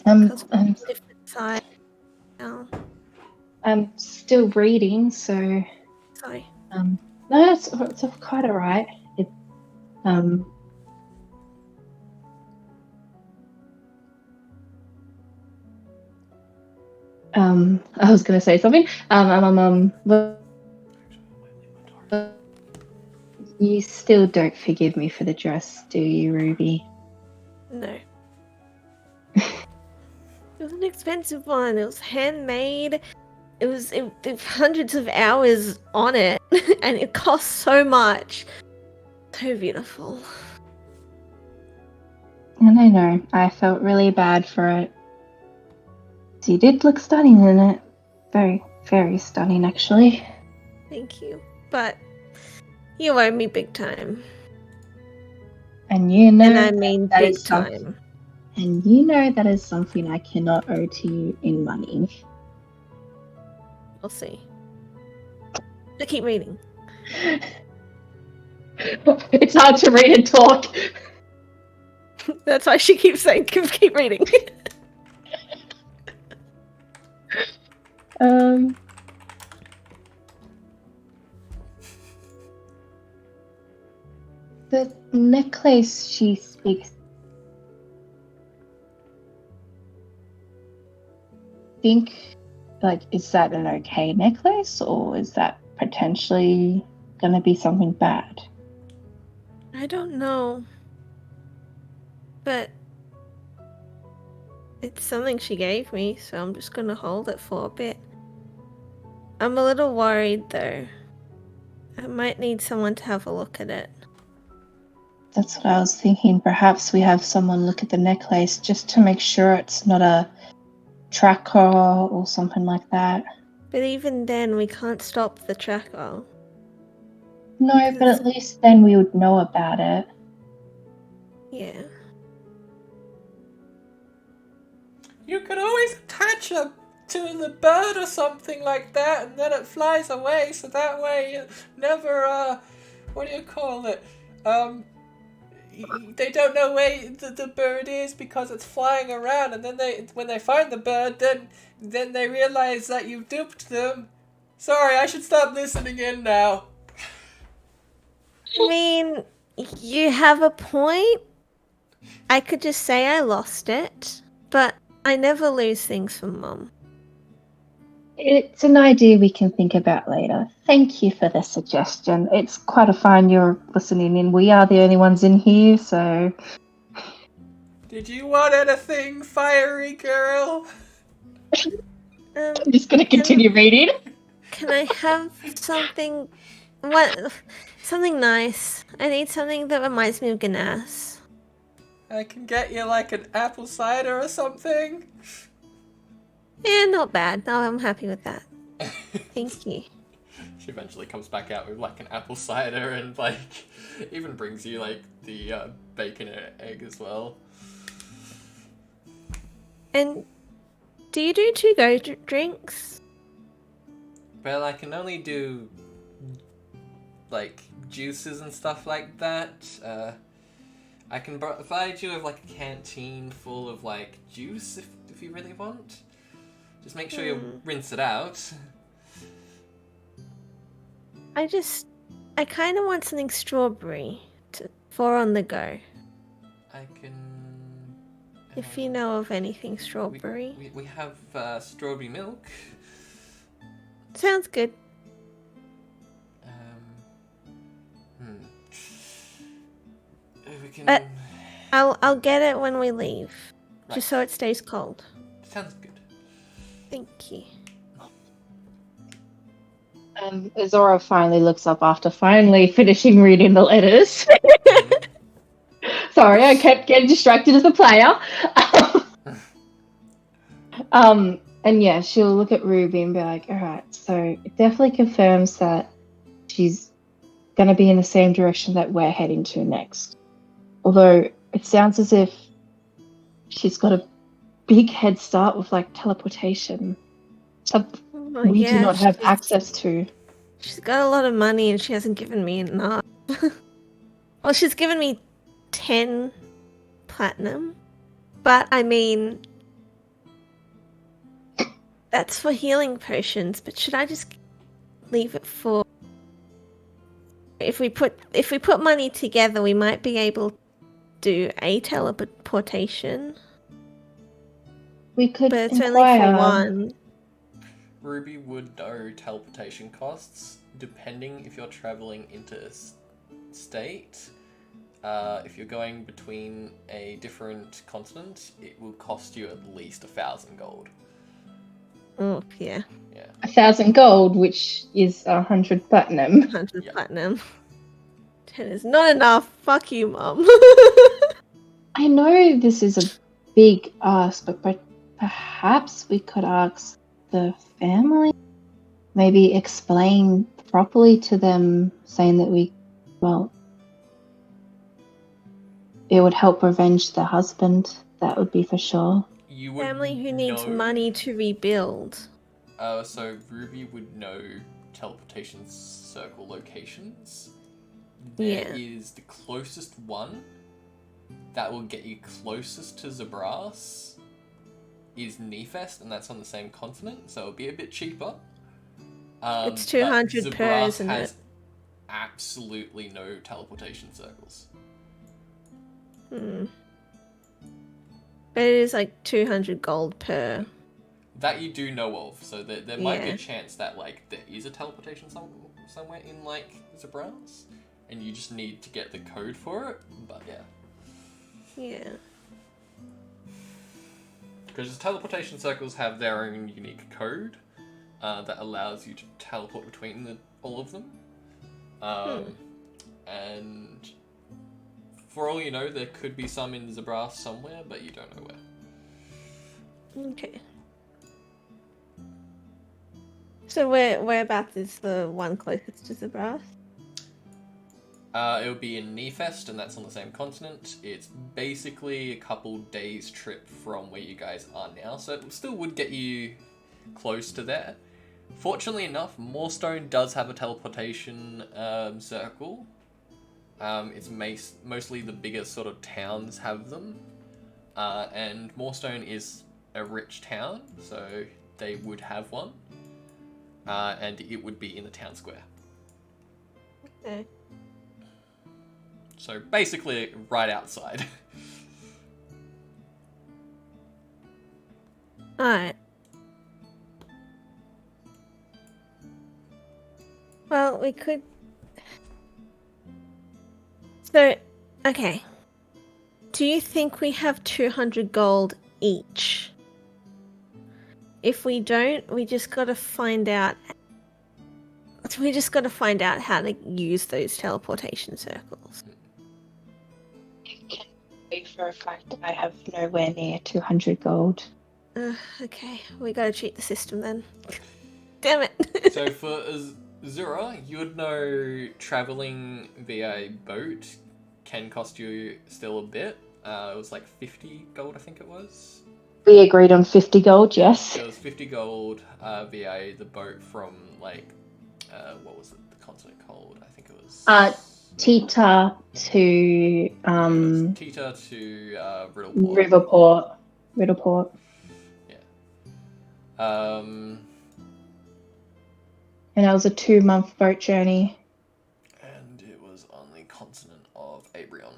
Because Different side now. I'm still reading, so Sorry. no, it's quite alright. It I was gonna say something. You still don't forgive me for the dress, do you, Ruby? No. It was an expensive one. It was handmade. It was hundreds of hours on it, and it cost so much. So beautiful. And I know, I felt really bad for it. You did look stunning in it. Very, very stunning, actually. Thank you. But you owe me big time. And you know, And I mean that big is something. time. And you know that is something I cannot owe to you in money. We'll see. I keep reading. It's hard to read and talk. That's why she keeps saying, keep reading. The necklace she speaks. Think, like, is that an okay necklace, or is that potentially gonna be something bad? I don't know. But it's something she gave me, so I'm just gonna hold it for a bit. I'm a little worried though. I might need someone to have a look at it. That's what I was thinking. Perhaps we have someone look at the necklace just to make sure it's not a tracker or something like that. But even then, we can't stop the tracker. No, but at least then we would know about it. Yeah. You could always attach it to the bird or something like that, and then it flies away, so that way it never, what do you call it? They don't know where the bird is because it's flying around, and then when they find the bird, then they realize that you've duped them. Sorry, I should stop listening in now. I mean, you have a point. I could just say I lost it, but I never lose things from Mum. It's an idea we can think about later. Thank you for the suggestion. It's quite a fine you're listening in. We are the only ones in here, so Did you want anything, fiery girl? I'm just going to continue reading. Can I have something? What? Something nice. I need something that reminds me of Ganas. I can get you like an apple cider or something. Yeah, not bad. No, I'm happy with that. Thank you. She eventually comes back out with like an apple cider and like even brings you like the bacon and egg as well. And do you do to-go drinks? Well, I can only do like juices and stuff like that. I can provide you with like a canteen full of like juice if you really want. Just make sure you rinse it out. I kind of want something strawberry for on the go. I can. If you know of anything strawberry. We have strawberry milk. Sounds good. We can. I'll get it when we leave. Right. Just so it stays cold. Sounds good. Thank you. Azora finally looks up after finally finishing reading the letters. Sorry, I kept getting distracted as a player. And yeah, she'll look at Ruby and be like, alright, so it definitely confirms that she's gonna be in the same direction that we're heading to next. Although it sounds as if she's got a big head start with like teleportation. We do not have access to. She's got a lot of money and she hasn't given me enough. Well, she's given me 10 platinum. But I mean, that's for healing potions. But should I just leave it for? If we put money together, we might be able to do a teleportation. We could, but it's inquire. only for one. Ruby would know teleportation costs, depending if you're traveling interstate. If you're going between a different continent, it will cost you at least 1,000 gold. Oh, yeah. 1,000 gold, which is 100 platinum. 100 platinum. 10 is not enough. Fuck you, Mum. I know this is a big ask, but perhaps we could ask the family? Maybe explain properly to them, saying that it would help revenge the husband. That would be for sure. You would Family who needs money to rebuild. So Ruby would know teleportation circle locations. There is the closest one that will get you closest to Zabras is Nefest, and that's on the same continent, so it'll be a bit cheaper. It's 200 per, isn't has it? absolutely no teleportation circles. But it is like 200 gold per. That you do know of, so there might be a chance that like there is a teleportation somewhere in like Zabras, and you just need to get the code for it. But yeah. Because teleportation circles have their own unique code that allows you to teleport between all of them. And for all you know, there could be some in Zabras somewhere, but you don't know where. Okay. So whereabouts is the one closest to Zabras? It would be in Nefest, and that's on the same continent. It's basically a couple days trip from where you guys are now, so it still would get you close to there. Fortunately enough, Moorstone does have a teleportation circle. It's mostly the bigger sort of towns have them, and Moorstone is a rich town, so they would have one, and it would be in the town square. Okay. So basically, right outside. Alright. Well, we could... So, okay. Do you think we have 200 gold each? If we don't, we just gotta find out... We just gotta find out how to use those teleportation circles. I can say for a fact I have nowhere near 200 gold. Okay, we gotta cheat the system then. Damn it! So for Zura, you would know traveling via boat can cost you still a bit. It was like 50 gold, I think it was. We agreed on 50 gold, yes. It was 50 gold via the boat from, like, what was the continent called? I think it was... Tita to Tita to Riddleport. Riddleport. Yeah. And that was a 2-month boat journey. And it was on the continent of Abrion.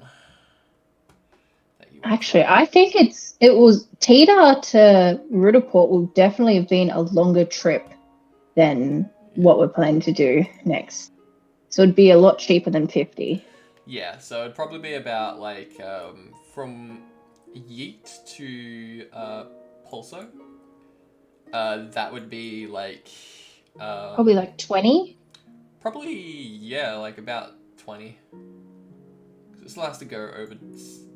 Actually, I think it was Tita to Riddleport will definitely have been a longer trip than what we're planning to do next. So it'd be a lot cheaper than 50. Yeah, so it'd probably be about, like, from Yeet to Pulso. That would be, like... Probably like 20? Probably, yeah, like about 20. It still has to go over,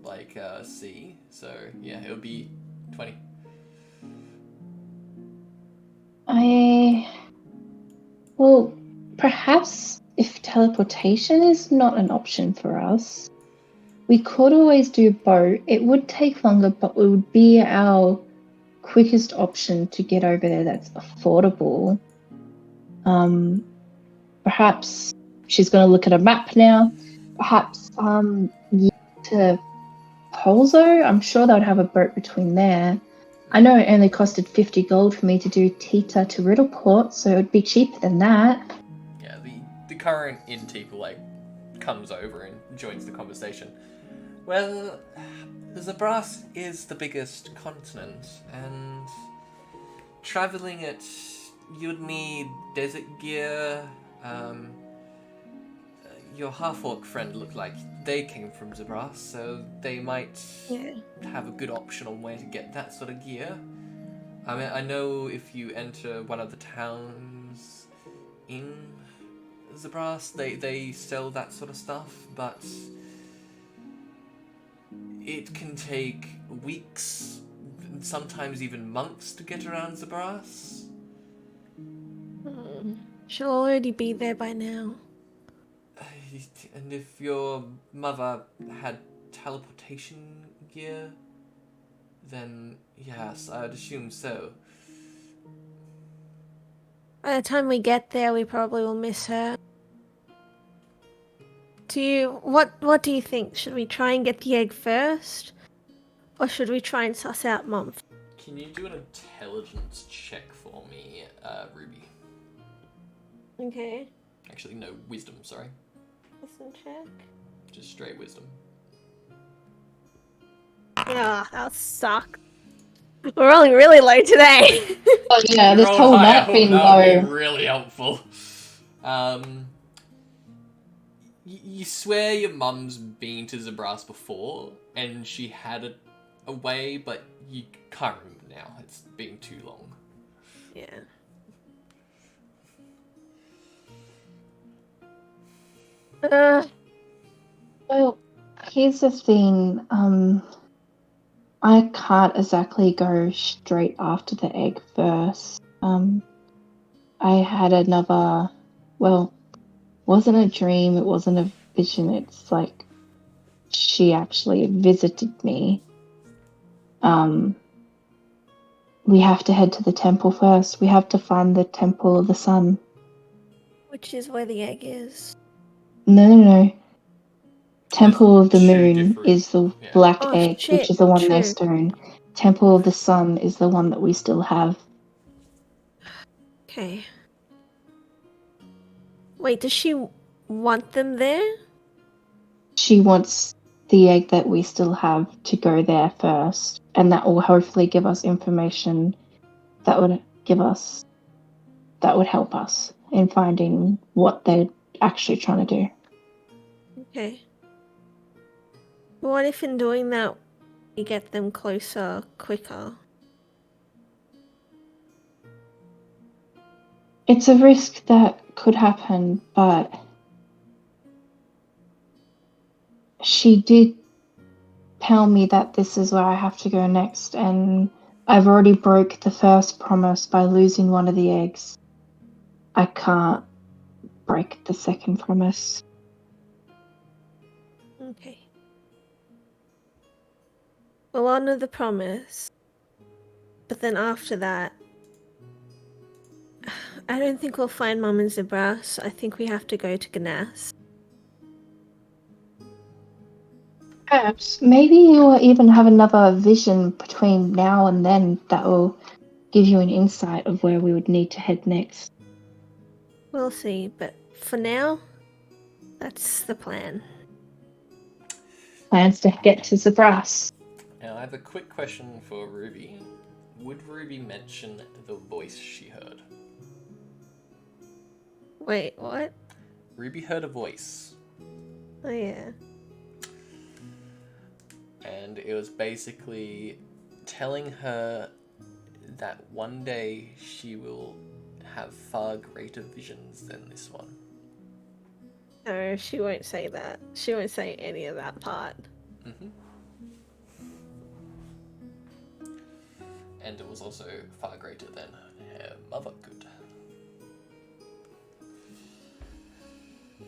like, sea, so, yeah, it would be 20. Well, perhaps if teleportation is not an option for us, we could always do boat. It would take longer, but it would be our quickest option to get over there that's affordable. Perhaps she's going to look at a map now. Perhaps to Polzo. I'm sure they would have a boat between there. I know it only costed 50 gold for me to do Tita to Riddleport, so it would be cheaper than that. Yeah, the current innkeeper, like, comes over and joins the conversation. Well, Zabras is the biggest continent, and traveling it, you'd need desert gear. Your half-orc friend looked like they came from Zabras, so they might have a good option on where to get that sort of gear. I mean, I know if you enter one of the towns in Zabras, they sell that sort of stuff, but it can take weeks, sometimes even months to get around Zabras. She'll already be there by now. And if your mother had teleportation gear, then yes, I'd assume so. By the time we get there, we probably will miss her. What do you think? Should we try and get the egg first? Or should we try and suss out Mom? Can you do an intelligence check for me, Ruby? Okay. Actually, no, wisdom, sorry. Wisdom check. Just straight wisdom. Ah, that suck. We're rolling really low today. Oh yeah, this whole night been low. Really helpful. You swear your mum's been to Zabras before, and she had a way, but you can't remember now. It's been too long. Yeah. Well, here's the thing. I can't exactly go straight after the egg first. I had another, well, wasn't a dream, it wasn't a vision, it's like she actually visited me. We have to head to the temple first. We have to find the Temple of the Sun. Which is where the egg is. No. Temple of the Moon different- is the yeah. black Oh, egg, shit, which is the one true. they stone. Temple of the Sun is the one that we still have. Okay. Wait, does she want them there? she wants the egg that we still have to go there first, and that will hopefully give us information that would help us in finding what they're actually trying to do. Okay. What if in doing that we get them closer quicker? It's a risk that could happen, but she did tell me that this is where I have to go next, and I've already broke the first promise by losing one of the eggs. I can't break the second promise. Okay. We'll honor the promise, but then after that, I don't think we'll find Mum and Zebras. I think we have to go to Ganas. Perhaps. Maybe you'll even have another vision between now and then that will give you an insight of where we would need to head next. We'll see, but for now, that's the plan. Plans to get to Zebras. Now, I have a quick question for Ruby. Would Ruby mention the voice she heard? Wait, what? Ruby heard a voice, Oh yeah. and it was basically telling her that one day she will have far greater visions than this one. No, she won't say that. She won't say any of that part. Mm-hmm. And it was also far greater than her mother could.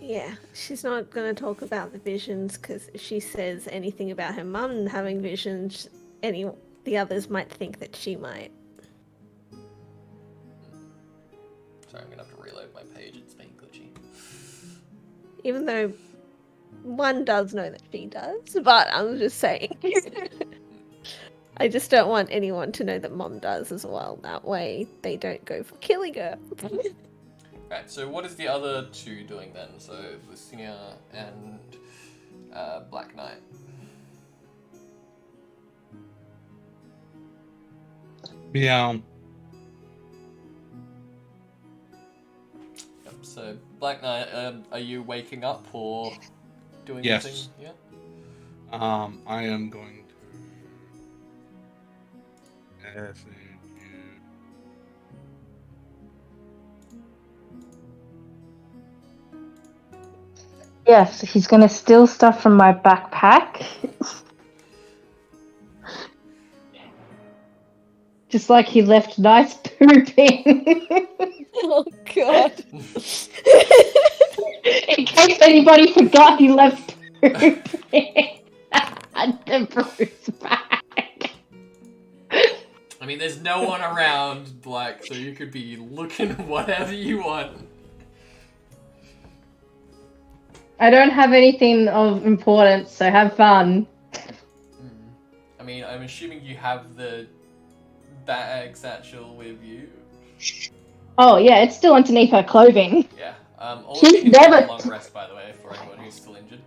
Yeah, she's not going to talk about the visions, because if she says anything about her mum having visions, the others might think that she might. Sorry, I'm gonna have to reload my page, it's being glitchy. Even though one does know that she does, but I'm just saying. I just don't want anyone to know that Mum does as well. That way they don't go for killing her. Right, so what is the other two doing then? So, Lucinia and Black Knight. Yeah. Yep, so, Black Knight, are you waking up or doing Yes. anything? Yeah? I am going to message you. Yes, he's gonna steal stuff from my backpack. Just like he left nice pooping. Oh god. In case anybody forgot, he left pooping at the Bruce bag. I mean, there's no one around, Black, so you could be looking whatever you want. I don't have anything of importance, so have fun. I mean, I'm assuming you have the bag satchel with you. Oh yeah, it's still underneath her clothing. Yeah. All of She's you have never- a long rest, by the way, for anyone who's still injured.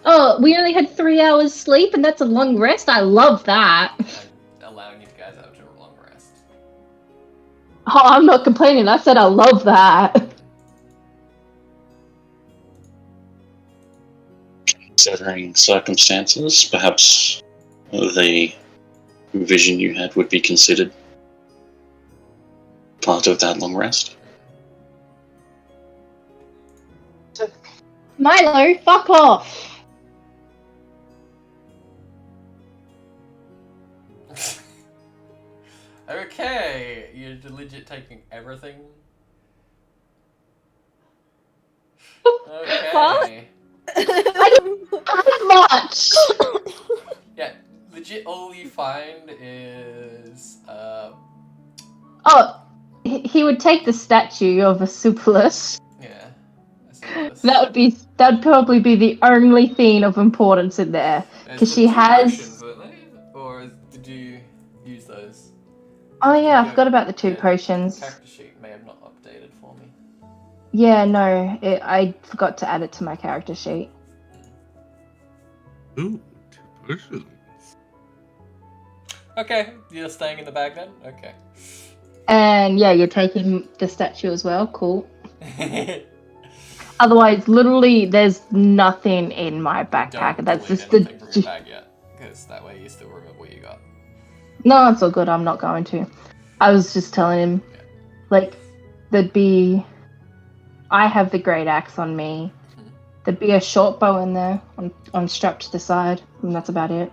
Oh, we only had 3 hours sleep, and that's a long rest. I love that. I'm allowing you guys out to a long rest. Oh, I'm not complaining. I said I love that. Considering circumstances, perhaps the vision you had would be considered part of that long rest. Milo, fuck off. Okay, you're legit taking everything. Okay. How much? Yeah, legit. All you find is Oh, he would take the statue of Vesuvius. yeah. I see this. That'd probably be the only thing of importance in there, There's because the she two has. potions, weren't they? Or did you use those? Oh yeah, I Yeah. forgot about the 2 Yeah. potions. Character sheet may have not updated for me. Yeah, no, I forgot to add it to my character sheet. Ooh, 2 potions. Okay, you're staying in the bag then? Okay. And yeah, you're taking the statue as well. Cool. Otherwise, literally, there's nothing in my backpack. Don't That's delete just the. anything from your bag yet, because that way you still remember what you got. No, it's all good. I'm not going to. I was just telling him, Yeah. like, there'd be. I have the great axe on me. Mhm. There'd be a short bow in there, on strapped to the side, and that's about it.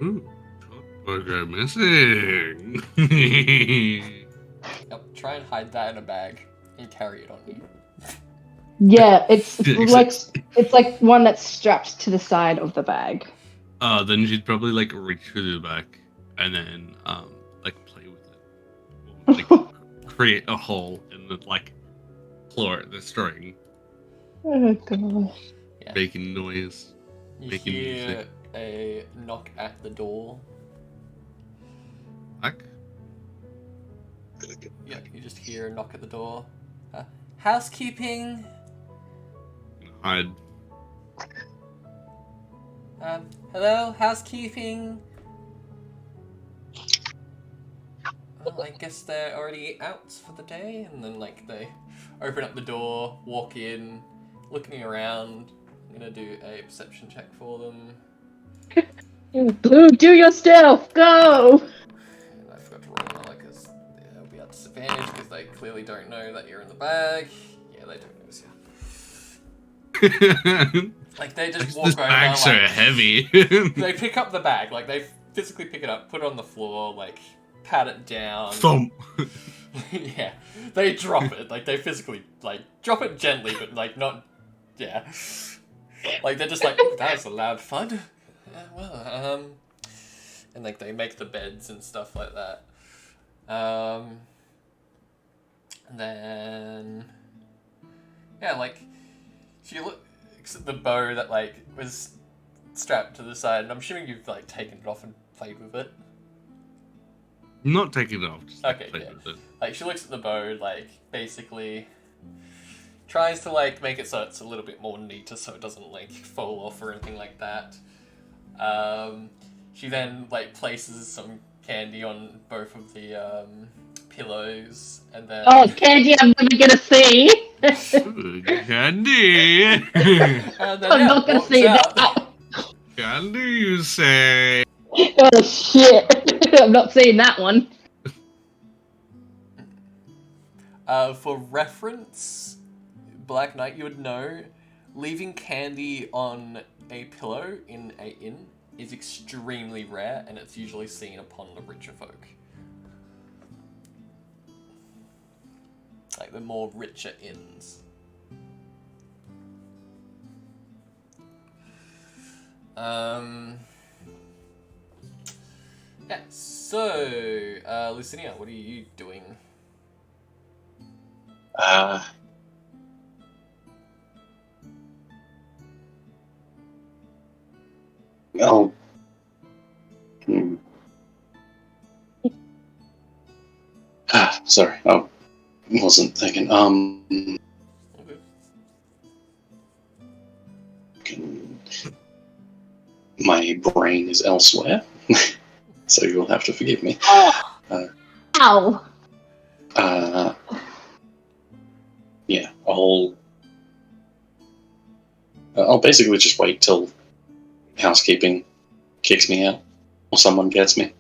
Ooh, what are missing? Yep, try and hide that in a bag and carry it on you. Yeah, it's like Exactly. it's like one that's strapped to the side of the bag. Then she'd probably like reach to the back and then like play with it. Or, like create a hole in the like floor, the string, Oh gosh. Yeah. making noise. You Making hear music. a knock at the door. Back? Yeah, you just hear a knock at the door. Housekeeping. Hide. Hello, housekeeping. Well, I guess they're already out for the day, and then like they open up the door, walk in, looking around. I'm gonna do a perception check for them. Blue, do your stuff. Go. And I forgot to roll another because they'll be at disadvantage because they clearly don't know that you're in the bag. Yeah, they don't notice you. Like they just walk This over. bag's so Like, heavy. they pick up the bag, like they physically pick it up, put it on the floor, like pat it down. Thump. Yeah, they drop it. Like they physically like drop it gently, but like not. Yeah, like they're just like, "Ooh, that was a loud thud." And like they make the beds and stuff like that. And then yeah, like she looks at the bow that like was strapped to the side, and I'm assuming you've like taken it off and played with it. Not taking it off. Just Okay, play yeah. with it. Like she looks at the bow, like basically tries to like make it so it's a little bit more neater, so it doesn't like fall off or anything like that. She then like places some candy on both of the pillows, and then Oh, candy! I'm never gonna see. Ooh, candy. and then I'm yeah, not gonna walks see out. that. Candy, you say? Oh shit! I'm not seeing that one. For reference, Black Knight, you would know, leaving candy on a pillow in a inn is extremely rare, and it's usually seen upon the richer folk. Like the more richer inns. Yeah, so, Lucinia, what are you doing? Oh. Hmm. Sorry. I wasn't thinking. My brain is elsewhere, so you'll have to forgive me. Ow! Yeah, I'll basically just wait till housekeeping kicks me out, or someone gets me.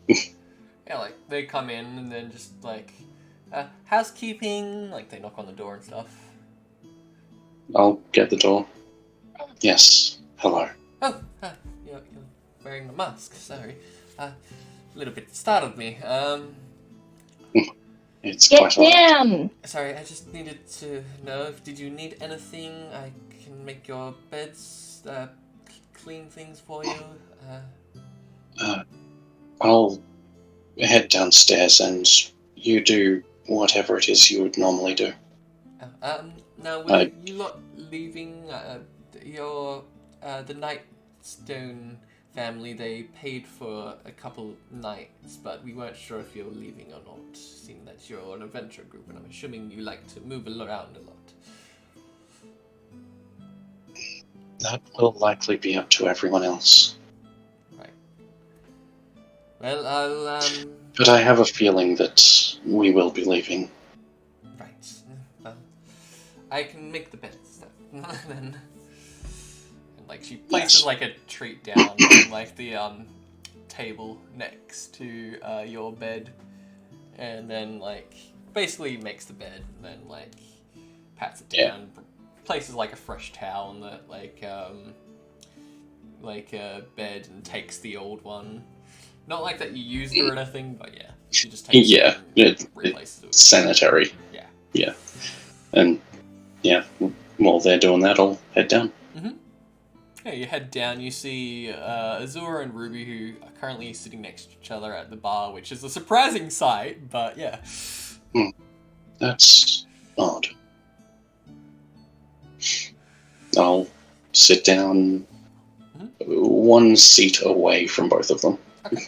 Yeah, like, they come in and then just, like, housekeeping, like, they knock on the door and stuff. I'll get the door. Yes, hello. Oh, you're wearing the mask, sorry. A little bit startled me. It's Get quite alright. down! Sorry, I just needed to know if did you need anything? I can make your beds, clean things for you. I'll head downstairs and you do whatever it is you would normally do. Now, were you lot leaving your the Nightstone family? They paid for a couple nights, but we weren't sure if you were leaving or not, seeing that you're an adventure group, and I'm assuming you like to move around a lot. That will likely be up to everyone else. Right. Well, I'll But I have a feeling that we will be leaving. Right. Well, I can make the bed stuff. Then, and like she places Yes. like a treat down on like the table next to your bed, and then like basically makes the bed, and then like pats it Yeah. down, places like a fresh towel on the bed, and takes the old one. Not like that you used it or anything, but yeah, she just takes Yeah, it and replaces it. With sanitary. Yeah. Yeah. And, yeah, while they're doing that, I'll head down. Yeah, you head down, you see Azura and Ruby, who are currently sitting next to each other at the bar, which is a surprising sight, but yeah. That's odd. I'll sit down one seat away from both of them. Okay.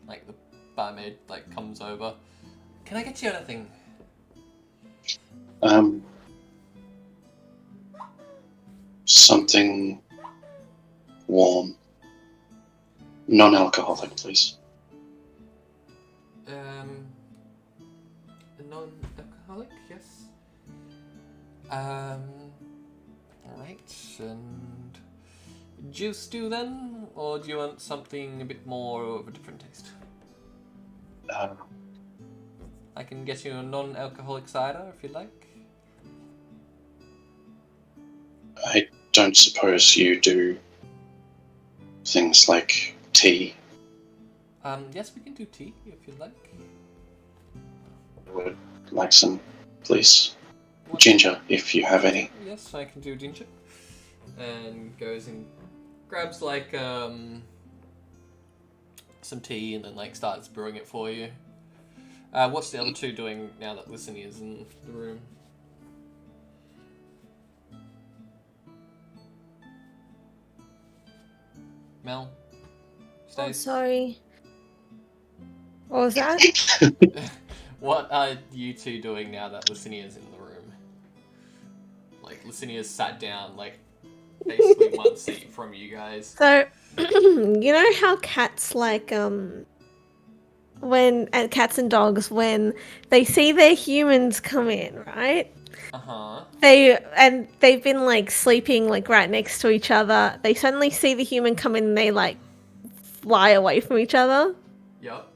Like, the barmaid, like, comes over. Can I get you anything? Something warm. Non-alcoholic, please. A non-alcoholic, yes. Alright, and juice do then? Or do you want something a bit more of a different taste? I can get you a non-alcoholic cider if you'd like. I don't suppose you do things like tea. Yes, we can do tea if you'd like. I would like some, please. What- Ginger, if you have any. Yes, I can do ginger. And goes and grabs like some tea and then like starts brewing it for you. What's the other two doing now that Lysinia's in the room? Mel? Oh, Stace? sorry. What was that? What are you two doing now that Lysinia's in the room? Like, Lysinia's sat down, like, basically one seat from you guys. So, you know how cats like cats and dogs, when they see their humans come in, right? Uh-huh. They've been like sleeping like right next to each other. They suddenly see the human come in and they like fly away from each other. Yup.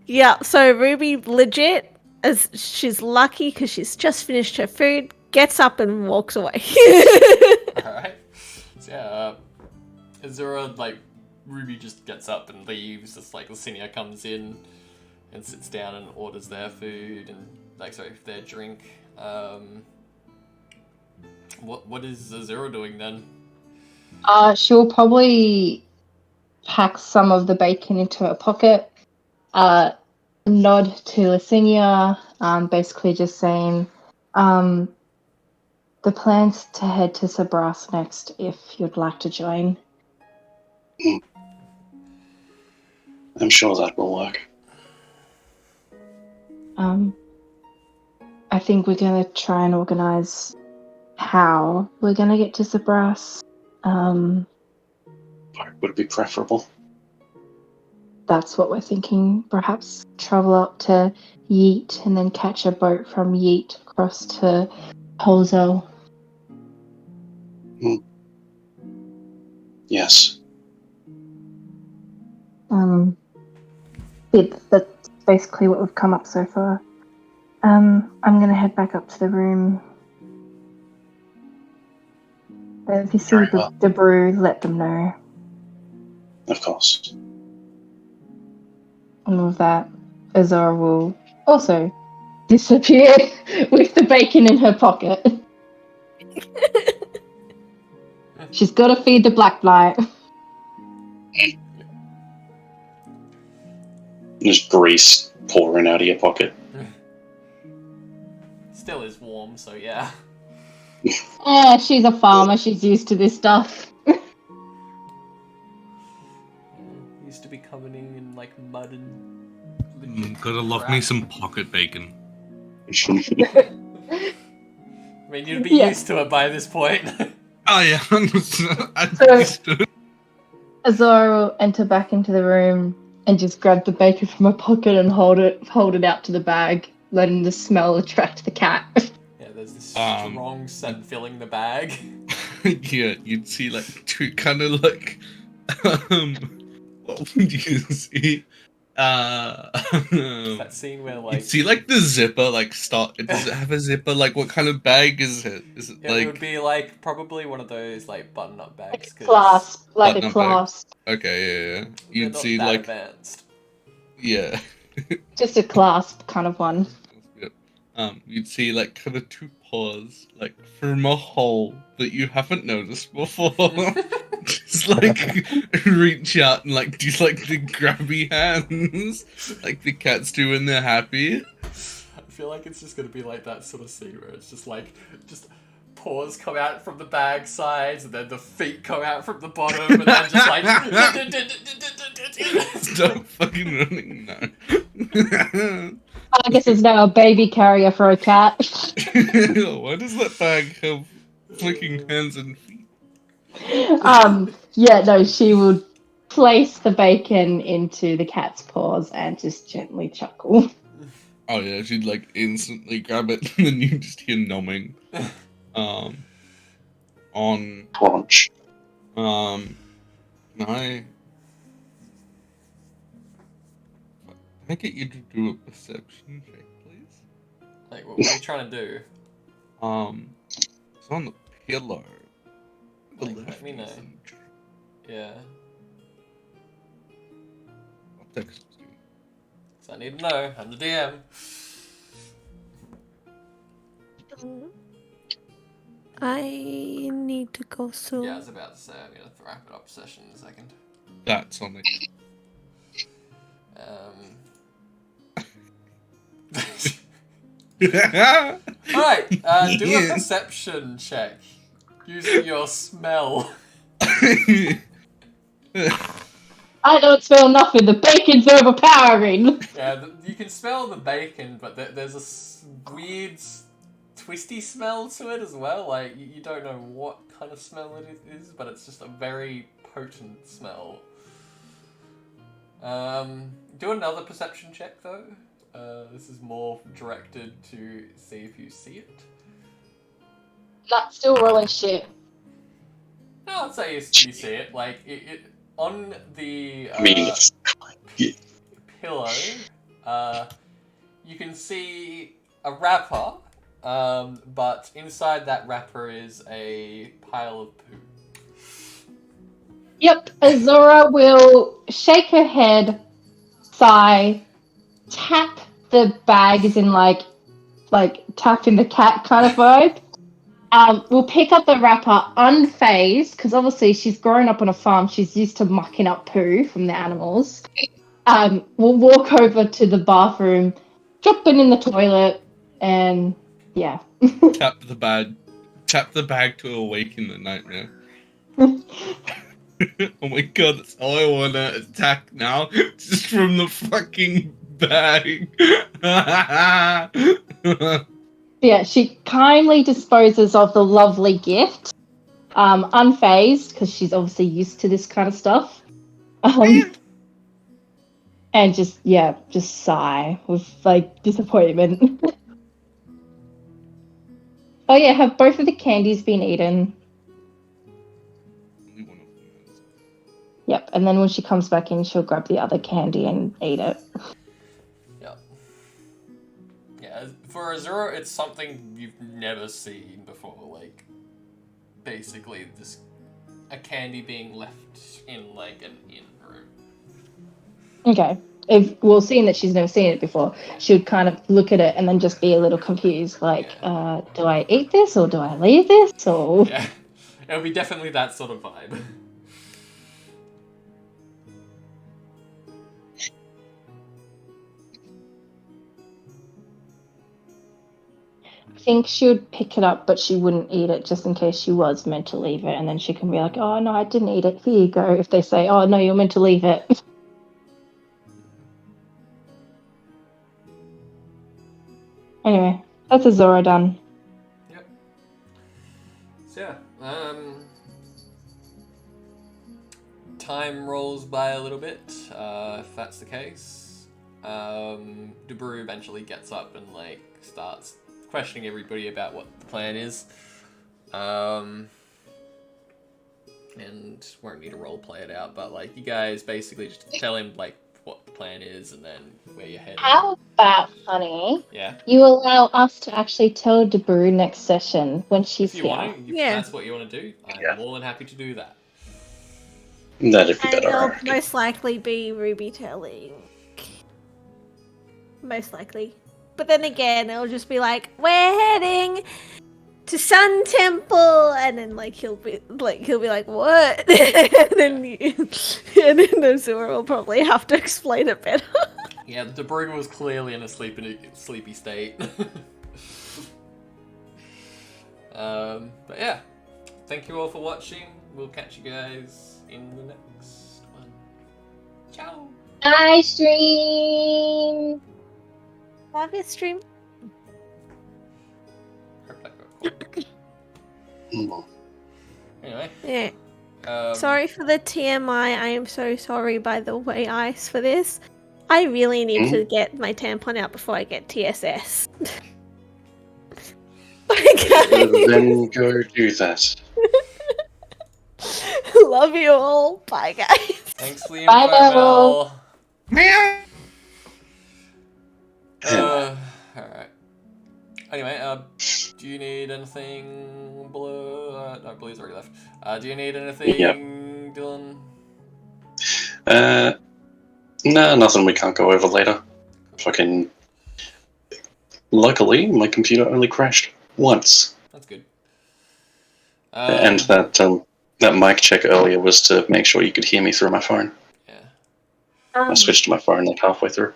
Yeah, so Ruby legit, as she's lucky because she's just finished her food, gets up and walks away. Alright. So, yeah, Azura, like, Ruby just gets up and leaves, just like Lysinia comes in and sits down and orders their food and, like, sorry, their drink. What is Azura doing then? She'll probably pack some of the bacon into her pocket, nod to Licinia, basically just saying, the plan's to head to Sabras next if you'd like to join. I'm sure that will work. I think we're going to try and organise how we're going to get to Sabras. Would it be preferable? That's what we're thinking. Perhaps travel up to Yeet and then catch a boat from Yeet across to Holzel. Yes. That's basically what we've come up so far. I'm going to head back up to the room. If you see Very well. the brew, let them know. Of course. And with that, Azora will also disappear with the bacon in her pocket. She's got to feed the black blight. There's grease pouring out of your pocket. Still is warm, so yeah. Yeah, she's a farmer. She's used to this stuff. Used to be coming in like mud and Gotta love me some pocket bacon. I mean, you'd be Yeah. used to it by this point. Oh yeah, I So- understood. Azora will enter back into the room and just grab the bacon from her pocket and hold it out to the bag, letting the smell attract the cat. Yeah, there's this Um, strong scent filling the bag. Yeah, you'd see like two kind of like what would you see? That scene where You'd like see like the zipper like start. Does it have a zipper? Like what kind of bag is it? Is it it would like be like probably one of those like button-up Like bags. a 'Cause clasp, like a Button-up bag. clasp. okay? Yeah. they're You'd not see that like advanced. yeah. Just a clasp kind of one. Yep. You'd see like kind of two paws like from a hole that you haven't noticed before. Just like reach out and like do like the grabby hands, like the cats do when they're happy. I feel like it's just gonna be like that sort of scene where it's just like paws come out from the bag sides and then the feet come out from the bottom and then just like Stop fucking running now. I guess it's now a baby carrier for a cat. Why does that bag have flicking hands and feet? Yeah, no, she would place the bacon into the cat's paws and just gently chuckle. Oh yeah, she'd like instantly grab it and then you just hear numbing. On Launch. Can I get you to do a perception check, please? like what are you trying to do? It's on the pillar. The Like, let left me know. isn't. Yeah. I'll text it to you. So I need to know. I'm the DM. I need to go soon. Yeah, I was about to say I'm gonna wrap it up session in a second. That's on it. Alright, do a Yeah. perception check. Using your smell. I don't smell nothing. The bacon's overpowering. Yeah, you can smell the bacon, but there's a weird, twisty smell to it as well. Like, you don't know what kind of smell it is, but it's just a very potent smell. Do another perception check, though. This is more directed to see if you see it. Not still rolling shit. No, I'd say you see it. Like, it on the I mean, it's pillow, you can see a wrapper, but inside that wrapper is a pile of poo. Yep, Azora will shake her head, sigh, tap the bag as in like tapping the cat kind of vibe. We'll pick up the wrapper unfazed, because obviously she's grown up on a farm. She's used to mucking up poo from the animals. We'll walk over to the bathroom, drop it in the toilet, and yeah. Tap the bag to awaken the nightmare. Oh my god, that's how I wanna attack now. Just from the fucking bag. Yeah, she kindly disposes of the lovely gift, unfazed, because she's obviously used to this kind of stuff. And just sigh with like disappointment. Oh yeah, have both of the candies been eaten? Only one of them is. Yep, and then when she comes back in, she'll grab the other candy and eat it. Yep. Yeah, for Azura, it's something you've never seen before. Like, basically, a candy being left in like an inn room. Okay. Seeing that she's never seen it before, she would kind of look at it and then just be a little confused, like, do I eat this or do I leave this or? Yeah, it'll be definitely that sort of vibe. I think she would pick it up, but she wouldn't eat it just in case she was meant to leave it, and then she can be like, "Oh no, I didn't eat it. Here you go." If they say, "Oh no, you're meant to leave it." Anyway, that's Azora done. Yep. Time rolls by a little bit, if that's the case. Debrew eventually gets up and like starts questioning everybody about what the plan is. And won't need to role play it out, but like you guys basically just tell him like what the plan is and then where you're heading. How about, honey, Yeah. you allow us to actually tell Debrew next session when she's If you here? want to, if Yeah. that's what you want to do, I'm Yeah. more than happy to do that. That'd be And better. I it'll reckon. most likely be Ruby telling. Most likely. But then again, it'll just be like, we're heading to Sun Temple, and then like he'll be like, what? and then Azura will probably have to explain it better. Yeah, Debrew was clearly in a sleepy state. But yeah, thank you all for watching. We'll catch you guys in the next one. Ciao. I stream. Love your stream. Hope that got caught. Mm. Anyway, Yeah. um, Sorry for the TMI. I am so sorry, by the way, Ice, for this. I really need to get my tampon out before I get TSS. Okay. Then go do that. Love you all. Bye, guys. Thanks for the Bye, info, Mel. Mel. Alright. Anyway, do you need anything, Blue? No, Blue's already left. Do you need anything, Yep. Dylan? Nah, nothing we can't go over later. Fucking. Luckily, my computer only crashed once. That's good. And that mic check earlier was to make sure you could hear me through my phone. Yeah. I switched to my phone like halfway through.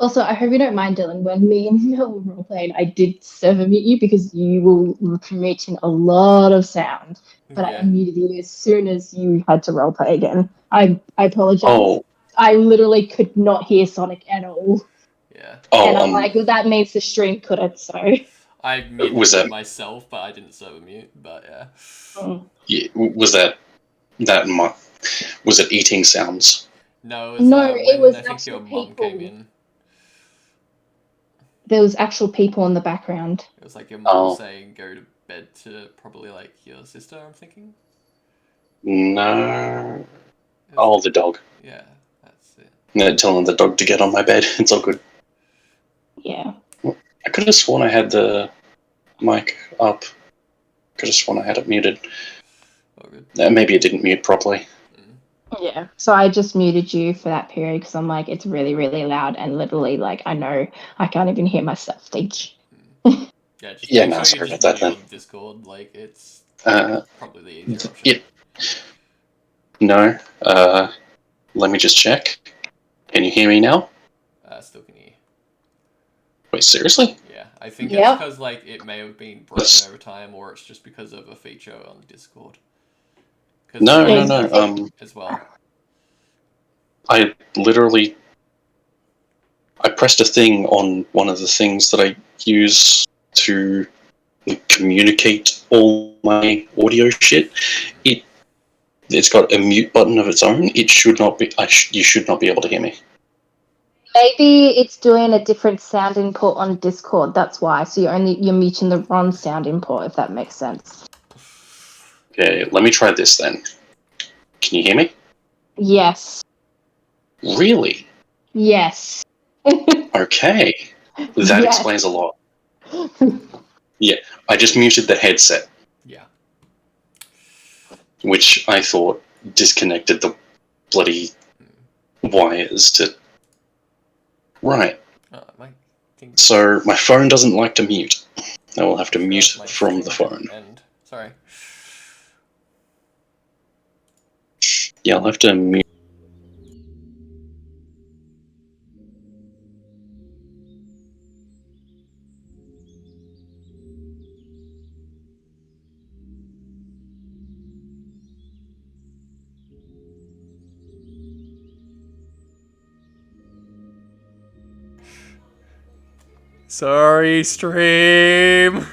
Also, I hope you don't mind, Dylan. When me and Mel were roleplaying, I did server mute you because you were emitting a lot of sound. But I Yeah. unmuted you as soon as you had to roleplay again. I apologize. Oh, I literally could not hear Sonic at all. Yeah. And I'm oh, like, well, that means the stream couldn't, so. I muted Was that- myself, but I didn't server mute. But yeah. yeah, was that was it eating sounds? No, it was, No, it when was I think your actual mum came people. in. There was actual people in the background. It was like your mum Oh. saying go to bed to probably like your sister, I'm thinking. No. It was- Oh, the dog. Yeah, that's it. No, telling the dog to get on my bed. It's all good. Yeah. I could have sworn I had the mic up. Could have sworn I had it muted. All good. Maybe it didn't mute properly. Yeah. So I just muted you for that period because I'm like, it's really, really loud. And literally, like, I know I can't even hear myself think. Yeah, just Yeah, make no, sure sorry you just about that mute then. on Discord. Like, it's Uh, probably the easier option. yeah. No. Let me just check. Can you hear me now? Still can hear. Wait, seriously? Yeah, I think Yeah. it's because like it may have been broken That's- over time, or it's just because of a feature on Discord. 'Cause No, Skype no, does no. it as well. I literally I pressed a thing on one of the things that I use to communicate all my audio shit. It's got a mute button of its own. It should not be. You should not be able to hear me. Maybe it's doing a different sound input on Discord. That's why. So you're muting the wrong sound input, if that makes sense. Okay, let me try this then. Can you hear me? Yes. Really? Yes. Okay. That Yes. explains a lot. Yeah, I just muted the headset, Yeah. which I thought disconnected the bloody wires to. Right. My thing. So my phone doesn't like to mute. I will have to mute my from the thing phone. didn't end. Sorry. Yeah, I'll have to mute. Sorry, stream.